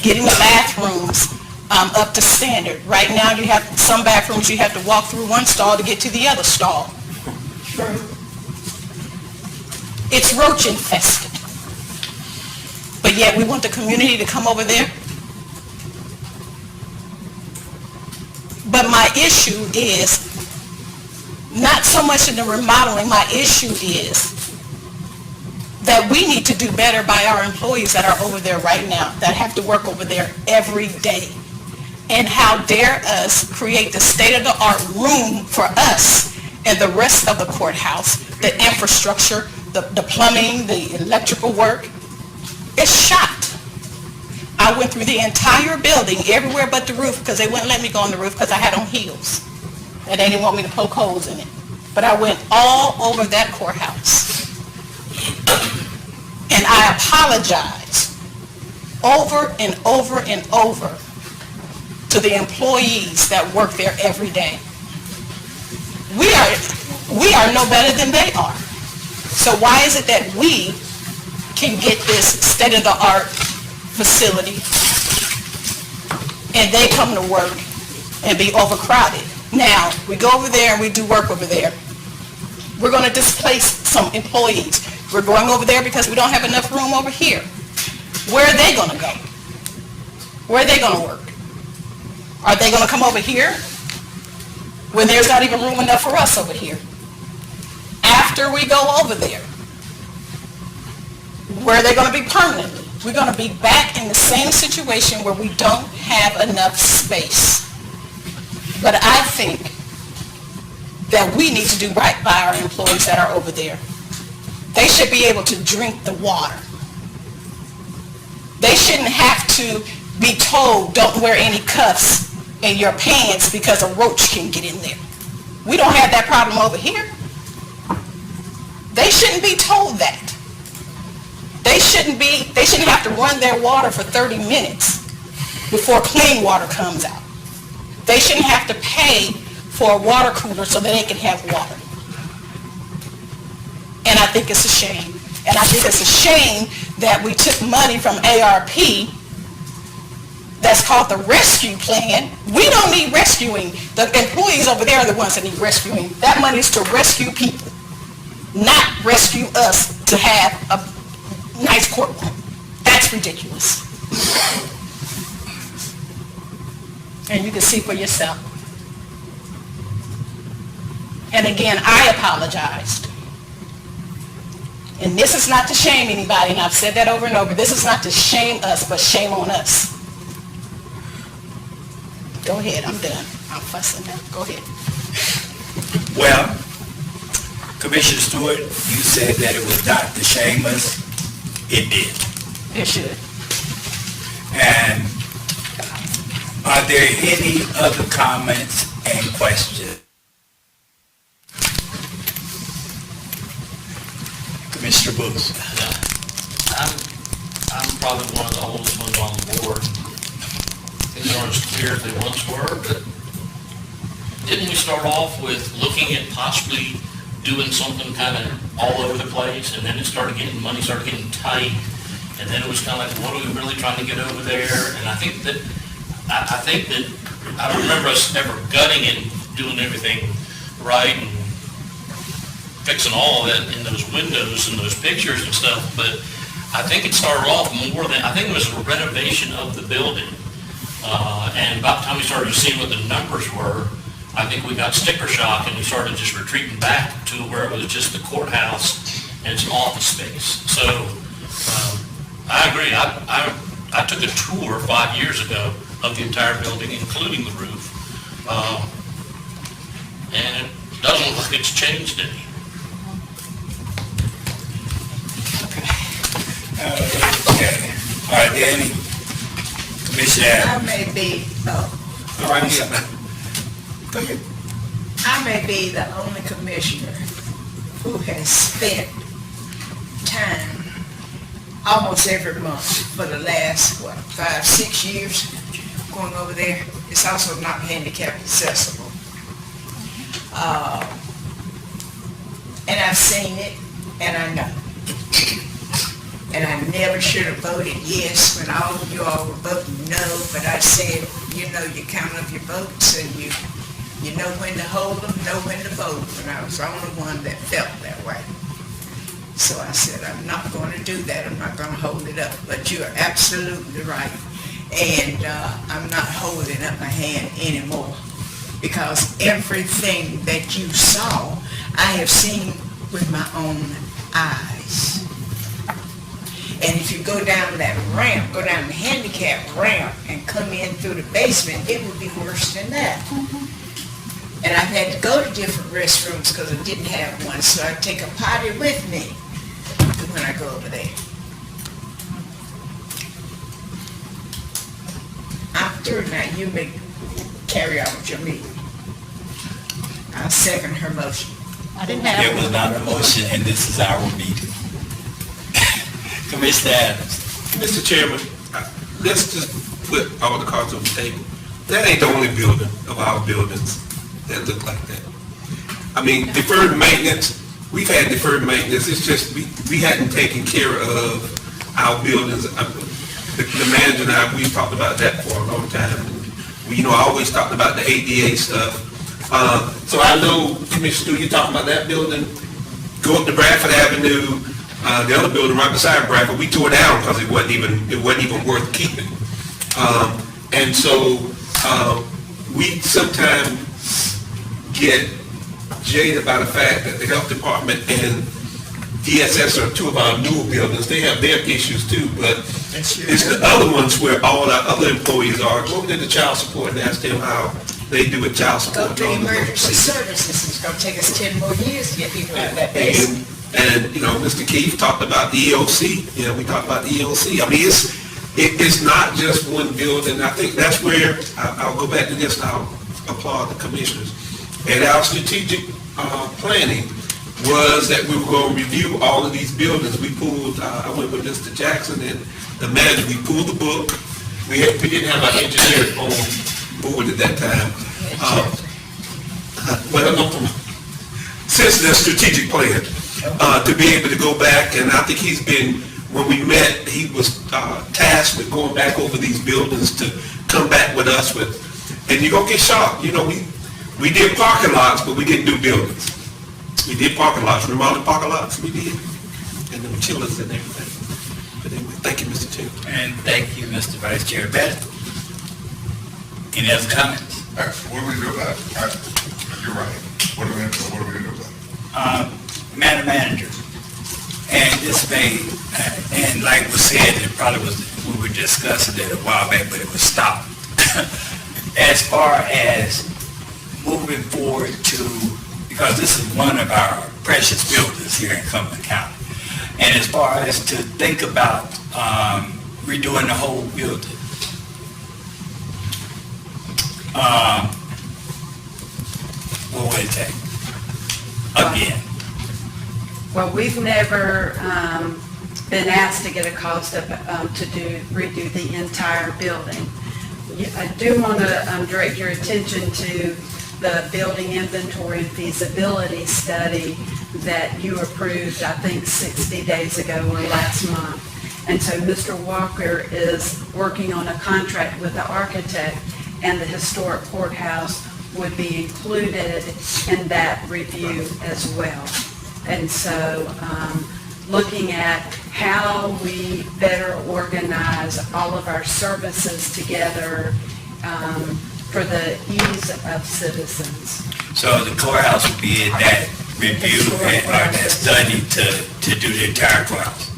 getting the bathrooms up to standard. Right now, you have some bathrooms, you have to walk through one stall to get to the other stall. It's roach infested. But yet, we want the community to come over there. But my issue is not so much in the remodeling. My issue is that we need to do better by our employees that are over there right now, that have to work over there every day. And how dare us create the state-of-the-art room for us and the rest of the courthouse, the infrastructure, the plumbing, the electrical work. It's shot. I went through the entire building, everywhere but the roof, because they wouldn't let me go on the roof because I had on heels. And they didn't want me to poke holes in it. But I went all over that courthouse. And I apologize over and over and over to the employees that work there every day. We are no better than they are. So why is it that we can get this state-of-the-art facility and they come to work and be overcrowded? Now, we go over there and we do work over there. We're going to displace some employees. We're going over there because we don't have enough room over here. Where are they going to go? Where are they going to work? Are they going to come over here when there's not even room enough for us over here? After we go over there, where are they going to be permanently? We're going to be back in the same situation where we don't have enough space. But I think that we need to do right by our employees that are over there. They should be able to drink the water. They shouldn't have to be told, don't wear any cuffs in your pants because a roach can get in there. We don't have that problem over here. They shouldn't be told that. They shouldn't have to run their water for 30 minutes before clean water comes out. They shouldn't have to pay for a water cooler so that they can have water. And I think it's a shame. And I think it's a shame that we took money from ARP that's called the rescue plan. We don't need rescuing. The employees over there are the ones that need rescuing. That money is to rescue people, not rescue us to have a nice courtroom. That's ridiculous. And you can see for yourself. And again, I apologized. And this is not to shame anybody, and I've said that over and over. This is not to shame us, but shame on us. Go ahead, I'm done. I'm fussing now. Go ahead. Well, Commissioner Stewart, you said that it was not to shame us. It did. It should. And are there any other comments and questions? Commissioner Booth. I'm probably one of the oldest ones on the board. Things aren't as clear as they once were, but didn't we start off with looking at possibly doing something kind of all over the place, and then money started getting tight, and then it was kind of like, what are we really trying to get over there? And I think that I don't remember us ever gutting and doing everything right and fixing all of that in those windows and those pictures and stuff, but I think it started off I think it was a renovation of the building. And about the time we started to see what the numbers were, I think we got sticker shock and we started just retreating back to where it was just the courthouse and some office space. So I agree. I took a tour 5 years ago of the entire building, including the roof, and it doesn't look like it's changed any. Okay. All right, Danny. Commissioner Adams. I may be the only commissioner who has spent time almost every month for the last, 5-6 years going over there. It's also not handicap accessible. And I've seen it, and I know. And I never should have voted yes when all of you all were voting no, but I said, you count up your votes and you know when to hold them, know when to vote, and I was the only one that felt that way. So I said, I'm not going to do that, I'm not going to hold it up, but you are absolutely right. And I'm not holding up my hand anymore, because everything that you saw, I have seen with my own eyes. And if you go down that ramp, go down the handicap ramp and come in through the basement, it would be worse than that. And I've had to go to different restrooms because I didn't have one, so I take a potty with me when I go over there. I'm through now. You may carry on with your meeting. I'll second her motion. It was not a motion, and this is our meeting. Commissioner Adams. Mr. Chairman, let's just put all the cards on the table. That ain't the only building of our buildings that look like that. I mean, deferred maintenance, we've had deferred maintenance, it's just we hadn't taken care of our buildings. The manager and I, we've talked about that for a long time. I always talked about the ADA stuff. So I know, Commissioner Stu, you're talking about that building, go up to Bradford Avenue, the other building right beside Bradford, we tore down because it wasn't even worth keeping. And so we sometimes get jaded by the fact that the health department and DSS are two of our newer buildings. They have their issues too, but it's the other ones where all our other employees are. Go to the child support and ask them how they do with child Go support. to emergency services, it's gonna take us 10 more years to get people out of that base. And, you know, Mr. Keith talked about the EOC, we talked about the EOC. I mean, it's not just one building. I think that's where, I'll go back to this and I'll applaud the commissioners. And our strategic planning was that we were going to review all of these buildings. We pulled, I went with Mr. Jackson and the manager, we pulled the book. We didn't have our engineer on board at that time. Since the strategic plan, to be able to go back, and I think he's been, when we met, he was tasked with going back over these buildings to come back with us with, and you're going to get shocked. You know, we did parking lots, but we didn't do buildings. We did parking lots, remodeled parking lots, we did, and then chillers and everything. But anyway, thank you, Mr. Chair. And thank you, Mr. Vice Chair. Beth? Any other comments? What are we gonna do about it? You're right. What are we gonna do about it? Madam Manager, and this may, and like was said, it probably was, we were discussing it a while back, but it was stopped. As far as moving forward to, because this is one of our precious buildings here in Cumberland County, and as far as to think about redoing the whole building, what would it take? Again. Well, we've never been asked to get a cost of, to redo the entire building. I do want to direct your attention to the building inventory and feasibility study that you approved, I think, 60 days ago or last month. And so Mr. Walker is working on a contract with the architect, and the historic courthouse would be included in that review as well. And so, looking at how we better organize all of our services together for the ease of citizens. So the courthouse would be in that review or that study to do the entire courthouse?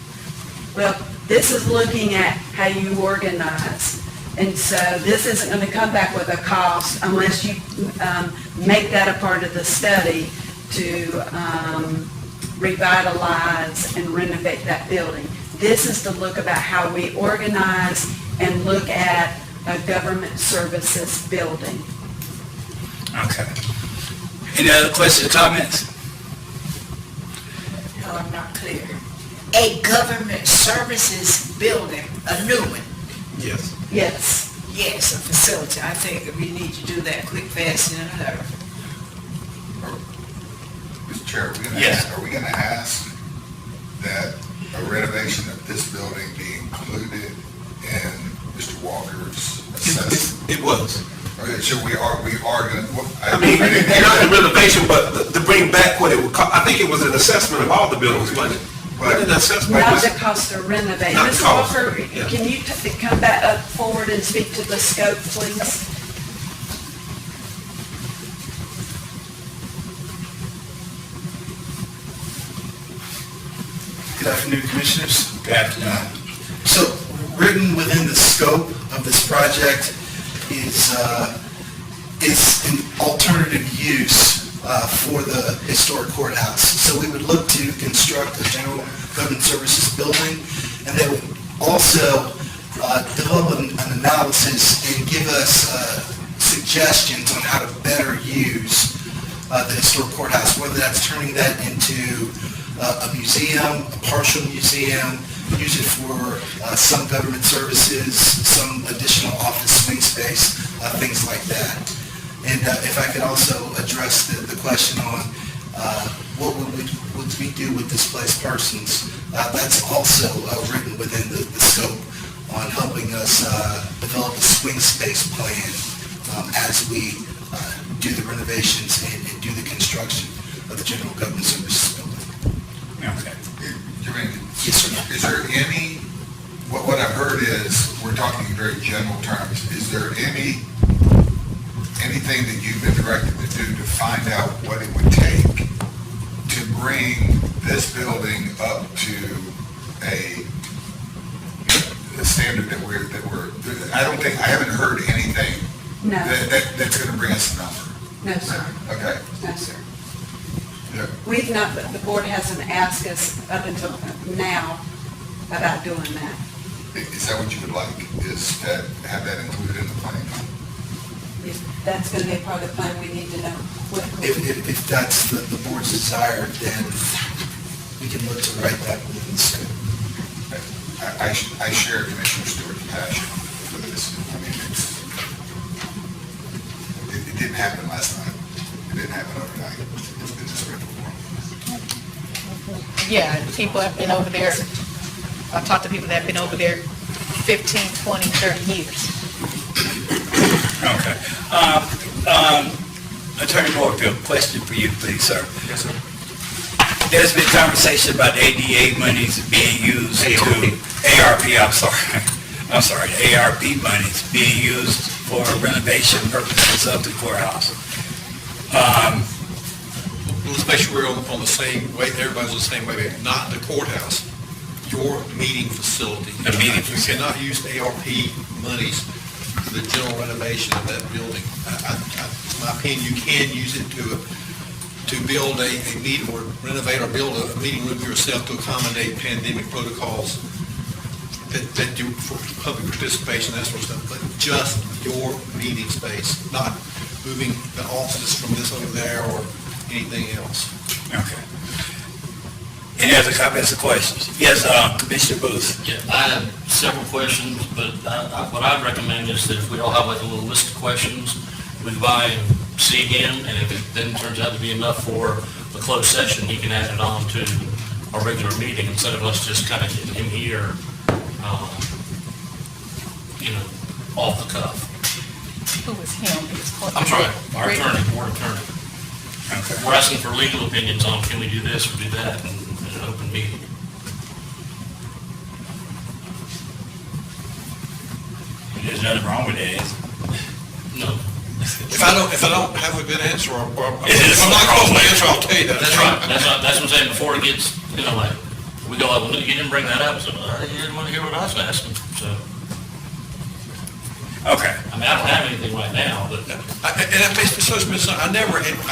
Well, this is looking at how you organize. And so this isn't going to come back with a cost unless you make that a part of the study to revitalize and renovate that building. This is to look about how we organize and look at a government services building. Okay. Any other questions, comments? No, I'm not clear. A government services building, a new one? Yes. Yes. Yes, a facility. I think that we need to do that quick, fast, and in a hurry. Mr. Chair, are we gonna ask that a renovation of this building be included in Mr. Walker's assessment? It was. Okay, so we are gonna, I mean, not the renovation, but to bring back what it would cost. I think it was an assessment of all the buildings, wasn't it? What an assessment? Not the cost to renovate. Not the Ms. cost, Walker, yeah. can you come back up forward and speak to the scope, please? Good afternoon, Commissioners. Good afternoon. So, written within the scope of this project is an alternative use for the historic courthouse. So we would look to construct a general government services building, and they would also develop an analysis and give us suggestions on how to better use the historic courthouse, whether that's turning that into a museum, a partial museum, use it for some government services, some additional office swing space, things like that. And if I could also address the question on what would we do with displaced persons, that's also written within the scope on helping us develop a swing space plan as we do the renovations and do the construction of the general government services building. Okay. Yes, sir. Is there any, what I've heard is, we're talking in very general terms, is there anything that you've been directed to do to find out what it would take to bring this building up to a standard that I haven't heard anything No, That's gonna bring us a number. no, sir, Okay. no, sir. Yeah. We've not, the board hasn't asked us up until now about doing that. Is that what you would like, is to have that included in the plan? If that's gonna be a part of the plan, we need to know. If that's the board's desire, then we can look to write that within the scope. I share Commissioner Stewart's passion for this. I mean, it didn't happen last night. It didn't happen overnight. It's been this way before. Yeah, people have been over there, I've talked to people that have been over there 15, 20, 30 years. Okay. Attorney Moorfield, question for you, please, sir. Yes, sir. There's been conversation about ADA monies being used to, ARP, I'm sorry, ARP monies being used for renovation purposes of the courthouse. Let's make sure we're on the same way, everybody's on the same way, not the courthouse, your meeting facility. The meeting You cannot use ARP monies for the general renovation of that building. In my opinion, you can use it to build a meeting, or renovate or build a meeting room yourself to accommodate pandemic protocols that do for public participation, that sort of stuff, but just your meeting space, not moving the offices from this over there or anything else. Okay. Any other comments or questions? Yes, Commissioner Booth. Yeah, I have several questions, but what I'd recommend is that if we all have like a little list of questions, we go by and see him, and if it then turns out to be enough for a closed session, he can add it on to our regular meeting instead of us just kind of getting him here, off the cuff. Who was him? I'm sorry, our attorney, board attorney. Okay. We're asking for legal opinions on, can we do this or do that in an open meeting? There's nothing wrong with that, is No. If I don't have a good answer, or if I'm not going to answer, I'll tell you that. That's right, that's what I'm saying, before it gets, like, we go, well, you didn't bring that up, so you didn't want to hear what I was asking, so. Okay. I mean, I don't have anything right now, but. I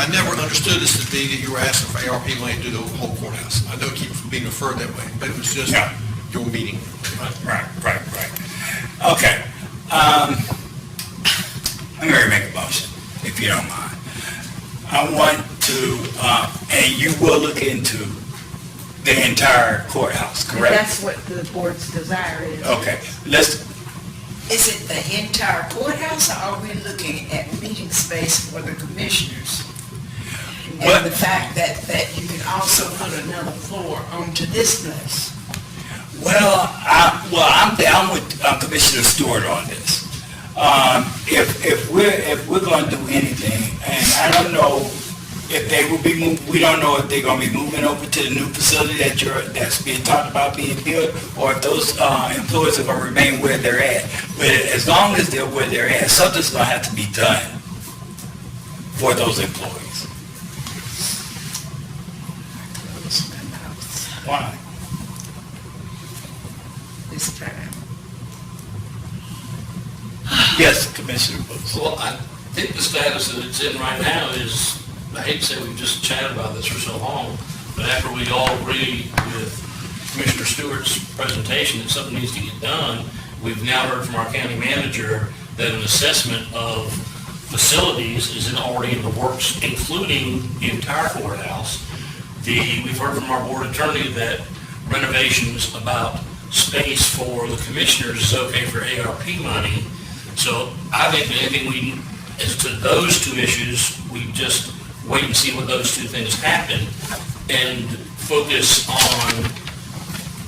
never understood this to be that you were asking for ARP money to do the whole courthouse. I know it keeps being referred that way, but it was just your meeting. Right. Okay. I'm going to make a motion, if you don't mind. I want to, and you will look into the entire courthouse, correct? That's what the board's desire is. Okay, Is it the entire courthouse, or are we looking at meeting space for the commissioners? And the fact that you can also put another floor onto this place? I'm down with Commissioner Stewart on this. If we're going to do anything, and I don't know if they will be moved, we don't know if they're going to be moving over to the new facility that's being talked about being built, or if those employees are going to remain where they're at. But as long as they're where they're at, something's going to have to be done for those employees. Why? This time. Yes, Commissioner Booth. Well, I think the status that it's in right now is, I hate to say we've just chatted about this for so long, but after we all agree with Commissioner Stewart's presentation that something needs to get done, we've now heard from our county manager that an assessment of facilities is already in the works, including the entire courthouse. We've heard from our board attorney that renovations about space for the commissioners is okay for ARP money. So I think that anything as to those two issues, we just wait and see what those two things happen and focus on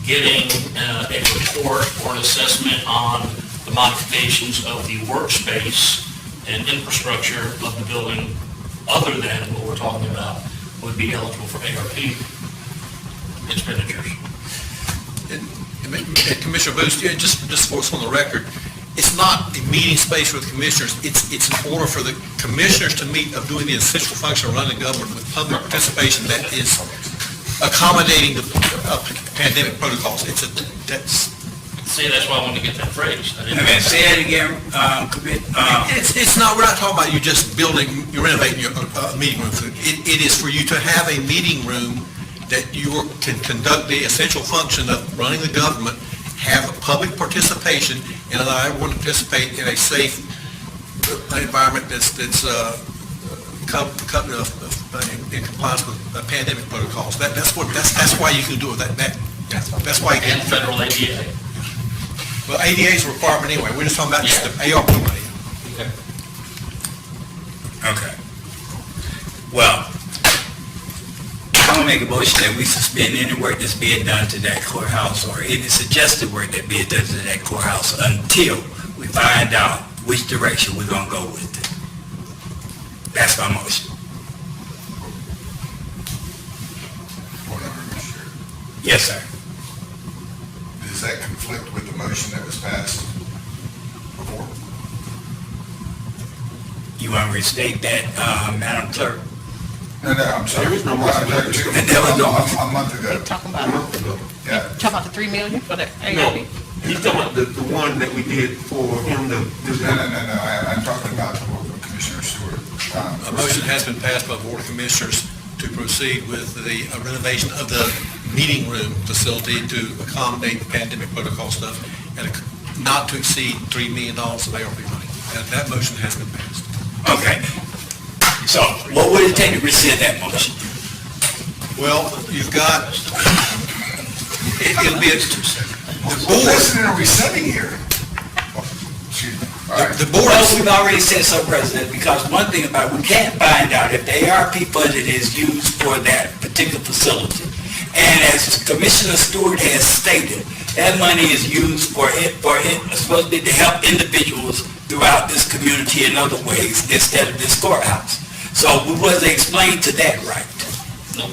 getting a report or an assessment on the modifications of the workspace and infrastructure of the building other than what we're talking about would be eligible for ARP expenditures. And Commissioner Booth, just for what's on the record, it's not a meeting space with commissioners. It's an order for the commissioners to meet of doing the essential function of running government with public participation that is accommodating the pandemic protocols. See, that's why I wanted to get that phrase. I I mean, say it again, It's not, we're not talking about you just building, you're renovating your meeting room. It is for you to have a meeting room that you can conduct the essential function of running the government, have a public participation, and allow everyone to participate in a safe environment that's in compliance with pandemic protocols. That's why you can do it. That's why you can. And federal ADA. Well, ADA is a requirement anyway. We're just talking about just the ARP money. okay. Well, I'm gonna make a motion that we suspend any work that's being done to that courthouse or any suggested work that being done to that courthouse until we find out which direction we're gonna go with it. That's my motion. Yes, sir. Does that conflict with the motion that was passed before? You want to restate that, Madam Clerk? No, I'm sorry. There is no motion. There was a month ago. Talking about, Yeah. talking about the 3 million for the No, ARP? he's talking about the one that we did for him to do No, that. I'm talking about Commissioner Stewart. A motion has been passed by the Board of Commissioners to proceed with the renovation of the meeting room facility to accommodate the pandemic protocol stuff at not to exceed $3 million of ARP money. And that motion has been passed. Okay. So what would it take to rescind that motion? Well, you've got, it'll be, the board. Listening, are we sitting here? The board Well, is, we've already said so, President, because one thing about it, we can't find out if the ARP budget is used for that particular facility. And as Commissioner Stewart has stated, that money is used supposedly to help individuals throughout this community in other ways instead of this courthouse. So we wasn't explained to that right. No.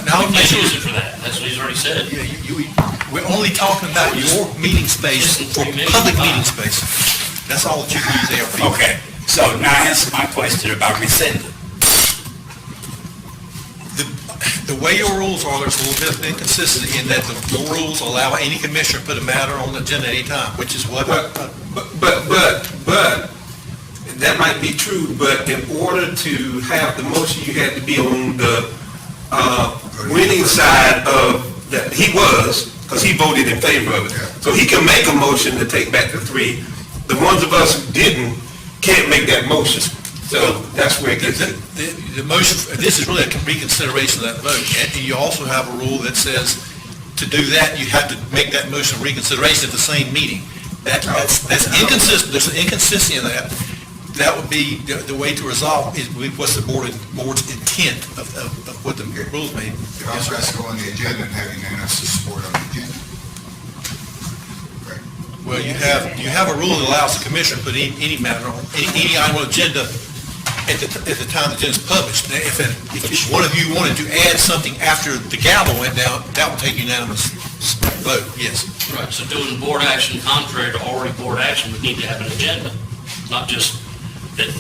now, We can't use it for that. That's what he's already said. we're only talking about your meeting space for public meeting space. That's all that you can use ARP. Okay, so now answer my question about rescinding. The way your rules are, there's a little bit of inconsistency in that the rules allow any commissioner to put a matter on the agenda at any time, which is what. But, that might be true, but in order to have the motion, you had to be on the, winning side of, that he was, because he voted in favor of it. So he can make a motion to take back the 3. The ones of us who didn't can't make that motion. So that's where it gets in. The motion, this is really a reconsideration of that vote, and you also have a rule that says to do that, you have to make that motion of reconsideration at the same meeting. That's inconsistent, there's an inconsistency in that. That would be, the way to resolve is what's the board's intent of what the rules may. It also has to go on the agenda and have unanimous support on the agenda. Well, you have a rule that allows the commissioner to put any matter on, any item on the agenda at the time the agenda is published. Now, if one of you wanted to add something after the gavel went down, that would take unanimous vote, yes. Right, so doing board action contrary to already board action, we need to have an agenda, not just at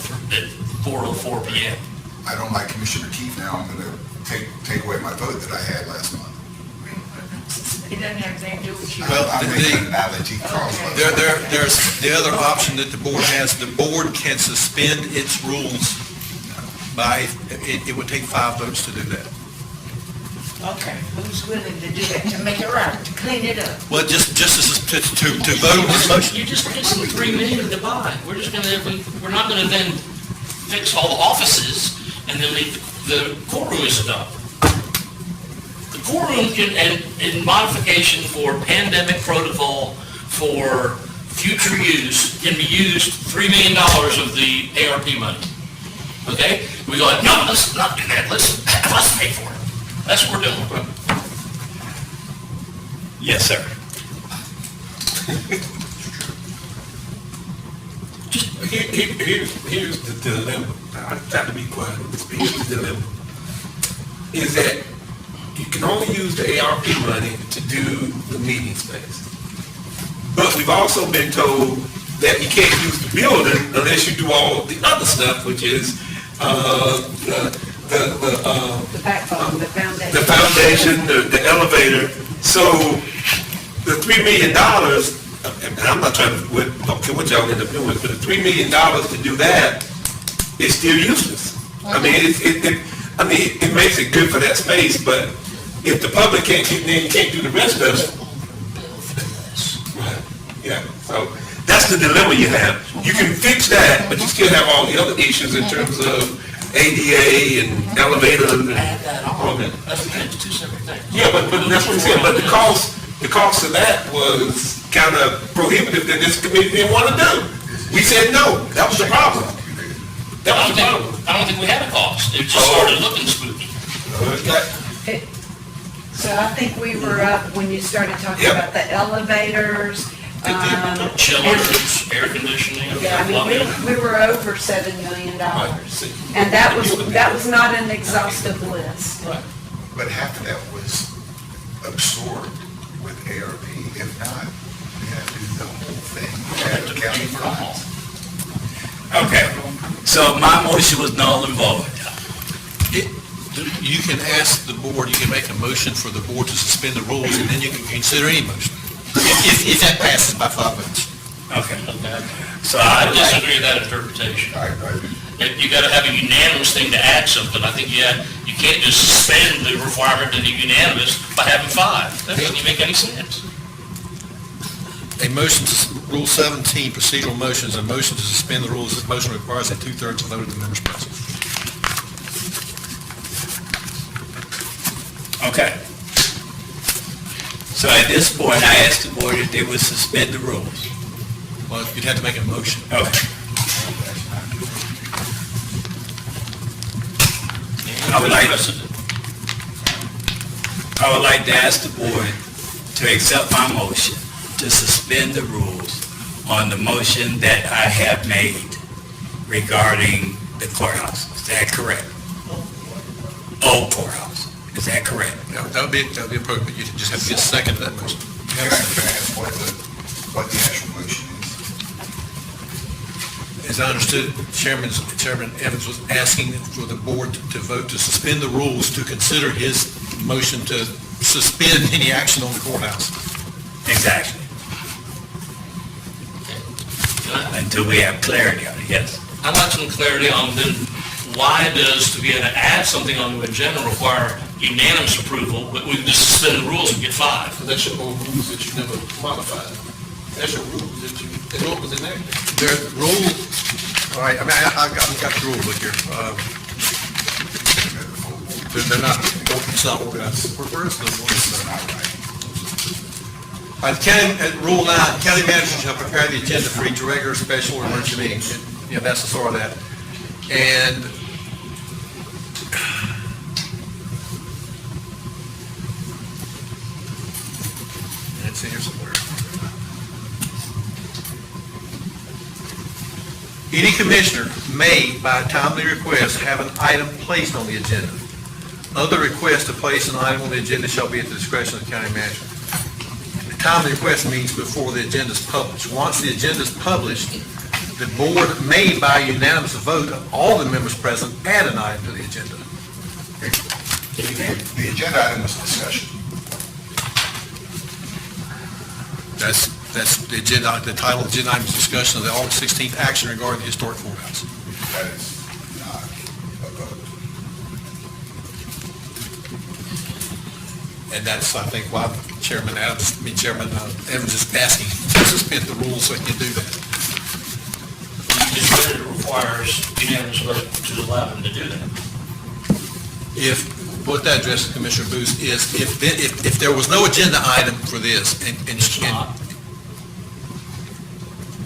4:04 PM. I don't like Commissioner Keefe now, I'm gonna take away my vote that I had last month. It doesn't have anything to do with you. Well, I'm making an analogy. There's the other option that the board has. The board can suspend its rules by, it would take 5 votes to do that. Okay, who's willing to do that, to make it right, to clean it up? Well, just to vote on this motion. You're just fixing 3 million to buy. We're not gonna then fix all the offices and then leave the courtroom is done. The courtroom can, and in modification for pandemic protocol for future use, can be used $3 million of the ARP money. Okay? We go, no, let's not do that. Let's pay for it. That's what we're doing. Yes, sir. Here's the dilemma. I try to be quiet. Here's the dilemma. Is that you can only use the ARP money to do the meeting space. But we've also been told that you can't use the building unless you do all the other stuff, which is The backbone, the foundation. the foundation, the elevator. So the $3 million, and I'm not trying to, don't care what y'all end up doing, but the $3 million to do that is still useless. I mean, it makes it good for that space, but if the public can't get in, you can't do the rest of it. Right. Yeah, so that's the dilemma you have. You can fix that, but you still have all the other issues in terms of ADA and elevators and all that. That's two separate things. Yeah, but that's what I'm saying, but the cost of that was kind of prohibitive that this committee didn't want to do. We said no, that was the problem. That was the problem. I don't think we had a cost. It just started looking spooky. So I think we were up when you started talking Yep. about the elevators. Chillers, air conditioning. Yeah, I mean, we were over $7 million. And that was not an exhaustive list. But half of that was absorbed with ARP. If not, we had to do the whole thing. We had to county funds. Okay, so my motion was null and void. You can ask the board, you can make a motion for the board to suspend the rules, and then you can consider any motion, if that passes by 5 votes. Okay. So I disagree with that interpretation. You gotta have a unanimous thing to add something. I think you can't just suspend the requirement to be unanimous by having 5. That doesn't make any sense. A motion to, Rule 17, procedural motions, a motion to suspend the rules, this motion requires a 2/3 vote of the members present. Okay. So at this point, I asked the board if they would suspend the rules. Well, you'd have to make a motion. Okay. I would like to ask the board to accept my motion to suspend the rules on the motion that I have made regarding the courthouse. Is that correct? Old courthouse. Is that correct? No, that would be appropriate, you just have to get a second to that motion. Can I ask what the actual motion is? As I understood, Chairman Evans was asking for the board to vote to suspend the rules to consider his motion to suspend any action on the courthouse. Exactly. Until we have clarity on it, yes. I'd like some clarity on then, why does to be able to add something on the agenda require unanimous approval, but we can just suspend the rules and get 5? That's your old rules that you never modified. That's your rules that what was in there? The rule, all right, I mean, I've got the rule book here. They're not, it's not organized. Where is the one? Rule 9, county manager shall prepare the agenda for each regular, special, or emergency meeting. Yeah, that's the sort of that. And it's in here somewhere. Any commissioner may, by a timely request, have an item placed on the agenda. Other requests to place an item on the agenda shall be at the discretion of the county manager. The timely request means before the agenda is published. Once the agenda is published, the board may, by unanimous vote of all the members present, add an item to the agenda. The agenda item was discussion. That's the agenda, the title of the agenda item is discussion of the August 16th action regarding the historic courthouse. That is not a vote. And that's, I think, why Chairman Evans is asking to suspend the rules so he can do that. It requires unanimous vote to allow them to do that. What that addresses, Commissioner Booth, is if there was no agenda item for this, and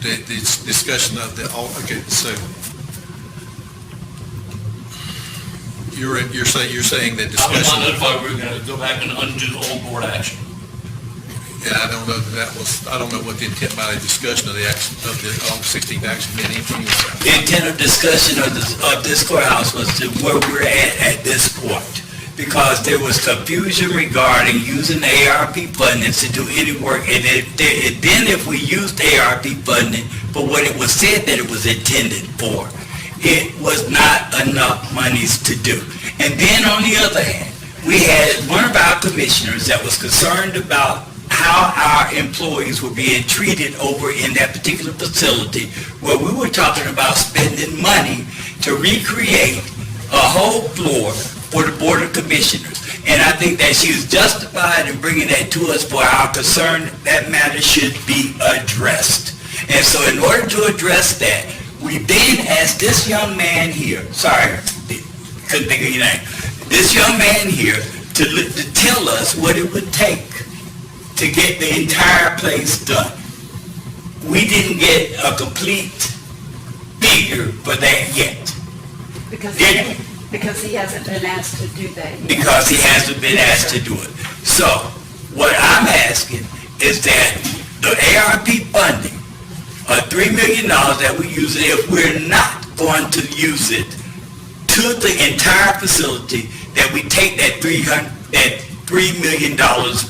the discussion of the, okay, so you're saying that discussion. I was not notified we were going to go back and undo old board action. And I don't know I don't know what the intent by the discussion of the action, of the August 16th action meant. The intent of discussion of this courthouse was to where we're at this point. Because there was confusion regarding using the ARP funding to do any work. And then if we used ARP funding for what it was said that it was intended for, it was not enough monies to do. And then on the other hand, we had one of our commissioners that was concerned about how our employees were being treated over in that particular facility, where we were talking about spending money to recreate a whole floor for the Board of Commissioners. And I think that she was justified in bringing that to us for our concern. That matter should be addressed. And so in order to address that, we then asked this young man here, sorry, couldn't think of your name, this young man here to tell us what it would take to get the entire place done. We didn't get a complete figure for that yet. Because he hasn't been asked to do that yet. Because he hasn't been asked to do it. So, what I'm asking is that the ARP funding, $3 million that we use, if we're not going to use it to the entire facility, that we take that $3 million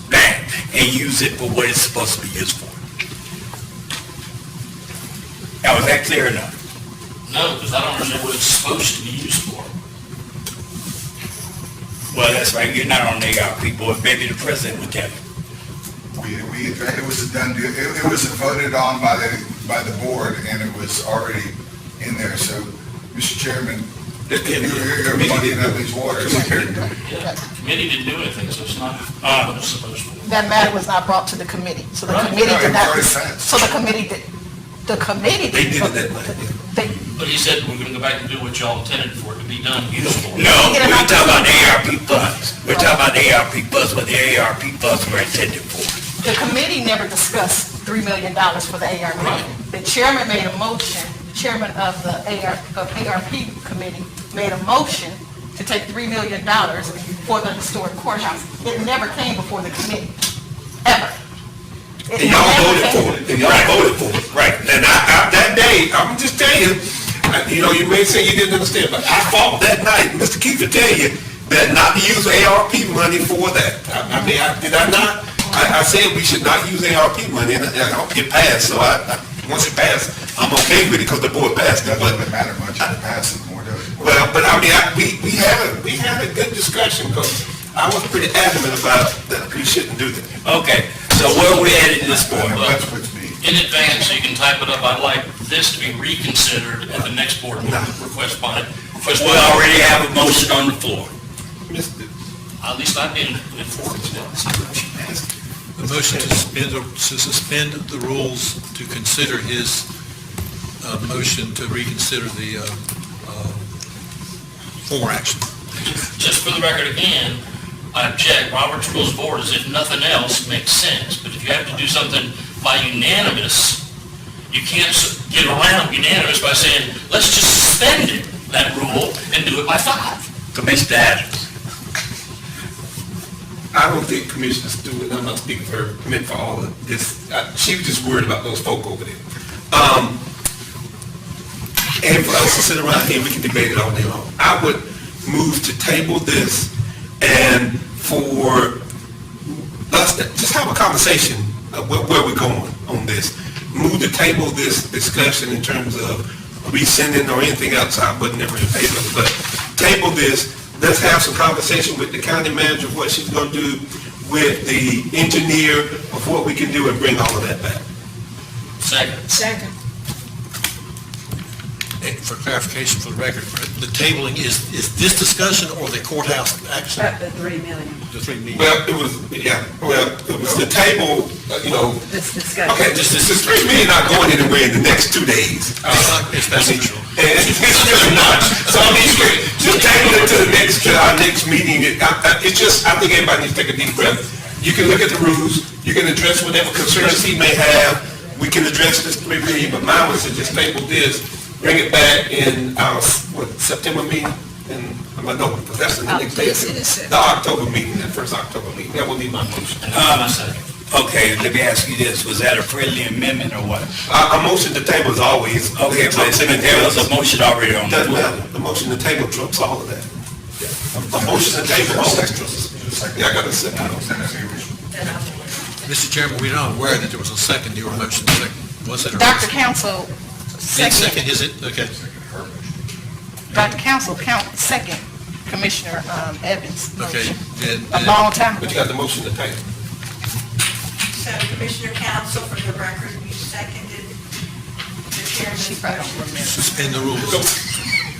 back and use it for what it's supposed to be used for. Now, was that clear enough? No, because I don't understand what it's supposed to be used for. Well, that's right, you're not on the ARP board, maybe the president would tell you. It was done, it was voted on by the board, and it was already in there, so, Mr. Chairman, you're muddying up these waters. Committee didn't do anything, so it's not what it's supposed to. That matter was not brought to the committee, so the committee did not, so the committee did. They did it that way. But he said we're gonna go back and do what y'all intended for it to be done, useful. No, we're talking about the ARP funds. We're talking about the ARP funds, what the ARP funds were intended for. The committee never discussed $3 million for the ARP. The chairman made a motion, the chairman of the ARP committee made a motion to take $3 million for the historic courthouse. It never came before the committee, ever. And y'all voted for it, right. And that day, I'm just telling you, you may say you didn't understand, but I fought that night, Mr. Keefe will tell you, that not to use ARP money for that. Did I not? I said we should not use ARP money, and I hope it passed, so once it passed, I'm okay with it, because the board passed it. That doesn't matter much if it passes more, does it? Well, but I mean, we had a good discussion, because I was pretty adamant about that we shouldn't do that. Okay, so where are we at in this board? In advance, so you can type it up, I'd like this to be reconsidered at the next board meeting, request by it. We already have a motion on the floor. At least I've been informed. The motion to suspend the rules to consider his motion to reconsider the former action. Just for the record again, I object, Robert's Rules of Order, as if nothing else makes sense, but if you have to do something by unanimous, you can't get around unanimous by saying, let's just suspend it, that rule, and do it by 5. Commissioner Adams. I don't think commissioners do it, I'm not speaking for her, meant for all of this. She was just worried about those folk over there. And for us to sit around here, we can debate it all day long. I would move to table this and for us to just have a conversation of where we're going on this. Move to table this discussion in terms of rescinding or anything else. I wasn't never in favor of it, but table this. Let's have some conversation with the county manager, what she's going to do with the engineer of what we can do and bring all of that back. Second. For clarification for the record, the tabling is this discussion or the courthouse action? About the $3 million. The 3 million. Well, it was the table, This discussion. okay, this $3 million not going anywhere in the next 2 days. It's not true. It's really not. So I mean, just table it to our next meeting. It's just, I think everybody needs to take a deep breath. You can look at the rules, you can address whatever concerns he may have, we can address this $3 million, but mine was to just table this, bring it back in our, September meeting, and I'm not knowing, because that's the next day. The October meeting, that first October meeting, that would be my motion. Okay, let me ask you this, was that a friendly amendment or what? A motion to table is always. Okay, but there was a motion already on the floor. The motion to table trumps all of that. A motion to table all extras. Yeah, I got a second. Mr. Chairman, we're not aware that there was a second to your motion. Was it? Dr. Council, Second, is it? Okay. Dr. Council, second, Commissioner Evans' Okay. motion. A long time But ago. you got the motion to table. So Commissioner Council, for the record, you seconded the chairman's motion. Suspend the rules.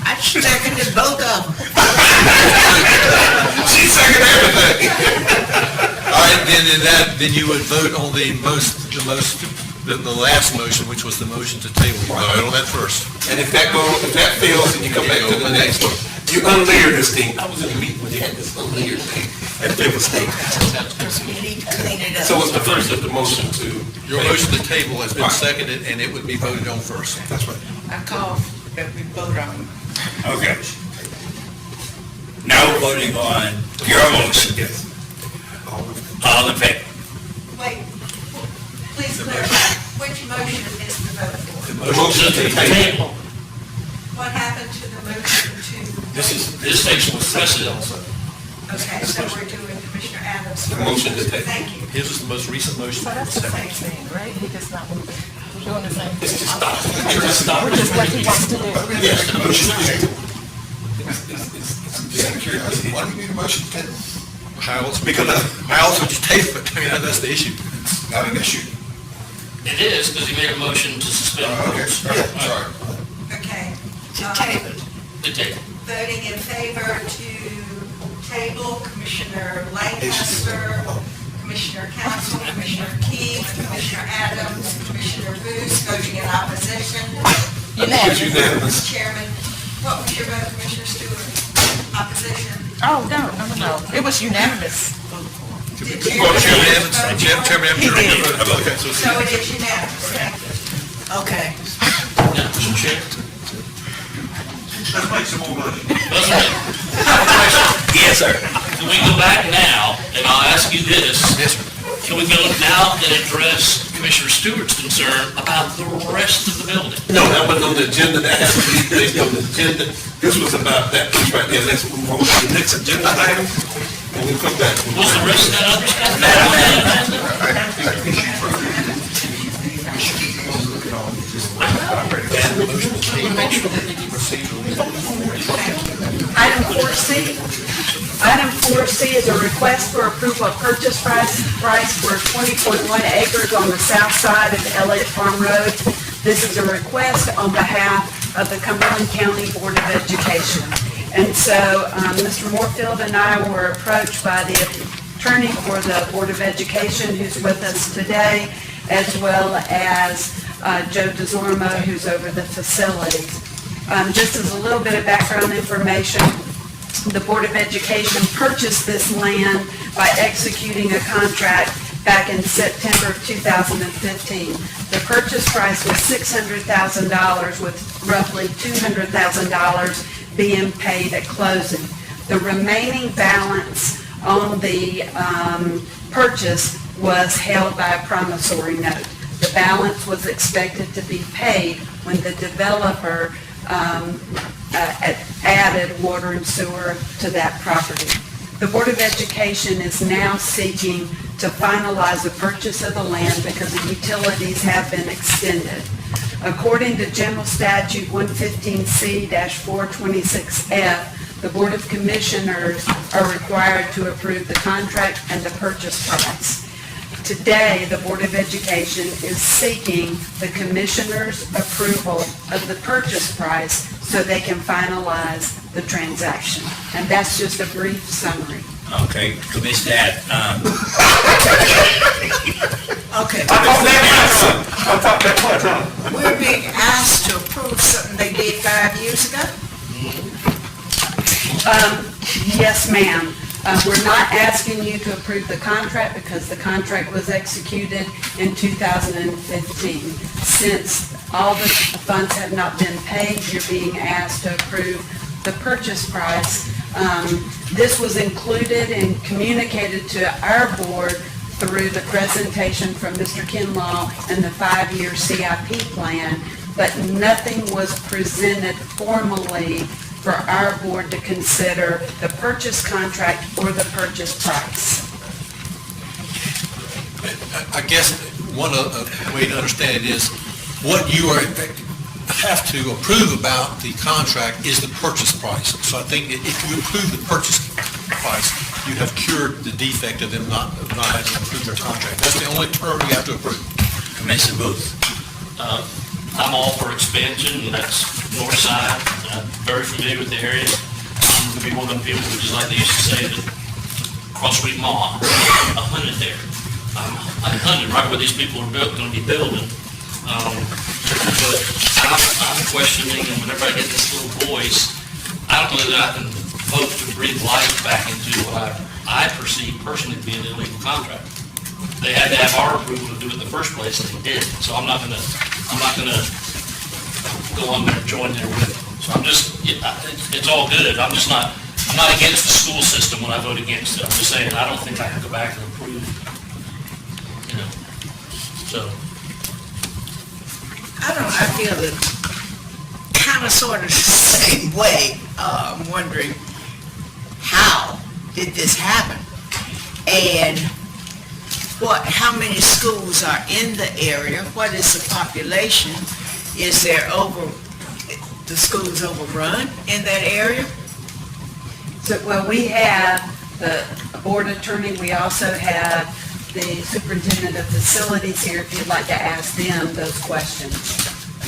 I seconded both of them. She seconded everything. All right, then you would vote on the last motion, which was the motion to table. You vote on that first. And if that fails, then you come back to the next one. You unlayer this thing. I was in a meeting when they had this unlayered thing at Fayetteville State. You need to clean it up. So it's the first of the motion to. Your motion to table has been seconded, and it would be voted on first. That's right. I call that we vote on. Okay. Now we're voting on your motion. Yes. All in favor? Wait, please clarify, which motion is the vote for? The motion to table. What happened to the motion to? This takes precedence. Okay, so we're doing Commissioner Adams. The motion to table. Thank you. His was the most recent motion. So that's the same thing, right? He just not moving. We're doing the same thing. It's just stop. Just stop. Which is what he wants to do. Yes, the motion to table. Just out of curiosity, why do we need a motion to table? How else would you table it? I mean, that's the issue. Not an issue. It is, because he made a motion to suspend the Okay, rules. sorry. Okay. To table. To table. Voting in favor to table, Commissioner Lancaster, Commissioner Council, Commissioner Keith, Commissioner Adams, Commissioner Booth, voting in opposition. Unanimous. Chairman, what was your vote, Commissioner Stewart? Opposition? Oh, no. It was unanimous. Did Chairman, He did. Okay, so So it is unanimous, thank you. Okay. Now, Mr. Chair. Let's make some more money. Yes, sir. Can we go back now, and I'll ask you this? Yes, sir. Can we go now and address Commissioner Stewart's concern about the rest of the building? No, that wasn't on the agenda. That has to be based on the agenda. This was about that piece right there. Let's move on to the next agenda item, and we'll come back. Was the rest of that other Item 4C. Item 4C is a request for approval of purchase price for 20.1 acres on the south side of Elliott Farm Road. This is a request on behalf of the Cumberland County Board of Education. And so, Mr. Moorfield and I were approached by the attorney for the Board of Education, who's with us today, as well as Joe DeZormo, who's over the facilities. Just as a little bit of background information, the Board of Education purchased this land by executing a contract back in September of 2015. The purchase price was $600,000 with roughly $200,000 being paid at closing. The remaining balance on the purchase was held by a promissory note. The balance was expected to be paid when the developer added water and sewer to that property. The Board of Education is now seeking to finalize the purchase of the land because the utilities have been extended. According to General Statute 115C-426F, the Board of Commissioners are required to approve the contract and the purchase price. Today, the Board of Education is seeking the Commissioners' approval of the purchase price so they can finalize the transaction. And that's just a brief summary. Okay, Commissioner, Okay. I thought that much, huh? We're being asked to approve something they did 5 years ago? Yes, ma'am. We're not asking you to approve the contract because the contract was executed in 2015. Since all the funds have not been paid, you're being asked to approve the purchase price. This was included and communicated to our board through the presentation from Mr. Kinlaw and the 5-year CIP plan, but nothing was presented formally for our board to consider the purchase contract or the purchase price. I guess one way to understand it is what you have to approve about the contract is the purchase price. So I think if you approve the purchase price, you have cured the defect of them not having to approve their contract. That's the only term you have to approve. Commissioner Booth. I'm all for expansion, and that's north side. I'm very familiar with the area. I'm going to be one of them people who, just like they used to say, that Cross Street Mall, 100 there. I'm 100 right where these people are going to be building. But I'm questioning, and whenever I get this little voice, I don't know that I can vote to breathe life back into what I perceive personally to be an illegal contract. They had to have our approval to do it in the first place, and they did. So I'm not gonna go on there and join there with them. So I'm just, it's all good. I'm not against the school system when I vote against it. I'm just saying, I don't think I can go back and approve, so. I feel the kind of sort of the same way. I'm wondering, how did this happen? And how many schools are in the area? What is the population? Is there the schools overrun in that area? So, well, we have the board attorney, we also have the superintendent of facilities here, if you'd like to ask them those questions.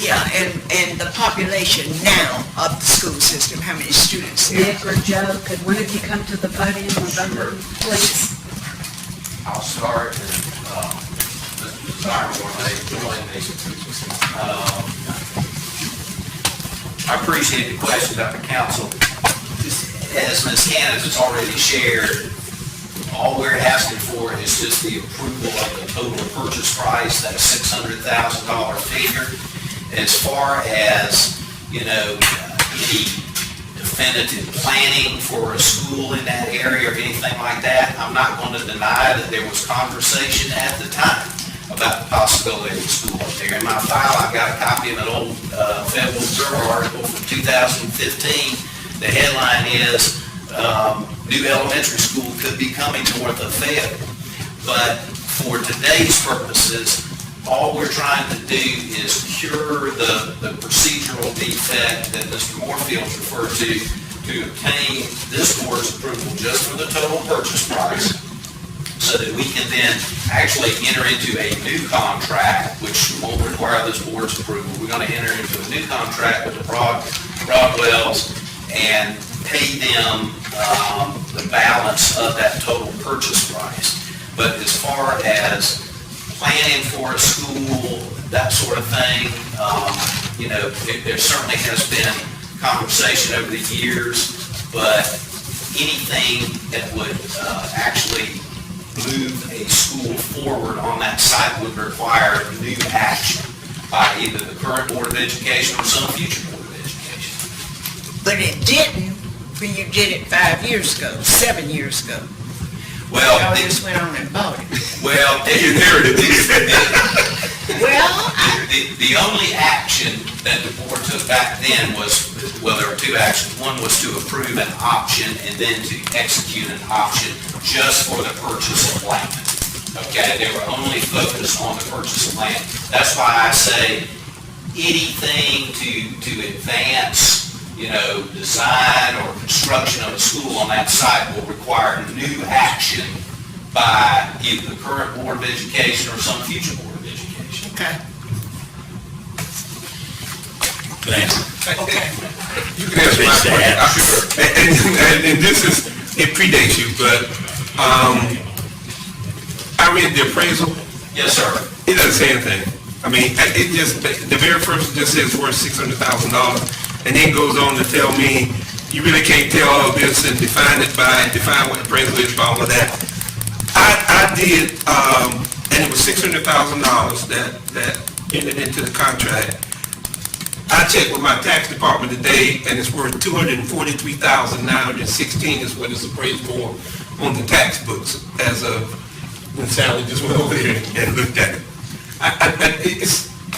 Yeah, and the population now of the school system, how many students? Nick or Joe, could one of you come to the podium, November, please? I'll start, and Mr. Desire may join me. I appreciate the question about the council. As Ms. Hannah has already shared, all we're asking for is just the approval of the total purchase price, that $600,000 figure. As far as, any definitive planning for a school in that area or anything like that, I'm not going to deny that there was conversation at the time about the possibility of a school up there. In my file, I've got a copy of an old Federal Observer article from 2015. The headline is, new elementary school could be coming north of Fayetteville. But for today's purposes, all we're trying to do is cure the procedural defect that Mr. Moorfield referred to obtain this board's approval just for the total purchase price, so that we can then actually enter into a new contract, which won't require this board's approval. We're going to enter into a new contract with the Broadwells and pay them the balance of that total purchase price. But as far as planning for a school, that sort of thing, there certainly has been conversation over the years, but anything that would actually move a school forward on that site would require new action by either the current Board of Education or some future Board of Education. But it didn't when you did it 5 years ago, 7 years ago. Well, Y'all just went on and bought it. Well, the only action that the board took back then was, well, there were two actions. One was to approve an option and then to execute an option just for the purchase of land. Okay, they were only focused on the purchase of land. That's why I say anything to advance, design or construction of a school on that site will require new action by either the current Board of Education or some future Board of Education. Okay. Okay. You can answer my question. And this it predates you, but I read the appraisal. Yes, sir. It doesn't say anything. I mean, it just, the very first just says worth $600,000, and then goes on to tell me, you really can't tell all of this and define what appraisal is, all of that. I did, and it was $600,000 that entered into the contract. I checked with my tax department today, and it's worth $243,916 is what is appraised for on the tax books as of when Sally just went over there and looked at it. I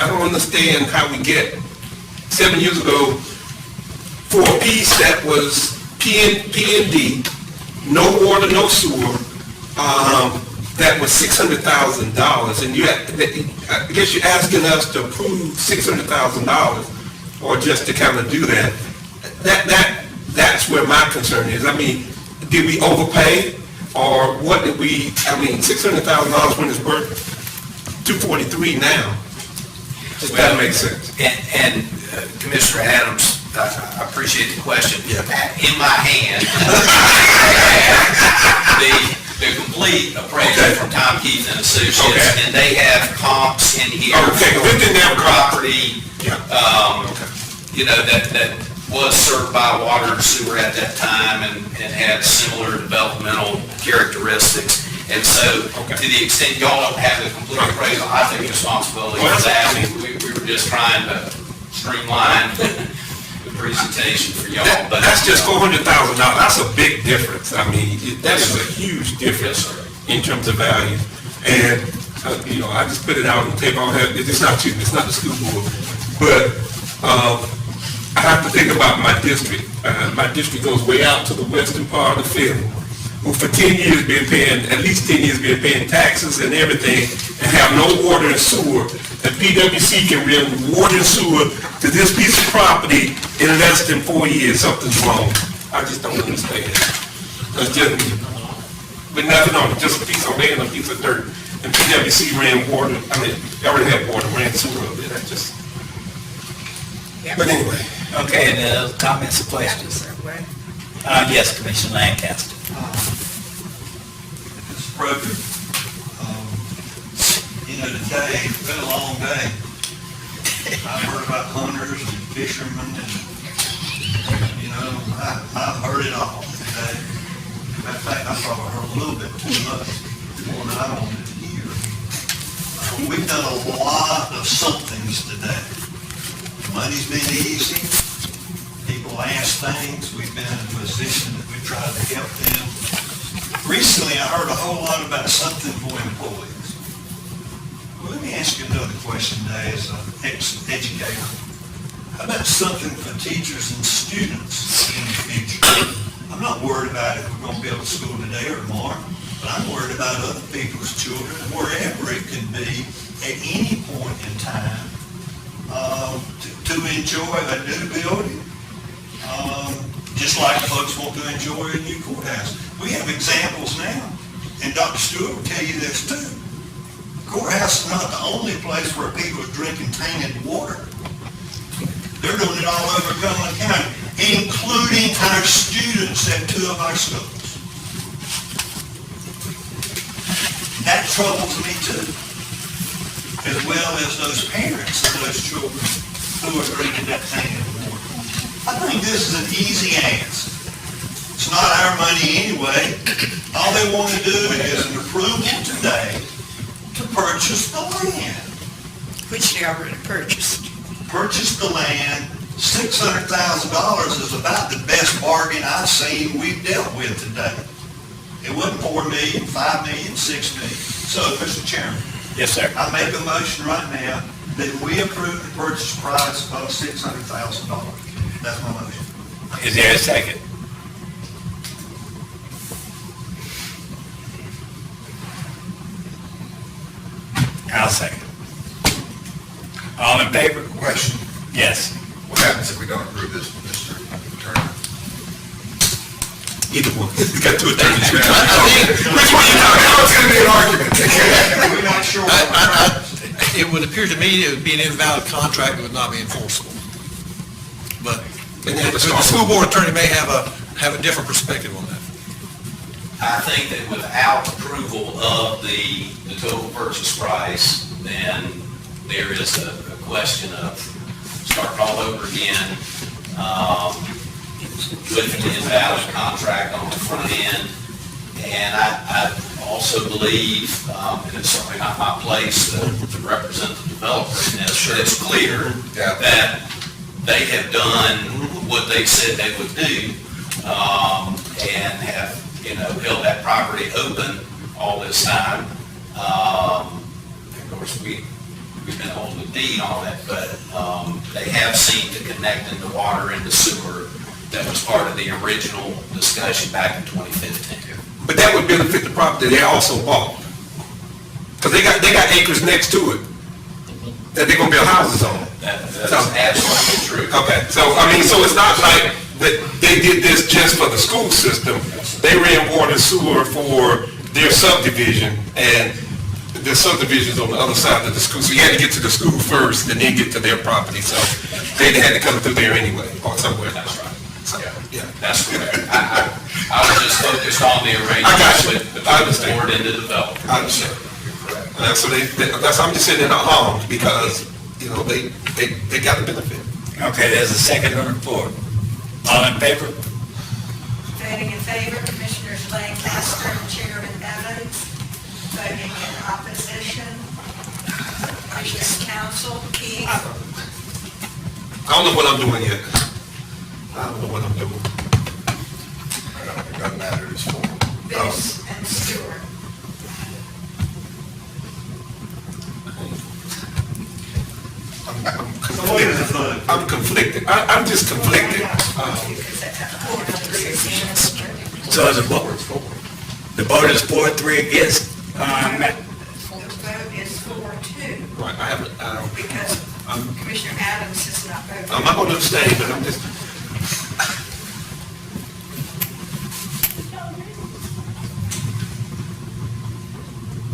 don't understand how we get 7 years ago for a piece that was P&D, no water, no sewer, that was $600,000, and I guess you're asking us to approve $600,000 or just to kind of do that. That's where my concern is. I mean, did we overpay? Or what did we, $600,000 when it's worth $243 now? If that makes sense. And Commissioner Adams, I appreciate the question. In my hand, the complete appraisal from Tom Keith and Associates, and they have comps in here for property, that was served by water and sewer at that time and had similar developmental characteristics. And so, to the extent y'all don't have the complete appraisal, I think the responsibility was asked. We were just trying to streamline the presentation for y'all. But That's just $400,000. That's a big difference. I mean, that is a huge difference in terms of value. And, I just put it out on the table. It's not you, it's not the school board. But I have to think about my district. My district goes way out to the western part of the field. Who for 10 years been paying, at least 10 years been paying taxes and everything, and have no water and sewer. And PWC can bring water and sewer to this piece of property in less than 4 years. Something's wrong. I just don't understand. That's just me. But nothing on it, just a piece of land, a piece of dirt. And PWC ran water, they already had water, ran sewer over there. That's just, but anyway. Okay, any other comments or questions? Yes, Commissioner Lancaster. Mr. Brogan, today, it's been a long day. I've heard about hunters and fishermen and, I've heard it all today. In fact, I probably heard a little bit too much, more than I wanted to hear. We've done a lot of somethings today. Money's been easy. People ask things. We've been in a position that we tried to help them. Recently, I heard a whole lot about something for employees. Well, let me ask you another question today as an ex-educator. How about something for teachers and students in the future? I'm not worried about if we're going to build a school today or tomorrow, but I'm worried about other people's children, wherever it could be, at any point in time, to enjoy a new building, just like folks want to enjoy a new courthouse. We have examples now, and Dr. Stewart will tell you this too. Courthouse is not the only place where people are drinking tainted water. They're doing it all over Cumberland County, including our students at 2 of our schools. That troubles me too, as well as those parents of those children who are drinking that tainted water. I think this is an easy answer. It's not our money anyway. All they want to do is an approval today to purchase the land. Which they already purchased. Purchase the land. $600,000 is about the best bargain I've seen we've dealt with today. It wasn't $4 million, $5 million, $6 million. So, Mr. Chairman. Yes, sir. I make a motion right now that we approve the purchase price of $600,000. That's my motion. Is there a second? I'll second. All in favor? Question, Yes. what happens if we don't approve this, Mr. Attorney? Either one. You got two attorneys. Which one you talking about? It's gonna be an argument. We're not sure. It would appear to me it would be an invalid contract that would not be enforceable. But the school board attorney may have a different perspective on that. I think that without approval of the total purchase price, then there is a question of starting all over again with an invalid contract on the front end. And I also believe, and it's certainly not my place to represent the developer in this, but it's clear that they have done what they said they would do and have held that property open all this time. Of course, we've been holding the deed on it, but they have seemed to connect in the water and the sewer that was part of the original discussion back in 2015. But that would benefit the property they also bought. Because they got acres next to it that they're gonna build houses on. That's absolutely true. Okay, so it's not like that they did this just for the school system. They ran water and sewer for their subdivision, and the subdivision's on the other side of the school, so you had to get to the school first and then get to their property, so they had to come through there anyway, or somewhere. That's right. So, yeah. That's correct. I was just focused on the I got you. arrangement with I the understand. board and the developer. I understand. So I'm just saying they're not harmed because, you know, they got the benefit. Okay, there's a second on the floor. All in favor? Voting in favor, Commissioners Lancaster and Chairman Evans. Voting in opposition, Commissioner Council, Keith. I don't know what I'm doing yet. I don't know what I'm doing. It doesn't matter, it's for. Biss and Stewart. I'm conflicted. I'm just conflicted. So the vote is 4-3 against, The vote is 4-2, Right, I haven't, because Commissioner Adams has not voted. I'm not going to abstain, but I'm just,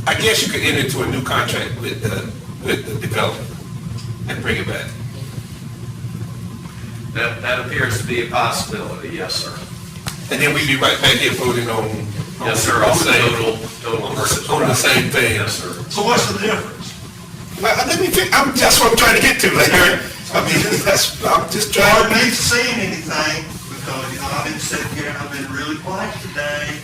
I guess you could enter into a new contract with the developer and bring it back. That appears to be a possibility, yes, sir. And then we'd be right back here voting on. Yes, sir, on the total purchase On the price. same thing. Yes, sir. So what's the difference? Well, that's what I'm trying to get to, Larry. I mean, I'm just trying Hard to. ain't saying anything, because, you know, I've been sitting here and I've been really quiet today,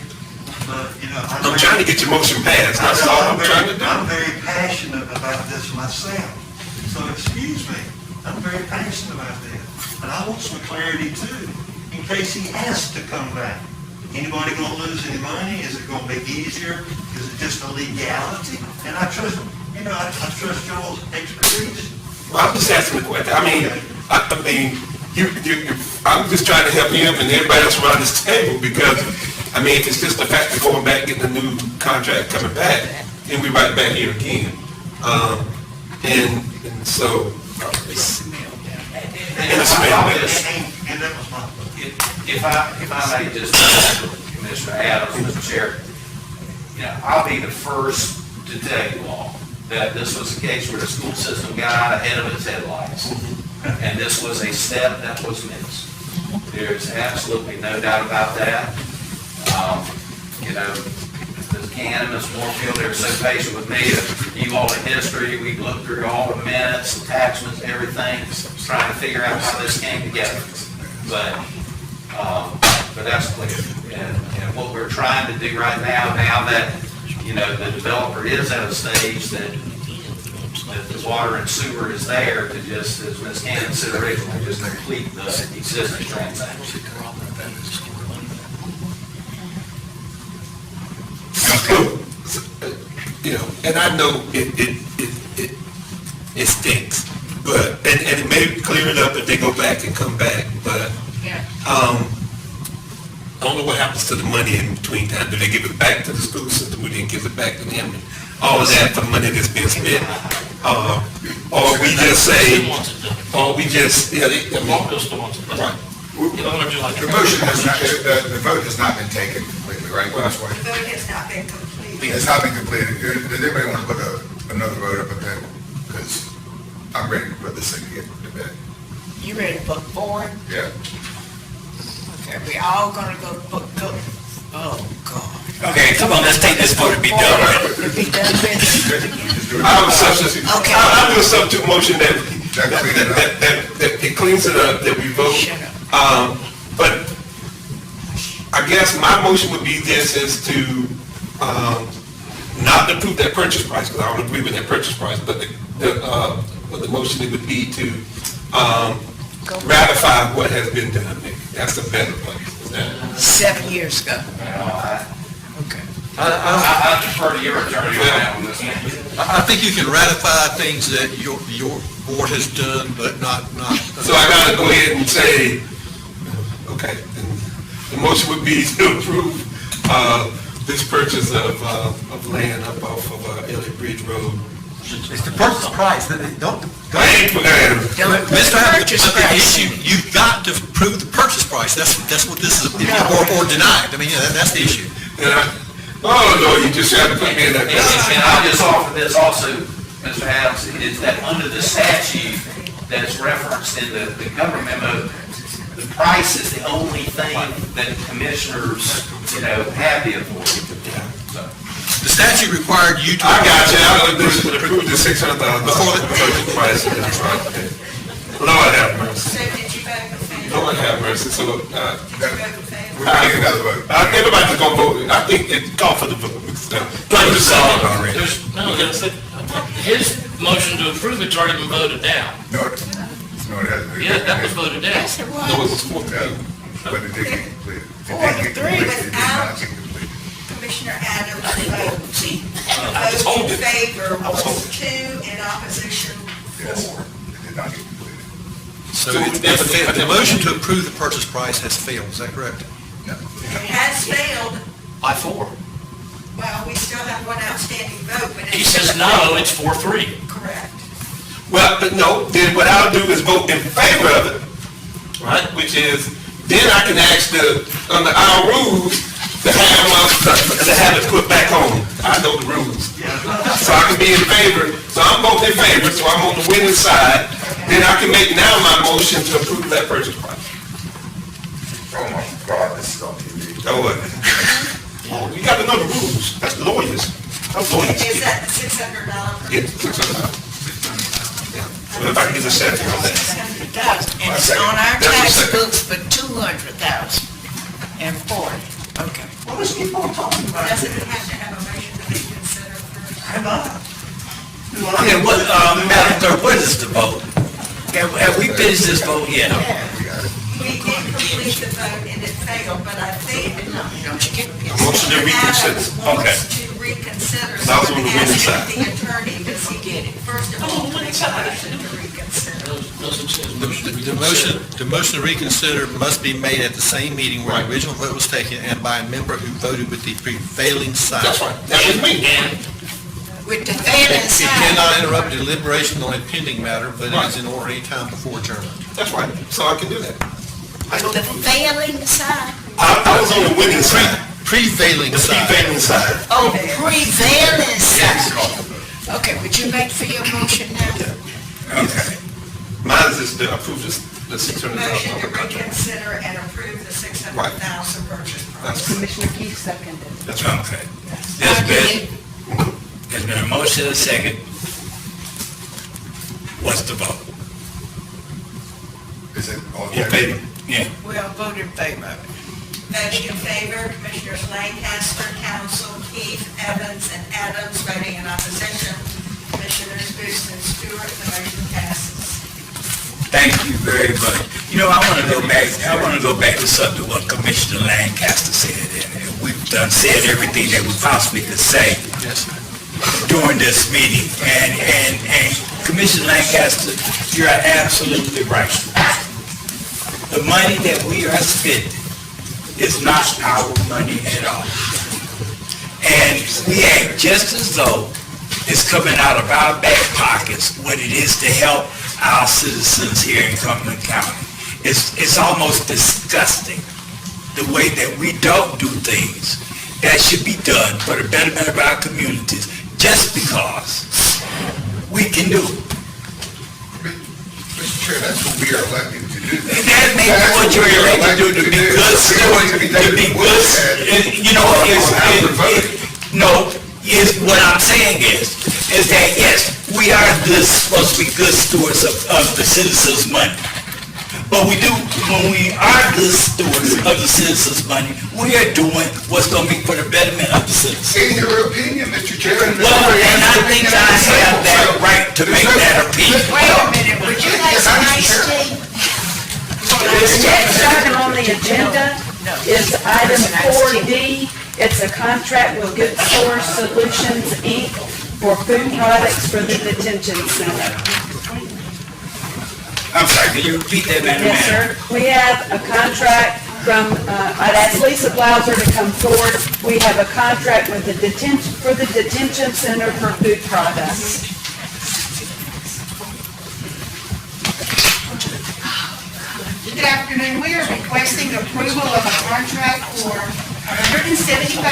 but, you know. I'm trying to get your motion passed, that's all I'm trying to do. I'm very passionate about this myself, so excuse me, I'm very passionate about this. And I want some clarity too, in case he has to come back. Anybody gonna lose any money? Is it gonna be easier? Is it just a legality? And I trust, you know, I trust y'all's expertise. Well, I'm just asking the question. I mean, I'm just trying to help him and everybody else around this table because, I mean, if it's just the fact of going back, getting a new contract coming back, then we right back here again. And so. And that was my. If I may just, Commissioner Adams, Mr. Chair, you know, I'll be the first to tell you all that this was a case where the school system got out ahead of its headlights. And this was a step that was missed. There's absolutely no doubt about that. You know, Ms. Cannon, Ms. Moorfield, they were so patient with me to review all the history. We looked through all the minutes, attachments, everything, trying to figure out how this came together. But that's clear. And what we're trying to do right now that, you know, the developer is at a stage that the water and sewer is there to just, as Ms. Cannon said originally, just complete the existing transaction. You know, and I know it stinks, but, and it may clear it up if they go back and come back, but, I don't know what happens to the money in between time. Do they give it back to the school system, or they give it back to them? And all of that for money that's been spent, or we just say, or we just, yeah, right. The motion has not, the vote has not been taken completely, right? The vote has not been completed. It's not been completed. Does anybody want to put another vote up at that? Because I'm ready to put this thing to bed. You ready to put forward? Yeah. Okay, we all gonna go, oh, God. Okay, come on, let's take this vote to be done with. To be done with. I have a substitute, Okay. I do a substitute motion that it cleans it up, that we vote. But I guess my motion would be this, is to, not approve that purchase price, because I don't agree with that purchase price, but the motion it would be to, ratify what has been done. That's a better place. 7 years ago. Okay. I defer to your attorney on that one, Ms. Cannon. I think you can ratify things that your board has done, but not. So I gotta go ahead and say, okay, the motion would be to approve, this purchase of land up off of Elliott Bridge Road It's the purchase price, don't. I ain't put that in. Mr. Hammond, the issue, you've got to prove the purchase price, that's what this is, or denied, I mean, yeah, that's the issue. Oh, no, you just have to put me in that. And I'll just offer this also, Mr. Adams, is that under the statute that's referenced in the government memo, the price is the only thing that commissioners, have the authority to do. So, The statute required you to. I got you, I would approve the $600,000 purchase price. Lord have mercy. So did you vote in favor? Lord have mercy, so, Did you vote in favor? everybody's gonna vote, I think it's called for the vote. His motion to approve it's already been voted down. No, it hasn't. Yeah, that was voted down. Yes, it was. No, it was 4-3. But it didn't get completed. It Four didn't to get three completed. It did not without get completed. Commissioner Adams vote in favor was 2, in opposition, Yes, 4. it did not get completed. So the motion to approve the purchase price has failed, is that correct? No. It has failed. By 4. Well, we still have one outstanding vote, but it's... He says no, it's 4-3. Correct. Well, but no, then what I'll do is vote in favor of it, right, which is, then I can ask under our rules, to have it put back on. I know the rules. So I can be in favor, so I'm voting in favor, so I'm on the winning side, then I can make now my motion to approve that purchase price. Oh my God, this is on TV. Oh, what? You got to know the rules, that's the lawyers. I'm lawyers. Is that the $600? Yeah, $600. So if I can get a second on that. And it's on our tax books for 200,000 and 40. Okay. Well, let's keep on talking about it. Doesn't it have to have a motion to reconsider first? Okay, Madam Clerk, what is the vote? Have we finished this vote yet? We did complete the vote and it failed, but I think... Motion to reconsider. Okay. Wants to reconsider, So I was so on I'm the winning asking side. the attorney, does he get it? First of all, make a motion to reconsider. The motion to reconsider must be made at the same meeting where the original vote was taken and by a member who voted with the prevailing side. That's right, that was me. With the failing It side. cannot interrupt deliberation on a pending matter, but it is in order any time before adjournment. That's right, so I can do that. The failing side. I was on the winning side. Prevailing side. Prevailing side. Oh, prevailing side. Okay, would you make for your motion now? Okay. Mine is to approve the Motion to $600,000 contract. reconsider and approve the $600,000 purchase price. Commissioner Keith seconded. That's right. Okay. There's been a motion and a second. What's the vote? Is it all In favor. Yeah. We'll vote in favor of it. Voting in favor, Commissioners Lancaster, Council, Keith, Evans, and Adams. Voting in opposition, Commissioners Booth and Stewart. The motion passes. Thank you very much. I want to go back to something what Commissioner Lancaster said, and we've said everything that we possibly could say during this meeting. And Commissioner Lancaster, you're absolutely right. The money that we are spending is not our money at all. And we act just as though it's coming out of our back pockets when it is to help our citizens here in Cumberland County. It's almost disgusting the way that we don't do things that should be done for the betterment of our communities just because we can do it. Mr. Chair, that's what we are elected to do. That may be what you're elected to do, to be good stewards, to be good, what I'm saying is that yes, we are supposed to be good stewards of the citizens' money. But when we are good stewards of the citizens' money, we are doing what's going to be for the betterment of the citizens. In your opinion, Mr. Chair. Well, and I think I have that right to make that opinion. Wait a minute, would you like some iced tea? The next item on the agenda is item 4D. It's a contract with Good Source Solutions, Inc. for food products for the detention center. I'm sorry, can you repeat that, Madam Yes, Manager? sir. We have a contract from, I'd ask Lisa Blauser to come forward. We have a contract with for the detention center for food products. Good afternoon. We are requesting approval of a contract for $175,000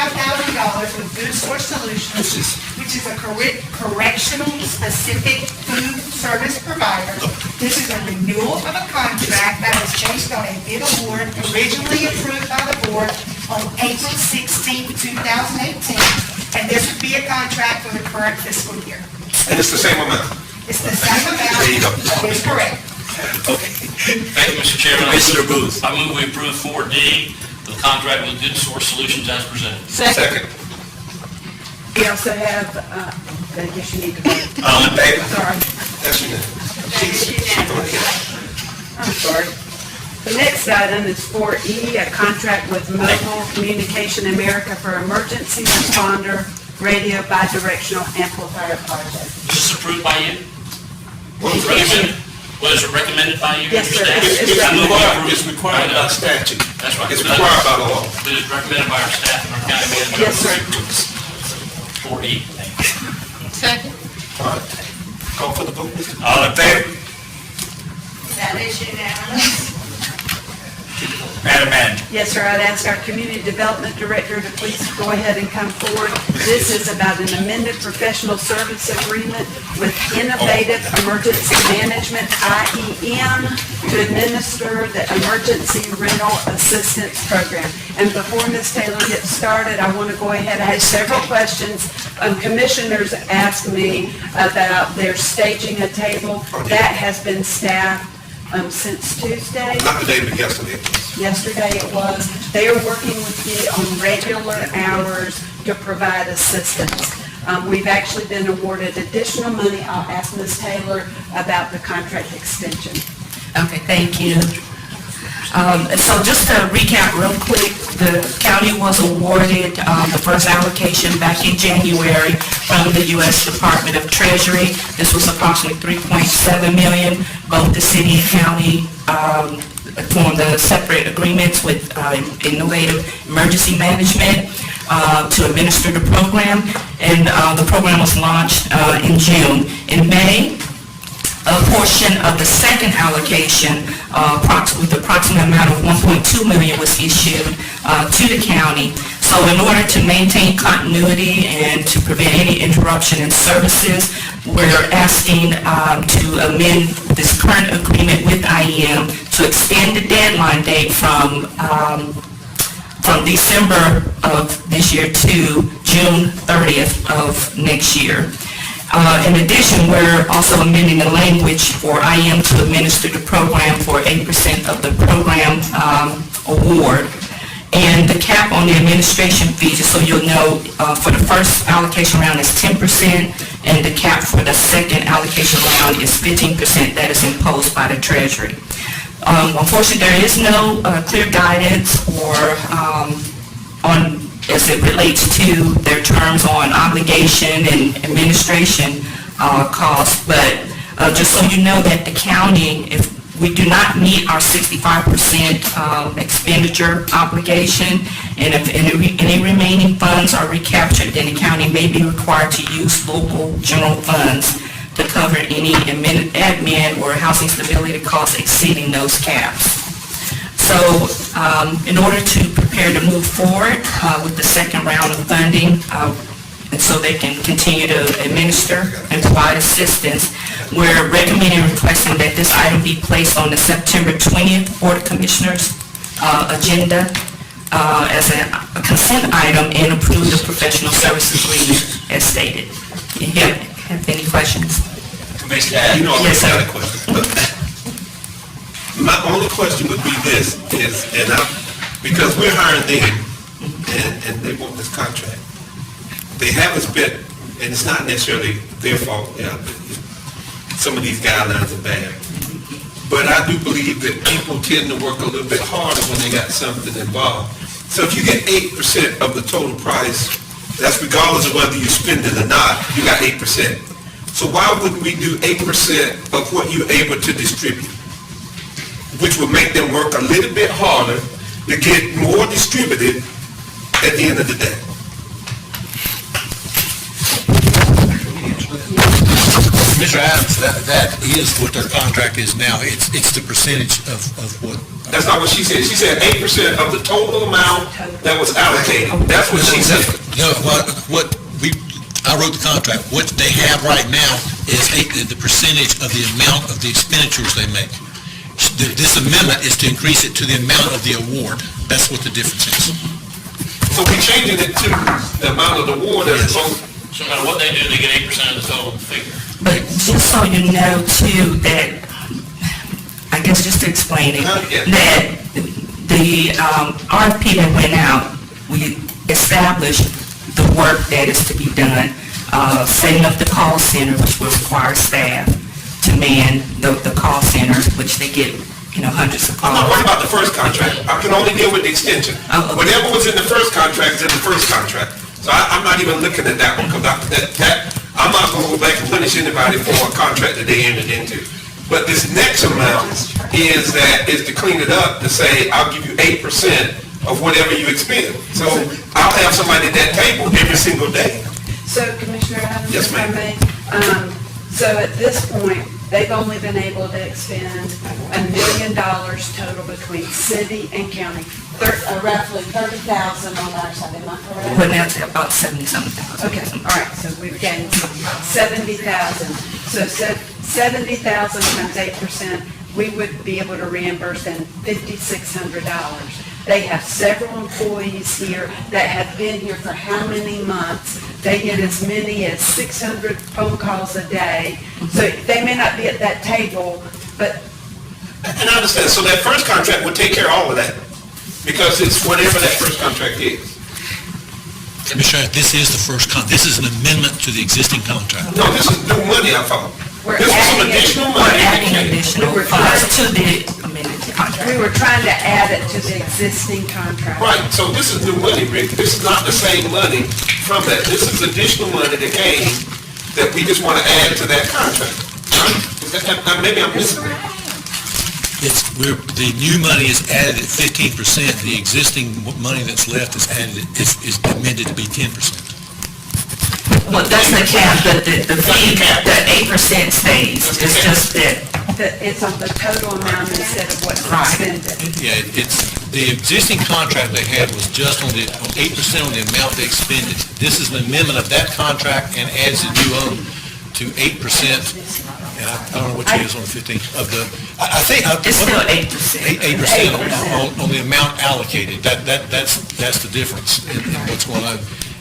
with Food Source Solutions, which is a correctional-specific food service provider. This is a renewal of a contract that was based on a bid award originally approved by the board on April 16, 2018, and this would be a contract for the current fiscal year. And it's the same amount. It's the same amount. There you go. That is correct. Thank you, Mr. Chairman. Commissioner Booth. I move we approve 4D, the contract with Good Source Solutions as presented. Second. We also have, I guess you need to vote. All in favor? Sorry. That's unanimous. I'm sorry. The next item is 4E, a contract with Mobile Communication America for emergency responder radio bidirectional amplifier project. Was this approved by you? Recommended? Was it recommended by you? Yes, sir. I move we approve. It's required by statute. That's right. It's required by law. It is recommended by our staff and our county manager. Yes, sir. 4E. Second. All right. Call for the vote, Mr. All in favor? That is unanimous. Madam Manager. Yes, sir. I'd ask our Community Development Director to please go ahead and come forward. This is about an amended professional service agreement with Innovative Emergency Management, IEM, to administer the Emergency Rental Assistance Program. And before Ms. Taylor gets started, I want to go ahead. I had several questions. Commissioners asked me about their staging a table. That has been staffed since Tuesday. Not today, but yesterday. Yesterday it was. They are working with me on regular hours to provide assistance. We've actually been awarded additional money. I'll ask Ms. Taylor about the contract extension. Okay, thank you. So just to recap real quick, the county was awarded the first allocation back in January from the U.S. Department of Treasury. This was approximately $3.7 million. Both the city and county formed the separate agreements with Innovative Emergency Management to administer the program, and the program was launched in June. In May, a portion of the second allocation, with the approximate amount of $1.2 million was issued to the county. So in order to maintain continuity and to prevent any interruption in services, we're asking to amend this current agreement with IEM to extend the deadline date from December of this year to June 30th of next year. In addition, we're also amending the language for IM to administer the program for 8% of the program award. And the cap on the administration fee, just so you'll know, for the first allocation round is 10%, and the cap for the second allocation round is 15% that is imposed by the Treasury. Unfortunately, there is no clear guidance or on as it relates to their terms on obligation and administration costs, but just so you know that the county, if we do not meet our 65% expenditure obligation, and if any remaining funds are recaptured, then the county may be required to use local general funds to cover any admin or housing stability costs exceeding those caps. So in order to prepare to move forward with the second round of funding, and so they can continue to administer and provide assistance, we're recommending and requesting that this item be placed on the September 20th Board of Commissioners agenda as a consent item and approve the professional services agreement as stated. Do you have any questions? Commissioner, you know I Yes, sir. got a question. My only question would be this, because we're hiring them, and they want this contract. They haven't spent, and it's not necessarily their fault, some of these guidelines are bad. But I do believe that people tend to work a little bit harder when they got something involved. So if you get 8% of the total price, that's regardless of whether you spend it or not, you got 8%. So why wouldn't we do 8% of what you're able to distribute? Which would make them work a little bit harder to get more distributed at the end of the day. Mr. Adams, that is what their contract is now. It's the percentage of what. That's not what she said. She said 8% of the total amount that was allocated. That's what she said. No, I wrote the contract. What they have right now is the percentage of the amount of the expenditures they make. This amendment is to increase it to the amount of the award. That's what the difference is. So we changing it to the amount of the award as opposed. So no matter what they do, they get 8% of the total figure. But just so you know too, that, I guess just to explain it, that the RFP that went out, we established the work that is to be done, setting up the call center, which will require staff to man the call center, which they get, hundreds of calls. I'm not worried about the first contract. I can only deal with the extension. Whatever was in the first contract is in the first contract. So I'm not even looking at that one, because I'm not going to go back and punish anybody for a contract that they entered into. But this next amount is to clean it up, to say, I'll give you 8% of whatever you expend. So I'll have somebody at that table every single day. So Commissioner Adams, Yes, if I may, so at this point, they've only been able to expend $1 million total between city and county, roughly 30,000 on our side, am I correct? Well, now it's about 70-something. Okay, all right, so we've gained 70,000. So 70,000 times 8%, we would be able to reimburse them $5,600. They have several employees here that have been here for how many months? They get as many as 600 phone calls a day. So they may not be at that table, but... And I understand, so that first contract would take care of all of that, because it's whatever that first contract is. Commissioner, this is the first this is an amendment to the existing contract. No, this is new money, I thought. This was some additional money. We're adding additional funds to the amended contract. We were trying to add it to the existing contract. Right, so this is new money, Rick. This is not the same money from that. This is additional money that came that we just want to add to that contract. Maybe I'm missing it. The new money is added at 15%. The existing money that's left is amended to be 10%. Well, that's the cap, the fee, the 8% stays. It's just that. It's on the total amount instead of what's expended. Yeah, the existing contract they had was just on 8% on the amount they expended. This is an amendment of that contract and adds a new one to 8%. And I don't know what it is on the 15th of the, I think. It's still 8%. 8% on the amount allocated. That's the difference in what's going on.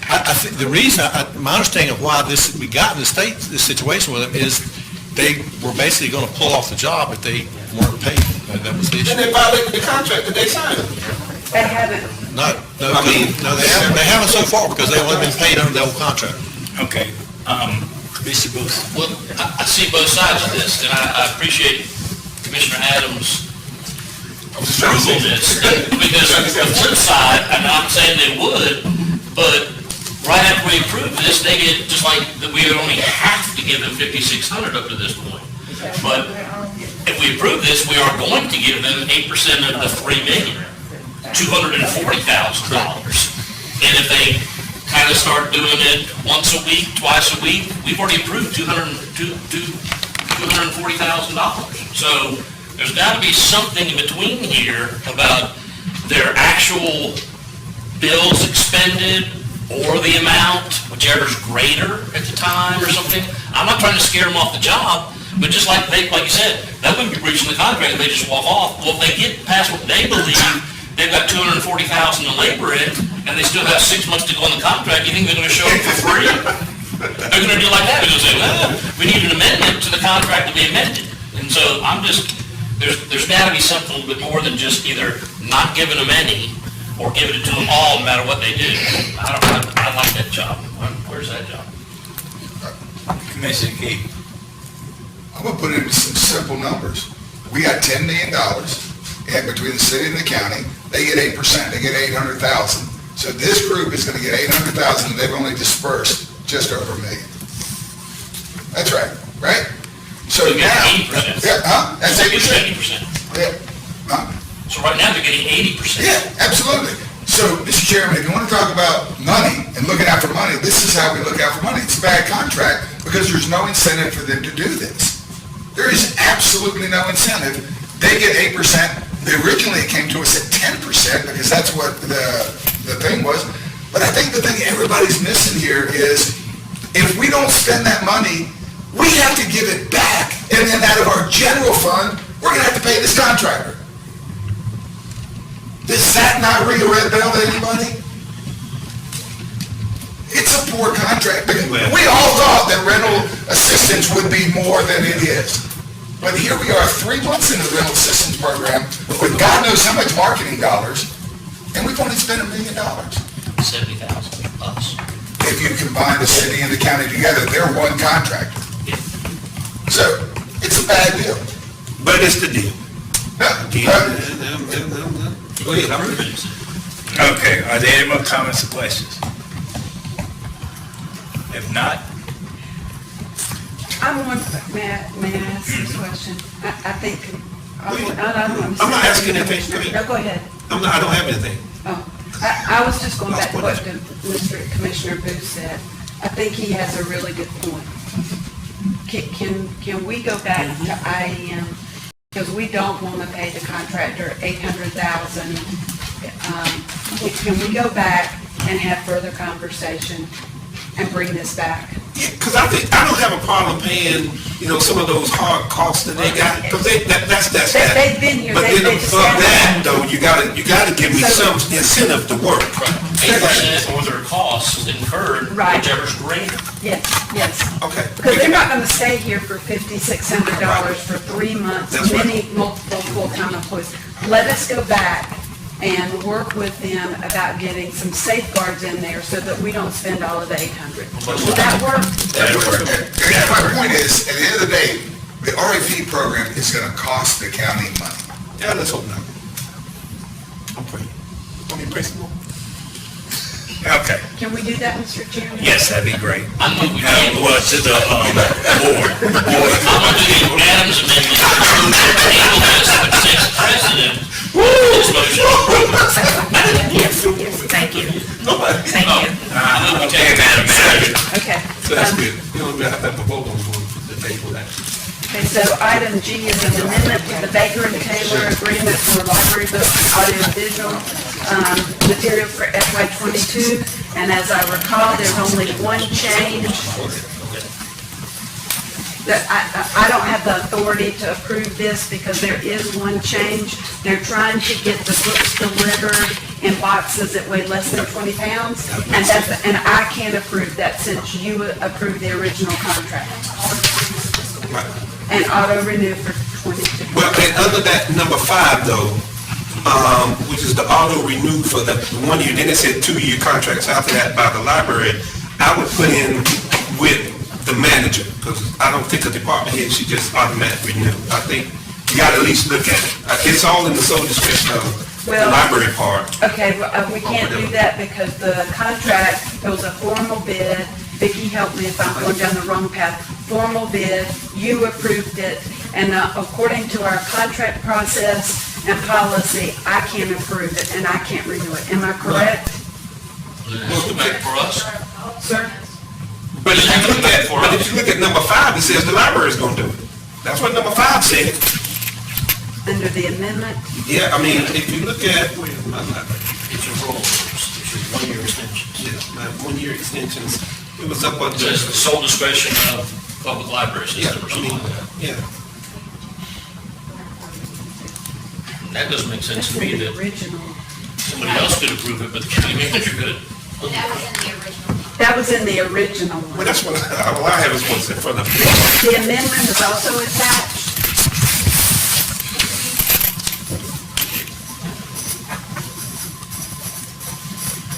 I think the reason, my understanding of why we got in this situation with them is they were basically going to pull off the job if they weren't paid. That was the issue. And they violated the contract that they signed. They haven't. No, they haven't so far, because they've only been paid under the old contract. Okay, Commissioner Booth. Well, I see both sides of this, and I appreciate Commissioner Adams' approval of this, because the flip side, and I'm saying they would, but right after we approve this, they get, just like, we would only have to give them $5,600 up to this point. But if we approve this, we are going to give them 8% of the $3,240,000. And if they kind of start doing it once a week, twice a week, we've already approved $240,000. So there's got to be something in between here about their actual bills expended or the amount, whichever's greater at the time or something. I'm not trying to scare them off the job, but just like you said, that wouldn't be breaching the contract if they just walk off. Well, if they get past what they believe, they've got $240,000 in labor in, and they still have 6 months to go on the contract, you think they're going to show up for free? They're going to do like that. They're going to say, well, we need an amendment to the contract to be amended. And so there's got to be something a little bit more than just either not giving them any or giving it to them all no matter what they do. I like that job. Where's that job? Commissioner Keith. I'm gonna put it in some simple numbers. We got $10 million, and between the city and the county, they get 8%, they get 800,000. So this group is gonna get 800,000, and they've only dispersed just over $1 million. That's right? So they get now, 80%. Yeah, huh? That's 8%. 80%. Yeah. Huh? So right now they're getting 80%. Yeah, absolutely. So, Mr. Chairman, if you want to talk about money and looking out for money, this is how we look out for money. It's a bad contract, because there's no incentive for them to do this. There is absolutely no incentive. They get 8%. Originally, it came to us at 10% because that's what the thing was. But I think the thing everybody's missing here is if we don't spend that money, we have to give it back. And then out of our general fund, we're going to have to pay this contractor. Does that not ring a red bell to anybody? It's a poor contract. We all thought that rental assistance would be more than it is. But here we are 3 months into the rental assistance program with God knows how much marketing dollars, and we've only spent $1 million. 70,000 us. If you combine the city and the county together, they're one contractor. So, it's a bad deal. But it's the deal. Go ahead, I'm ready. Okay, are there any more comments or questions? If not, May I ask this question? I think, I'm not asking anything. No, go ahead. I don't have anything. Oh, I was just going back to what Mr. Commissioner Booth said. I think he has a really good point. Can we go back to IEM? Because we don't want to pay the contractor $800,000. Can we go back and have further conversation and bring this back? Because I don't have a problem paying, some of those hard costs that they got, because that's that. They've been here. But then above that, though, you gotta give me some incentive to work. 8% or their costs incurred, Right. whichever's greater. Yes. Okay. Because they're not going to stay here for $5,600 for 3 months, That's right. many multiple full-time employees. Let us go back and work with them about getting some safeguards in there so that we don't spend all of the $800. Will that work? And my point is, at the end of the day, the RAP program is going to cost the county money. Yeah, let's hope not. I'm praying. Want me to pray some more? okay. Can we do that, Mr. Chairman? Yes, that'd be great. I'm going to do Well, to the board. Adams amendment to table this, but since President, this motion. Yes, thank you. Thank you. Okay, Madam Manager. Okay. So that's good. You don't have to have a vote on the table that. Okay, so item G is an amendment to the Baker and Taylor agreement for library books and audiovisual materials for FY '22. And as I recall, there's only one change. That I don't have the authority to approve this because there is one change. They're trying to get the books delivered in boxes that weigh less than 20 pounds. And I can't approve that since you approved the original contract. And auto renew for 22. Well, and under that number 5 though, which is the auto renew for the 1 year, then it said 2-year contracts after that by the library, I would put in with the manager, because I don't think a department head should just automatically renew. I think you gotta at least look at it. It's all in the sole discretion of the library part. Okay, we can't do that because the contract, it was a formal bid. Vicki, help me if I'm going down the wrong path. Formal bid, you approved it, and according to our contract process and policy, I can't approve it and I can't renew it. Am I correct? Let's go back for us. Sir? But if you look at number 5, it says the library is gonna do it. That's what number 5 said. Under the amendment? Yeah, I mean, if you look at, It's a roll, it's a 1-year extension. my 1-year extensions, it was up on It says the just, sole discretion of public library yeah, system or I something mean, like that. yeah. That doesn't make sense to me The that original. somebody else could approve it, but the county manager could. That was in the original Well, one. that's what, all I have is what's in front of me. The amendment is also attached.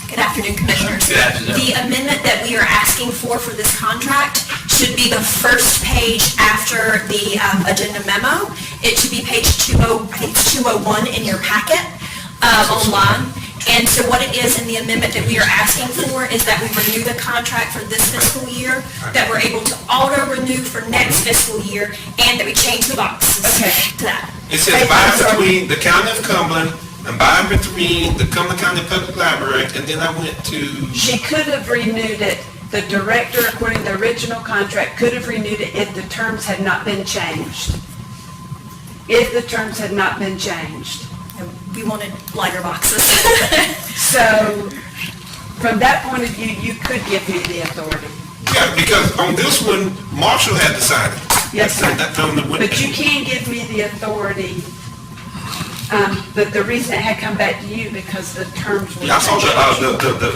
Good afternoon, Commissioners. Good afternoon. The amendment that we are asking for this contract should be the first page after the agenda memo. It should be page 201 in your packet online. And so what it is in the amendment that we are asking for is that we renew the contract for this fiscal year, that we're able to auto-renew for next fiscal year, and that we change the boxes to that. It says by and between the county of Cumberland and by and between the Cumberland County Public Library, and then I went to, She could have renewed it The director, according to the original contract, could have renewed it if the terms had not been changed. If the terms had not been changed. We wanted lighter boxes. So, from that point of view, you could give me the authority. Yeah, because on this one, Marshall had to sign it. Yes, sir. But But you can give me the authority. But the reason it had come back to you because the terms were. Yeah, I saw the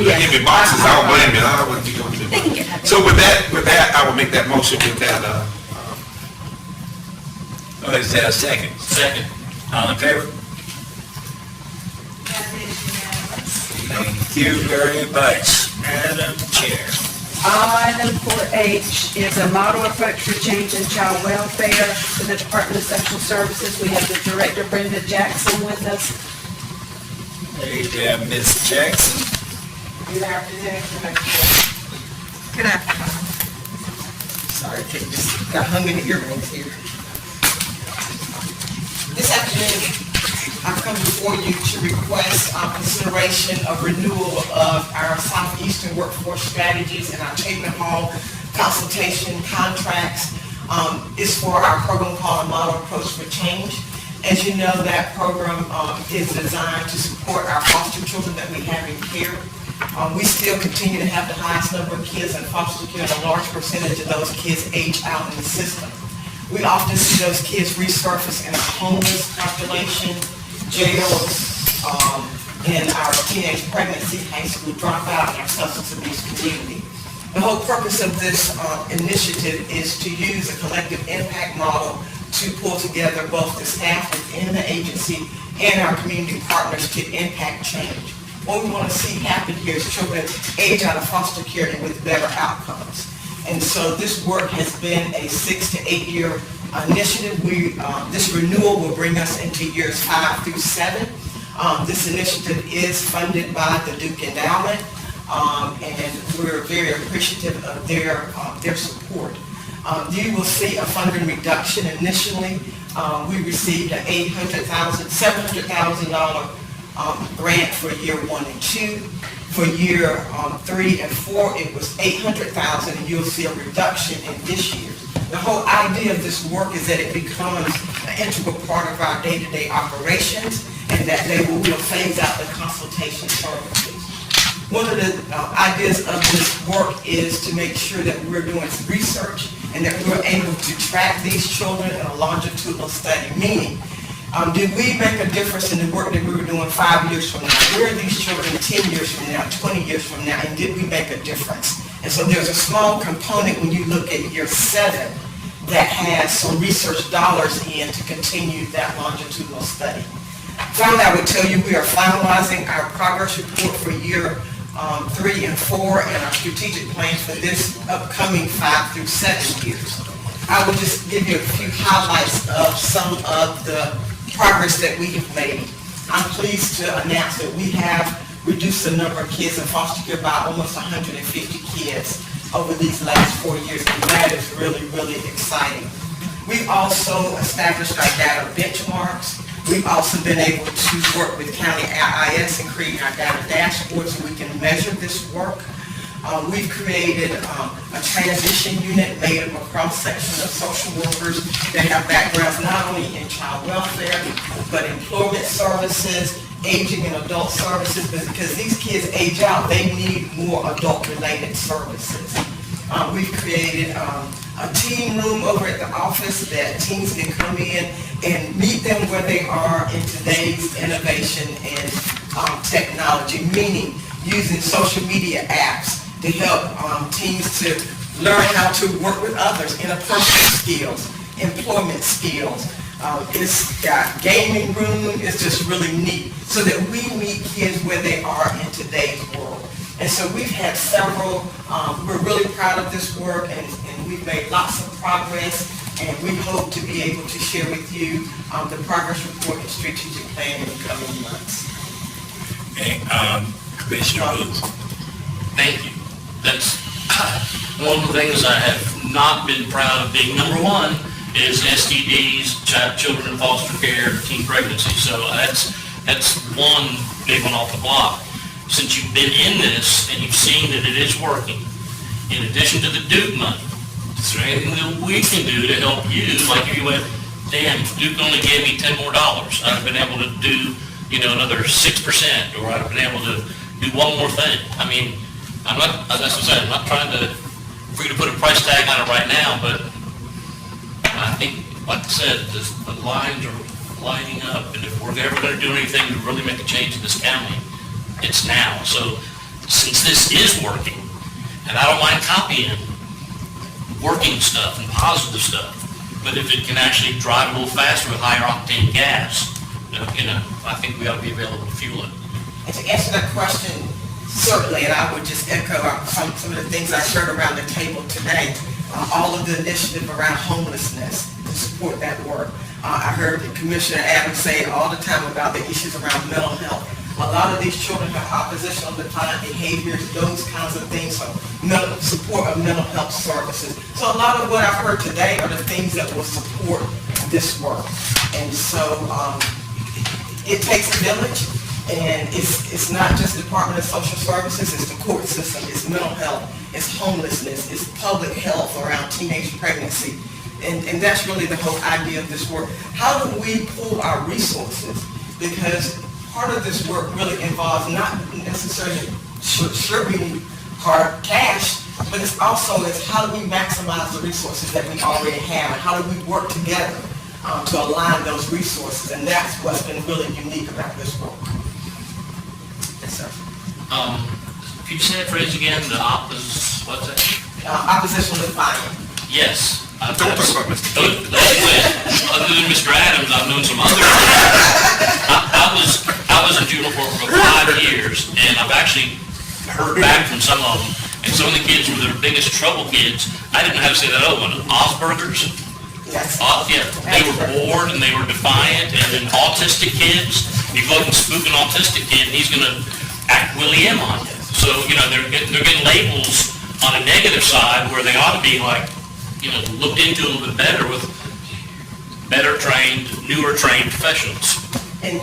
Yes. heavy boxes, I don't blame you, I wouldn't be going to do it. So with that, I will make that motion with that, Is there a second? Second. All in favor? Thank you very much, Madam Chair. Item 4H is a model approach for change in child welfare to the Department of Social Services. We have the Director Brenda Jackson with us. Hey there, Ms. Jackson. Good afternoon, Good afternoon. Sorry, just got hung in the earrings here. This afternoon, I've come before you to request consideration of renewal of our Southeastern Workforce Strategies and our Chapin Hall consultation contracts. Is for our program called Model Approach for Change. As you know, that program is designed to support our foster children that we have in care. We still continue to have the highest number of kids in foster care, and a large percentage of those kids age out in the system. We often see those kids resurface in our homeless population, jails, in our teenage pregnancy, high school dropout, and our substance abuse community. The whole purpose of this initiative is to use a collective impact model to pull together both the staff within the agency and our community partners to impact change. What we want to see happen here is children age out of foster care and with better outcomes. And so this work has been a 6 to 8 year initiative. This renewal will bring us into years 5 through 7. This initiative is funded by the Duke Endowment, and we're very appreciative of their support. You will see a funding reduction. Initially, we received an $700,000 grant for year 1 and 2. For year 3 and 4, it was $800,000, and you'll see a reduction in this year. The whole idea of this work is that it becomes an integral part of our day-to-day operations, and that we'll phase out the consultation services. One of the ideas of this work is to make sure that we're doing research and that we're able to track these children in a longitudinal study, meaning did we make a difference in the work that we were doing 5 years from now? Where are these children 10 years from now, 20 years from now, and did we make a difference? And so there's a small component when you look at year 7 that has some research dollars in to continue that longitudinal study. Finally, I would tell you we are finalizing our progress report for year 3 and 4 and our strategic plans for this upcoming 5 through 7 years. I will just give you a few highlights of some of the progress that we have made. I'm pleased to announce that we have reduced the number of kids in foster care by almost 150 kids over these last 4 years, and that is really, really exciting. We've also established our data benchmarks. We've also been able to work with county IIS and create our data dashboard so we can measure this work. We've created a transition unit made of a cross-section of social workers that have backgrounds not only in child welfare, but employment services, aging and adult services, because these kids age out, they need more adult-related services. We've created a team room over at the office that teams can come in and meet them where they are in today's innovation and technology, meaning using social media apps to help teams to learn how to work with others, interpersonal skills, employment skills. It's got gaming room, it's just really neat, so that we meet kids where they are in today's world. And so we've had several, we're really proud of this work, and we've made lots of progress, and we hope to be able to share with you the progress report and strategic plan in the coming months. Okay, Commissioner Booth. Thank you. That's one of the things I have not been proud of being number one is STDs, children in foster care, teen pregnancy. So that's one big one off the block. Since you've been in this and you've seen that it is working, in addition to the Duke money, is there anything that we can do to help you? Like if you went, damn, Duke only gave me $10 more, I'd have been able to do, another 6%, or I'd have been able to do one more thing. I mean, I'm not, that's what I'm saying, I'm not trying for you to put a price tag on it right now, but I think, like I said, the lines are lining up, and if we're ever going to do anything to really make a change in this county, it's now. So since this is working, and I don't mind copying working stuff and positive stuff, but if it can actually drive a little faster with higher octane gas, I think we ought to be available to fuel it. And to answer that question, certainly, and I would just echo some of the things I heard around the table today, all of the initiative around homelessness to support that work. I heard Commissioner Adams say all the time about the issues around mental health. A lot of these children have oppositional defiant behaviors, those kinds of things, so support of mental health services. So a lot of what I've heard today are the things that will support this work. And so it takes a village, and it's not just Department of Social Services, it's the court system, it's mental health, it's homelessness, it's public health around teenage pregnancy. And that's really the whole idea of this work. How do we pool our resources? Because part of this work really involves not necessarily distributing hard cash, but it's also how do we maximize the resources that we already have, and how do we work together to align those resources, and that's what's been really unique about this work. Yes, sir. Could you say that phrase again, what's that? Oppositional defiant. Yes. Don't talk about Mr. Other than Mr. Adams, I've known some others. I was in juvenile court for 5 years, and I've actually heard back from some of them, and some of the kids were their biggest trouble kids. I didn't know how to say that other one, Asperger's. Yes. Yeah, they were bored and they were defiant, and then autistic kids, you go up and spook an autistic kid, and he's gonna act Willie-M on you. So, they're getting labels on a negative side where they ought to be like, looked into a little bit better with better trained, newer trained professionals. And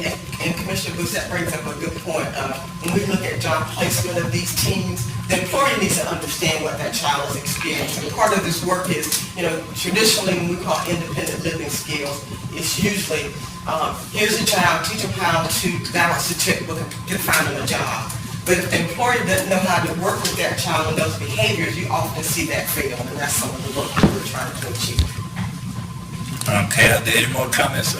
Commissioner Booth, that brings up a good point. When we look at job placement of these teams, the employer needs to understand what that child is experiencing. Part of this work is, traditionally when we call independent living skills, it's usually, here's a child, teach them how to balance the checkbook and can find them a job. But if the employer doesn't know how to work with that child and those behaviors, you often see that fail, and that's some of the work that we're trying to achieve. Okay, are there any more comments,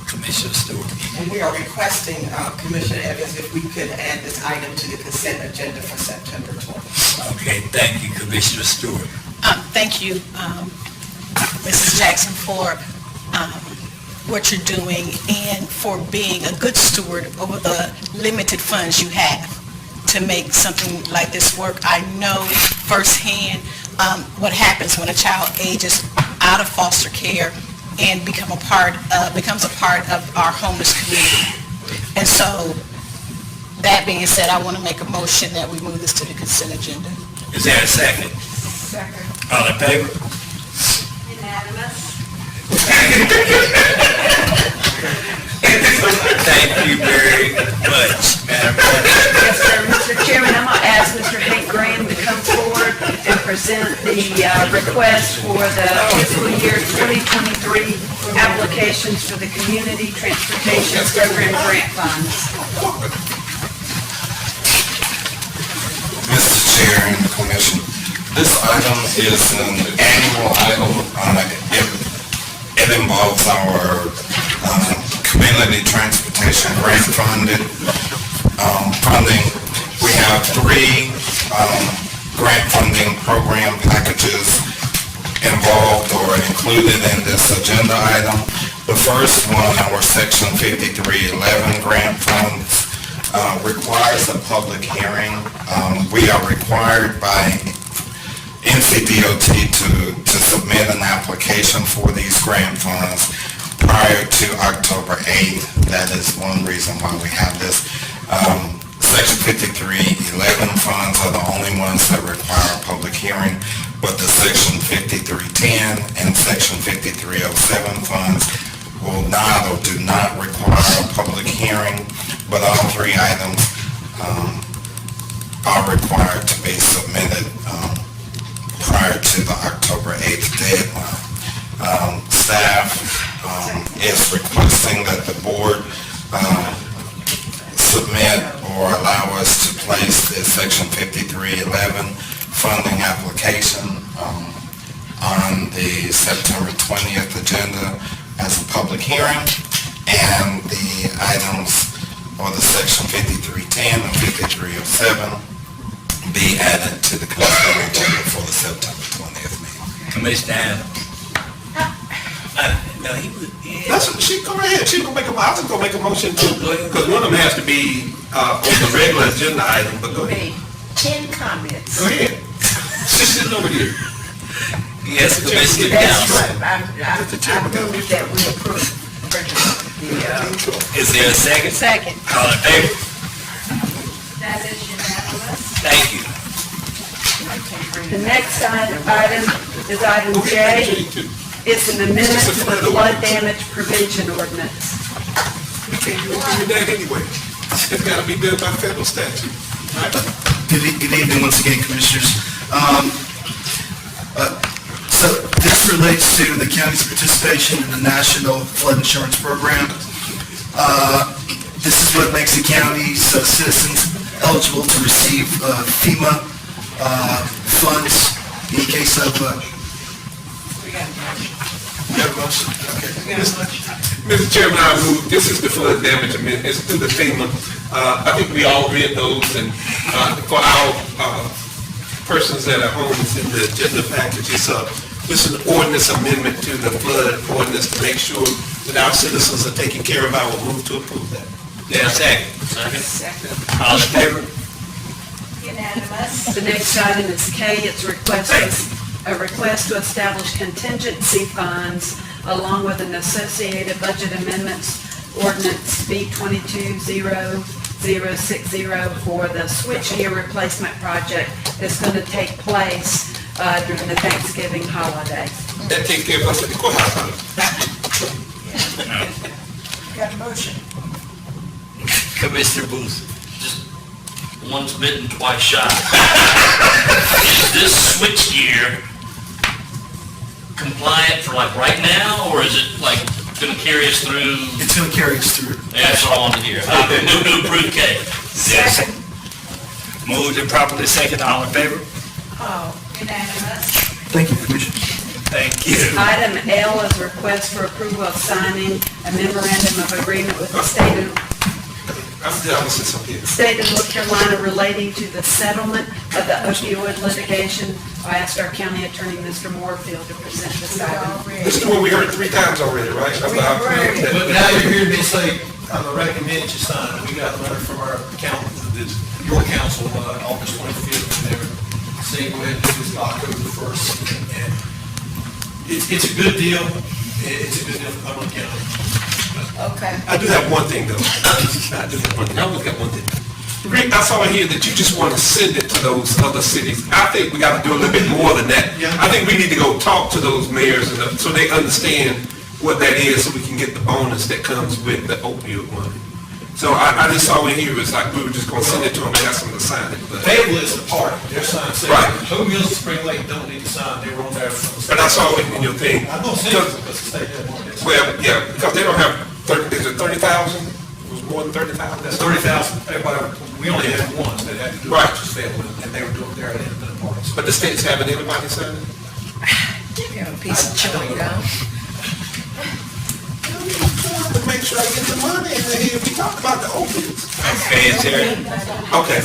Commissioner Stewart? And we are requesting, Commissioner Evans, if we could add this item to the consent agenda for September 20th. Okay, thank you, Commissioner Stewart. Thank you, Mrs. Jackson, for what you're doing and for being a good steward over the limited funds you have to make something like this work. I know firsthand what happens when a child ages out of foster care and becomes a part of our homeless community. And so, that being said, I want to make a motion that we move this to the consent agenda. Is there a second? Second. All in favor? Unanimous. Thank you very much, Madam President. Yes, sir. Mr. Chairman, I'm going to ask Mr. Hank Graham to come forward and present the request for the fiscal year 2023 applications for the Community Transportation Program grant funds. Mr. Chair and the Commission, this item is an annual item. It involves our community transportation grant funding. We have 3 grant funding program packages involved or included in this agenda item. The first one, our Section 5311 grant funds, requires a public hearing. We are required by NCDOT to submit an application for these grant funds prior to October 8th. That is one reason why we have this. Section 5311 funds are the only ones that require a public hearing, but the Section 5310 and Section 5307 funds will not or do not require a public hearing, but all 3 items are required to be submitted to the October 8th deadline. Staff is requesting that the board submit or allow us to place the Section 5311 funding application on the September 20th agenda as a public hearing, and the items, or the Section 5310 and 5307, be added to the consent agenda for the September 20th meeting. Commissioner Adams. That's what, she, go right ahead, she gonna make I was gonna make a motion too, because one of them has to be, on the regular agenda item, but go ahead. 10 comments. Go ahead. She's sitting over here. Yes, Commissioner That's Council. right. I move that we approve the, Is there a second? Second. All in favor? That is unanimous. Thank you. The next item is item J. It's an amendment to the flood damage prevention ordinance. We can't do that anyway. It's gotta be done by federal statute. Good evening once again, Commissioners. So this relates to the county's participation in the National Flood Insurance Program. This is what makes the county's citizens eligible to receive FEMA funds in case of... Mr. Chairman, I move, this is the flood damage amendment, it's through the FEMA. I think we all read those, and for our persons that are home, it's in the agenda package. This is an ordinance amendment to the flood ordinance to make sure that our citizens are taken care of. I will move to approve that. Yeah, second. Second. All in favor? Unanimous. The next item is K. It's a request to establish contingency funds along with an associated budget amendments ordinance B-220060 for the switchgear replacement project that's going to take place during the Thanksgiving holiday. That takes care of us at the courthouse. Got a motion. Commissioner Booth. Once bitten, twice shy. Is this switchgear compliant for like right now, or is it like gonna carry us through? It's going to carry us through. That's what I wanted to hear. Move to approve K. Second. Moved and properly second, all in favor? Unanimous. Thank you, Commissioner. Thank you. Item L is a request for approval of signing a memorandum of agreement with the state of North Carolina relating to the settlement of the opioid litigation. I asked our county attorney, Mr. Moorfield, to present this item. This is what we heard 3 times already, right? But now you're hearing me say, I recommend you sign it. We got a letter from our your council, August 25th, and they're saying, go ahead and do this by October 1st. And it's a good deal. It's a good deal for Cumberland County. Okay. I do have one thing, though. I always got one thing. Rick, I saw here that you just want to send it to those other cities. I think we got to do a little bit more than that. I think we need to go talk to those mayors so they understand what that is, so we can get the bonus that comes with the opioid money. So I just saw in here, it's like we were just going to send it to them and ask them to sign it. But Fayetteville is the party. Their sign says, right. Home Hills and Spring Lake don't need to sign. They were on there from the state. But I saw it in your thing. I don't see it because the state doesn't want it. Well, yeah, because they don't have, is it 30,000? It was more than 30,000? That's 30,000. We only had one that had to do it, Right. which was Fayetteville, and they were doing their independent parties. But the state's having everybody sign it? Give him a piece of chewing gum. To make sure I get the money, and then we talk about the opiates. Okay, is there? Okay.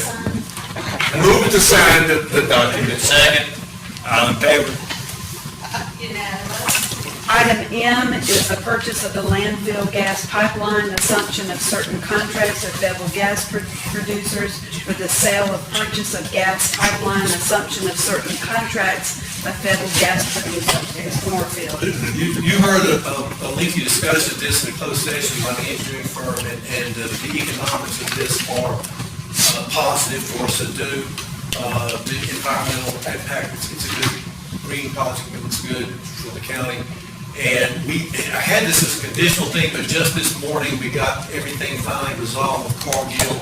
Move to sign the document. Second. All in favor? Unanimous. Item M is the purchase of the landfill gas pipeline, assumption of certain contracts with Bevel gas producers for the sale of purchase of gas pipeline, assumption of certain contracts with Bevel gas producers. Mr. Moorfield. You heard a lengthy discussion of this in a closed session by the engineering firm, and the economics of this are positive for us to do. The environmental impact, it's a good green project, it looks good for the county. And I had this as a conditional thing, but just this morning, we got everything finally resolved with Cargill.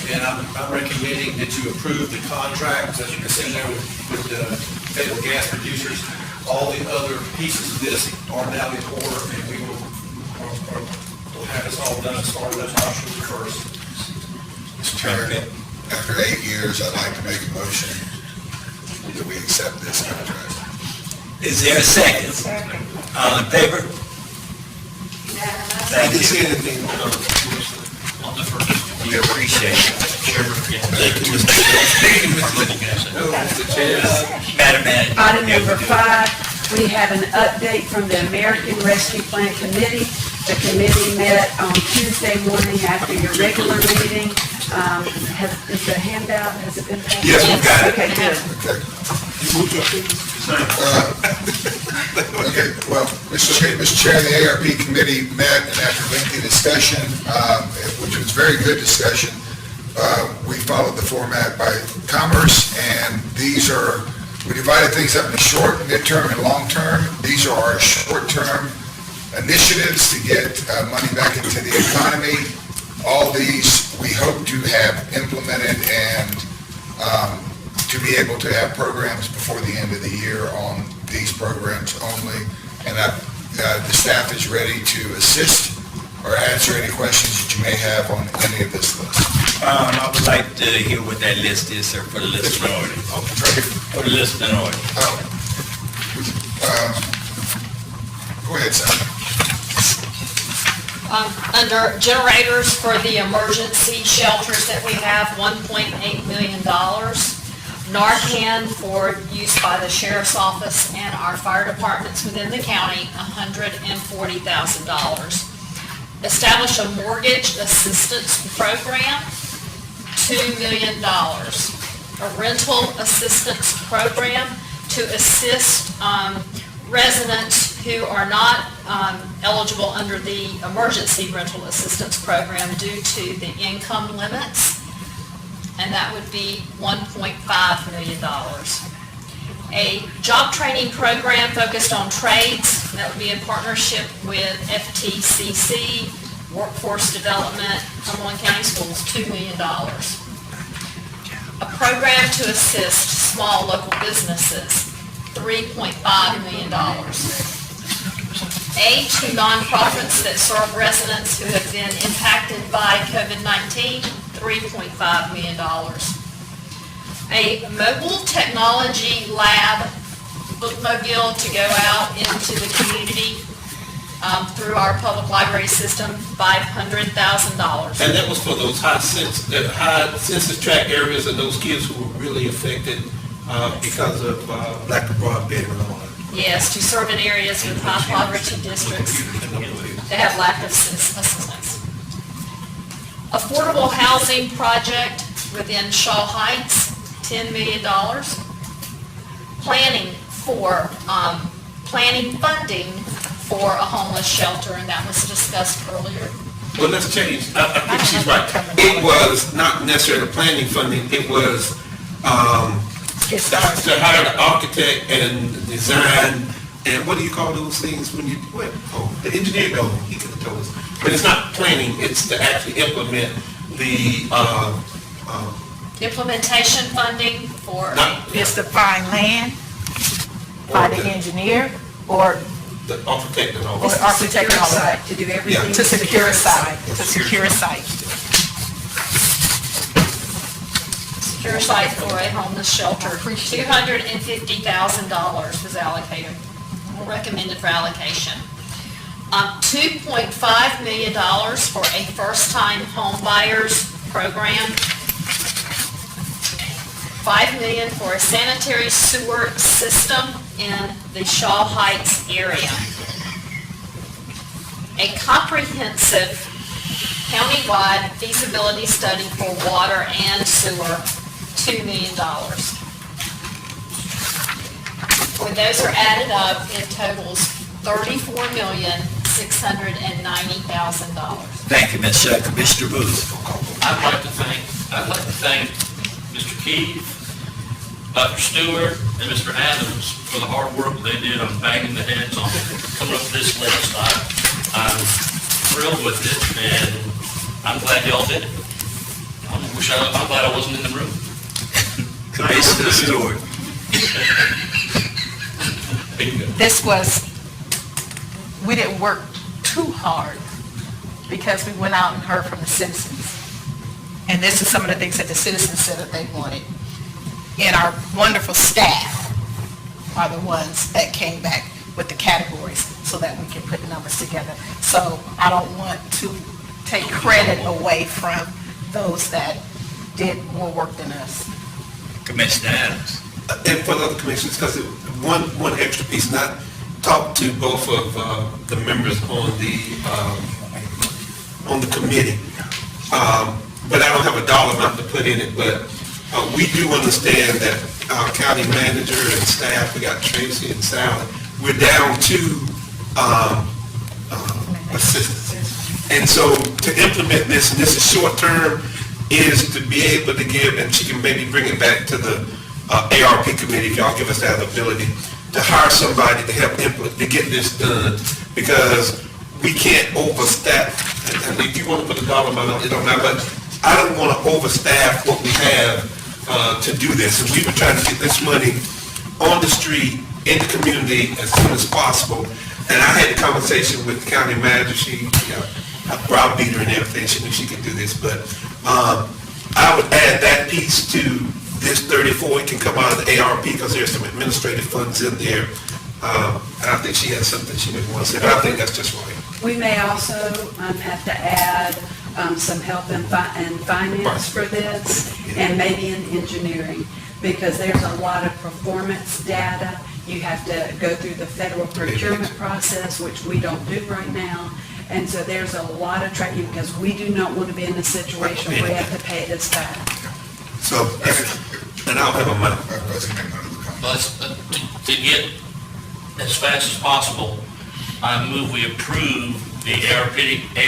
And I'm recommending that you approve the contract, as you can see there with fatal gas producers. All the other pieces of this are now in order, and we will have this all done as far as those options first. Mr. Chairman, after 8 years, I'd like to make a motion that we accept this contract. Is there a second? All in favor? I didn't see anything On the first. We appreciate it. Mr. Chair. Madam Manager. Item number 5, we have an update from the American Rescue Plan Committee. The committee met on Tuesday morning after your regular meeting. Is the handout, has it been passed? Yes, we've got it. Okay, good. Okay, well, Mr. Chair, the ARP committee met, and after lengthy discussion, which was very good discussion, we followed the format by commerce, and we divided things up into short, midterm, and long-term. These are our short-term initiatives to get money back into the economy. All these, we hope to have implemented and to be able to have programs before the end of the year on these programs only. And the staff is ready to assist or answer any questions that you may have on any of this list. I would like to hear what that list is, sir, for the list in order. For the list in order. Go ahead, Sam. Under generators for the emergency shelters that we have, $1.8 million. Narcan for use by the sheriff's office and our fire departments within the county, $140,000. Establish a mortgage assistance program, $2 million. A rental assistance program to assist residents who are not eligible under the emergency rental assistance program due to the income limits, and that would be $1.5 million. A job training program focused on trades, that would be in partnership with FTCC, Workforce Development, Cumberland County Schools, $2 million. A program to assist small local businesses, $3.5 million. Aid to nonprofits that serve residents who have been impacted by COVID-19, $3.5 million. A mobile technology lab bookmobile to go out into the community through our public library system, $500,000. And that was for those high census tract areas and those kids who were really affected because of lack of broadband and all that. Yes, to serve in areas with high poverty districts that have lack of assistance. Affordable housing project within Shaw Heights, $10 million. Planning funding for a homeless shelter, and that was discussed earlier. Well, let's change. I think she's right. It was not necessarily planning funding. It was to hire the architect and design, and what do you call those things when you, the engineer, no, he could have told us. But it's not planning, it's to actually implement the, Implementation funding for, It's to find land by the engineer or the architect and all the that. architect and all that. To do everything. To secure a site, secure a site. secure site for a homeless shelter. $250,000 was allocated, or recommended for allocation. $2.5 million for a first-time home buyers program. $5 million for a sanitary sewer system in the Shaw Heights area. A comprehensive countywide feasibility study for water and sewer, $2 million. When those are added up, it totals $34,690,000. Thank you, Ms. Shutt. Commissioner Booth. I'd like to thank Mr. Keith, Dr. Stewart, and Mr. Adams for the hard work they did on banging the heads on coming up with this list. I'm thrilled with it, and I'm glad y'all did it. I'm glad I wasn't in the room. Commissioner Stewart. this was, we didn't work too hard because we went out and heard from the citizens. And this is some of the things that the citizens said that they wanted. And our wonderful staff are the ones that came back with the categories so that we can put numbers together. So I don't want to take credit away from those that did more work than us. Commissioner Adams. And for the other commissioners, because one extra piece, and I talked to both of the members on the committee, but I don't have a dollar amount to put in it, but we do understand that our county manager and staff, we got Tracy and Sally, we're down to assistants. And so to implement this, and this is short term, is to be able to give, and she can maybe bring it back to the ARP committee, if y'all give us that ability, to hire somebody to help input, to get this done, because we can't overstaff. And if you want to put a dollar amount on it, don't matter, but I don't want to overstaff what we have to do this. And we were trying to get this money on the street, in the community, as soon as possible. And I had a conversation with the county manager. She, I browbeat her and everything. She knew she could do this, but I would add that piece to this 34. It can come out of the ARP because there's some administrative funds in there. And I think she has something she may want to say, but I think that's just right. We may also have to add some help in finance for this, and maybe in engineering, because there's a lot of performance data. You have to go through the federal procurement process, which we don't do right now. And so there's a lot of training, because we do not want to be in a situation where we have to pay this back. So, and I'll have a month. To get as fast as possible, I move we approve the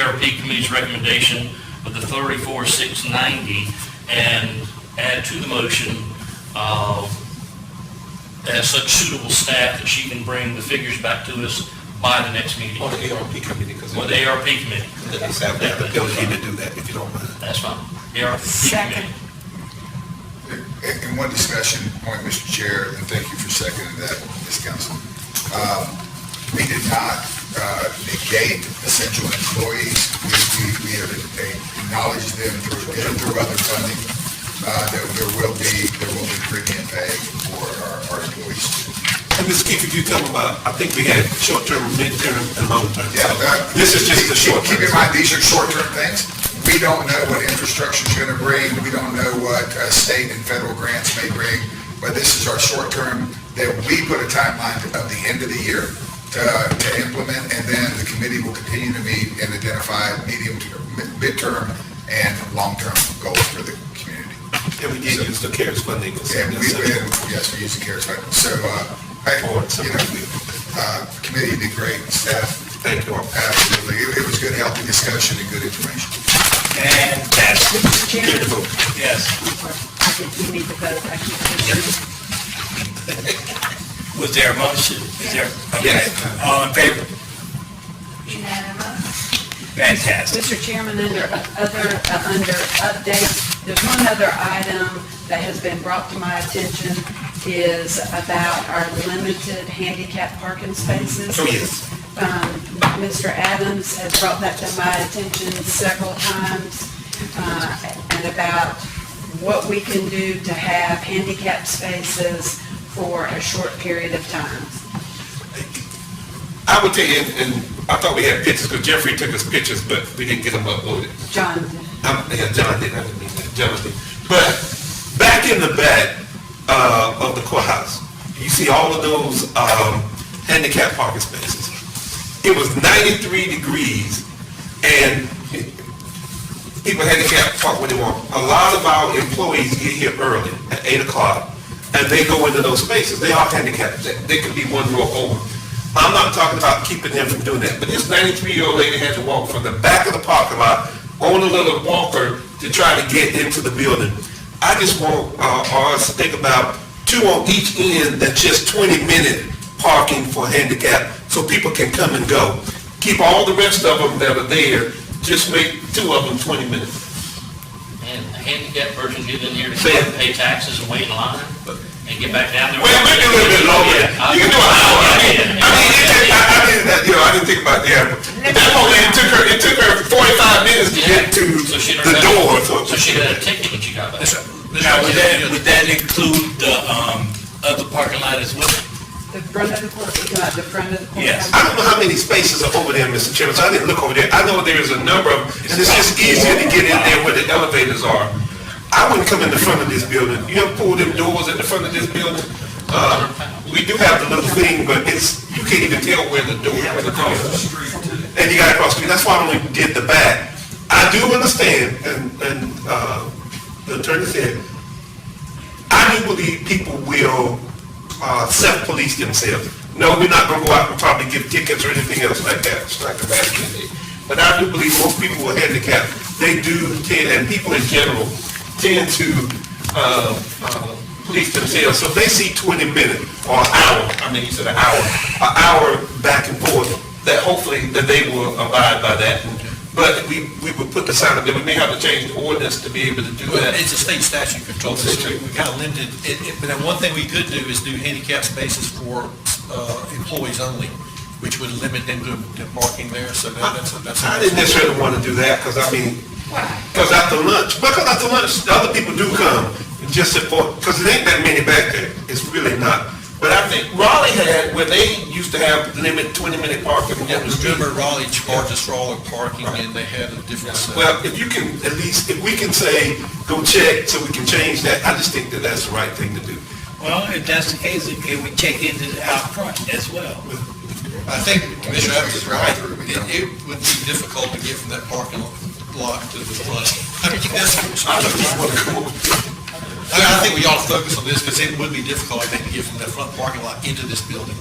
ARP committee's recommendation of the 34,690 and add to the motion as such suitable staff that she can bring the figures back to us by the next meeting. Or the ARP committee, because Or the ARP committee. they have the ability to do that, if you don't mind. That's fine. ARP committee. In one discussion point, Mr. Chair, and thank you for seconding that, Ms. Council. We did not negate essential employees. We have acknowledged them through other funding, that there will be premium pay for our employees. And Mr. Keefe, if you tell them about, I think we had short-term, mid-term, and long-term. Yeah, This is just the short term. Keep in mind, these are short-term things. We don't know what infrastructure is going to bring. We don't know what state and federal grants may bring. But this is our short-term that we put a timeline of the end of the year to implement, and then the committee will continue to meet and identify medium, mid-term, and long-term goals for the community. And we did use the CARES funding. Yes, we use the CARES funding. So, committee did great, staff. Thank you all. Absolutely. It was good, healthy discussion and good information. And that's Chairman? Yes. I think we need to vote. I keep Was there a motion? Is there? Okay. All in favor? Unanimous. Fantastic. Mr. Chairman, under updates, there's one other item that has been brought to my attention, is about our limited handicap parking spaces. Oh, yes. Mr. Adams has brought that to my attention several times, and about what we can do to have handicap spaces for a short period of time. I would tell you, and I thought we had pictures, because Jeffrey took us pictures, but we didn't get them uploaded. John. Yeah, John did, I didn't mean that, Jonathan. But back in the back of the courthouse, you see all of those handicap parking spaces. It was 93 degrees, and people handicapped park when they want. A lot of our employees get here early, at 8 o'clock, and they go into those spaces. They are handicapped. They could be one row over. I'm not talking about keeping them from doing that, but this 93-year-old lady had to walk from the back of the parking lot on a little walker to try to get into the building. I just want us to think about 2 on each end, that's just 20-minute parking for handicap, so people can come and go. Keep all the rest of them that are there, just make 2 of them 20 minutes. can a handicapped person get in here to come and pay taxes and wait in line and get back down there? Well, maybe a little bit longer. You can do an hour. I didn't think about that. But that only, it took her 45 minutes to get to the door. So she had a ticket when she got back. Now, would that include the, other parking lot as well? The front of the court, the front of the court. Yes. I don't know how many spaces are over there, Mr. Chairman, so I didn't look over there. I know there's a number of, and it's just easier to get in there where the elevators are. I wouldn't come in the front of this building. You ever pull them doors at the front of this building? We do have the little thing, but you can't even tell where the door is. And you gotta cross the street. That's why I only did the back. I do understand, and the attorney said, I do believe people will self-police themselves. No, we're not gonna go out and probably give tickets or anything else like that. It's not gonna happen. But I do believe most people who are handicapped, they do tend, and people in general, tend to police themselves. So if they see 20 minutes or an hour, you said an hour back and forth, that hopefully that they will abide by that. But we would put the sign up there. We may have to change the ordinance to be able to do that. It's a state statute controls it, so we kind of limited it. But then one thing we could do is do handicap spaces for employees only, which would limit them to parking there, so that's. I didn't necessarily want to do that, because after lunch, the other people do come, just because it ain't that many back there, it's really not. But I think Raleigh had, where they used to have limit 20-minute parking. Remember, Raleigh charges for all their parking, and they had a different. Well, if you can, at least, if we can say, go check, so we can change that, I just think that that's the right thing to do. Well, if that's the case, can we check into out front as well? I think Commissioner Evans is right. It would be difficult to get from that parking lot to the front. I think we ought to focus on this, because it would be difficult, I think, to get from that front parking lot into this building.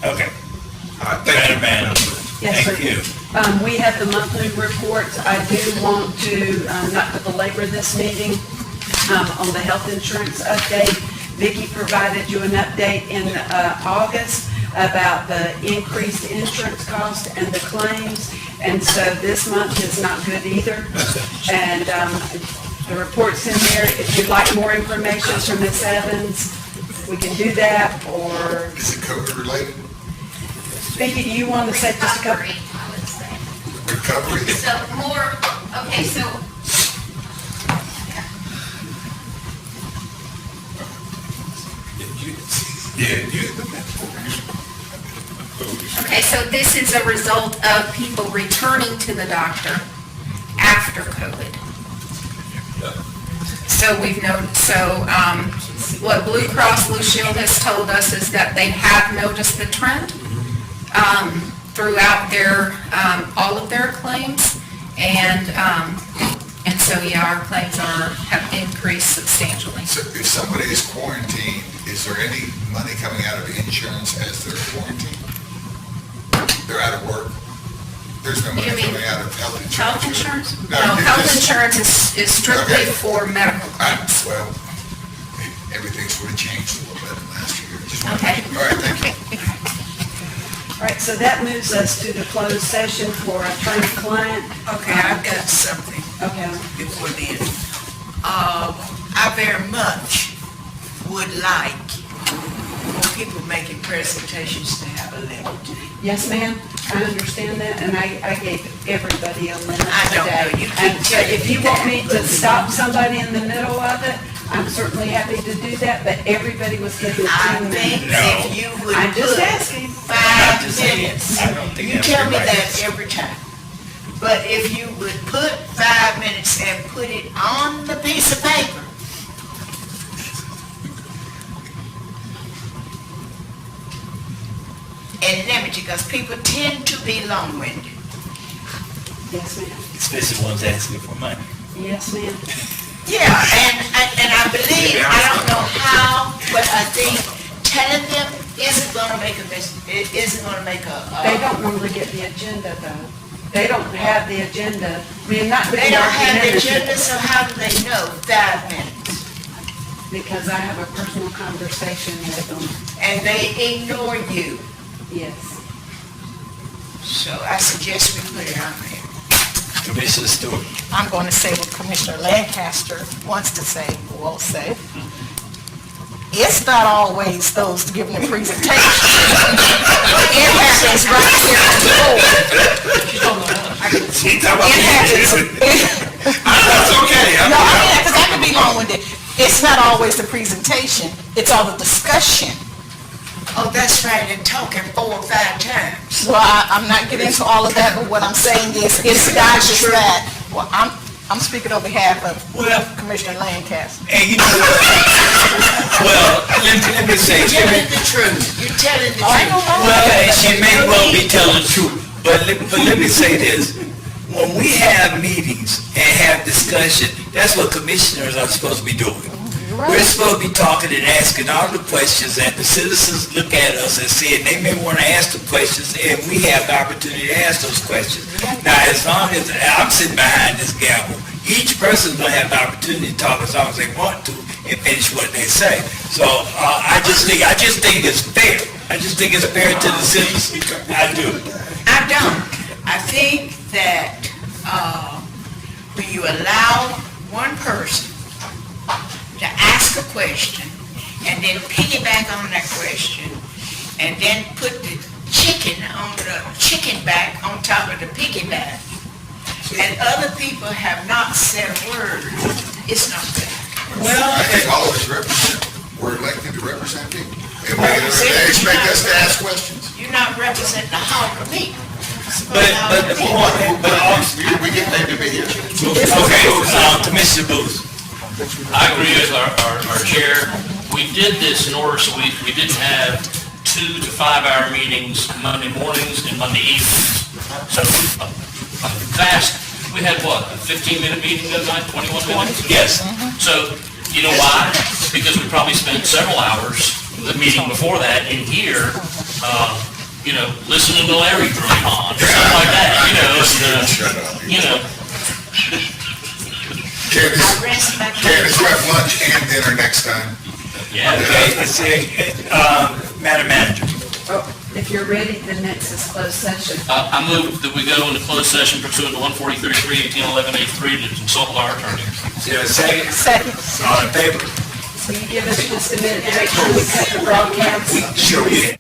Okay. All right, thank you, ma'am. Yes, sir. Thank you. We have the monthly reports. I do want to, not to belabor this meeting, on the health insurance update. Vicki provided you an update in August about the increased insurance cost and the claims, and so this month is not good either. And the report's in there. If you'd like more information from Ms. Evans, we can do that, or... Is it COVID related? Vicki, do you want to say just a couple? Recovery? So okay, so okay, so this is a result of people returning to the doctor after COVID. So we've known, what Blue Cross Blue Shield has told us is that they have noticed the trend throughout all of their claims, and so, yeah, our claims have increased substantially. So if somebody is quarantined, is there any money coming out of insurance as they're quarantined? They're out of work? There's no money coming out of health insurance? Health insurance? No, health insurance is strictly for medical claims. Well, everything sort of changed a little bit in the last year. Okay. All right, thank you. All right, so that moves us to the closed session for attorney-client. Okay, I've got something. Okay. Before then. I very much would like for people making presentations to have a limit. Yes, ma'am, I understand that, and I gave everybody a limit I don't today. know, you keep And so if you want me to stop somebody in the middle of it, I'm certainly happy to do that, but everybody was getting 2 minutes. If you would I'm just put asking. 5 minutes, I don't think you that's tell me right. that every time. But if you would put 5 minutes and put it on the piece of paper, and limit it, because people tend to be long-winded. Yes, ma'am. Especially ones asking for money. Yes, ma'am. Yeah, and I believe, I don't know how, but I think telling them isn't gonna make a, They don't normally get the agenda, though. They don't have the agenda. I mean, not. They don't have the agenda, so how do they know 5 minutes? Because I have a personal conversation with them. And they ignore you. Yes. So I suggest we put it on there. Commissioner Stewart. I'm going to say what Commissioner Lancaster wants to say, will say. It's not always those giving the presentation. It happens right here at the board. It happens. That's okay. No, I mean, because I can be long-winded. It's not always the presentation, it's all the discussion. Oh, that's right, and talking 4 or 5 times. Well, I'm not getting into all of that, but what I'm saying is, it's not just that. Well, I'm speaking on behalf of Commissioner Lancaster. And you know what? Well, let me say. You're telling the truth. You're telling the truth. Well, and she may well be telling the truth, but let me say this. When we have meetings and have discussion, that's what commissioners are supposed to be doing. We're supposed to be talking and asking all the questions, and the citizens look at us and see, and they may want to ask the questions, and we have the opportunity to ask those questions. Now, as long as I'm sitting behind this gavel, each person's going to have the opportunity to talk as long as they want to and finish what they say. So I just think it's fair. I just think it's fair to the citizens. I do. I don't. I think that when you allow one person to ask a question and then piggyback on that question and then put the chicken back on top of the piggyback, and other people have not said a word, it's not fair. Well, I think all of us represent, we're elected to represent people. And they expect us to ask questions. You're not representing the whole of me. But also, We get paid to be here. okay, Commissioner Booth. I agree with our chair. We did this in order so we didn't have 2 to 5 hour meetings Monday mornings and Monday evenings. So we had what, a 15-minute meeting that night, 21 minutes? Yes. So, you know why? Because we probably spent several hours, the meeting before that, in here, listening to Larry dream on, or something like that, Candace, we'll have lunch and dinner next time. Yeah. Okay, Madam Manager. If you're ready, the next is closed session. I move that we go into closed session pursuant to 143.3, 1811A3 to consult with our attorney. Is there a second? Second. All in favor? Will you give us just a minute to make sure we cut the broadcast? Sure we can.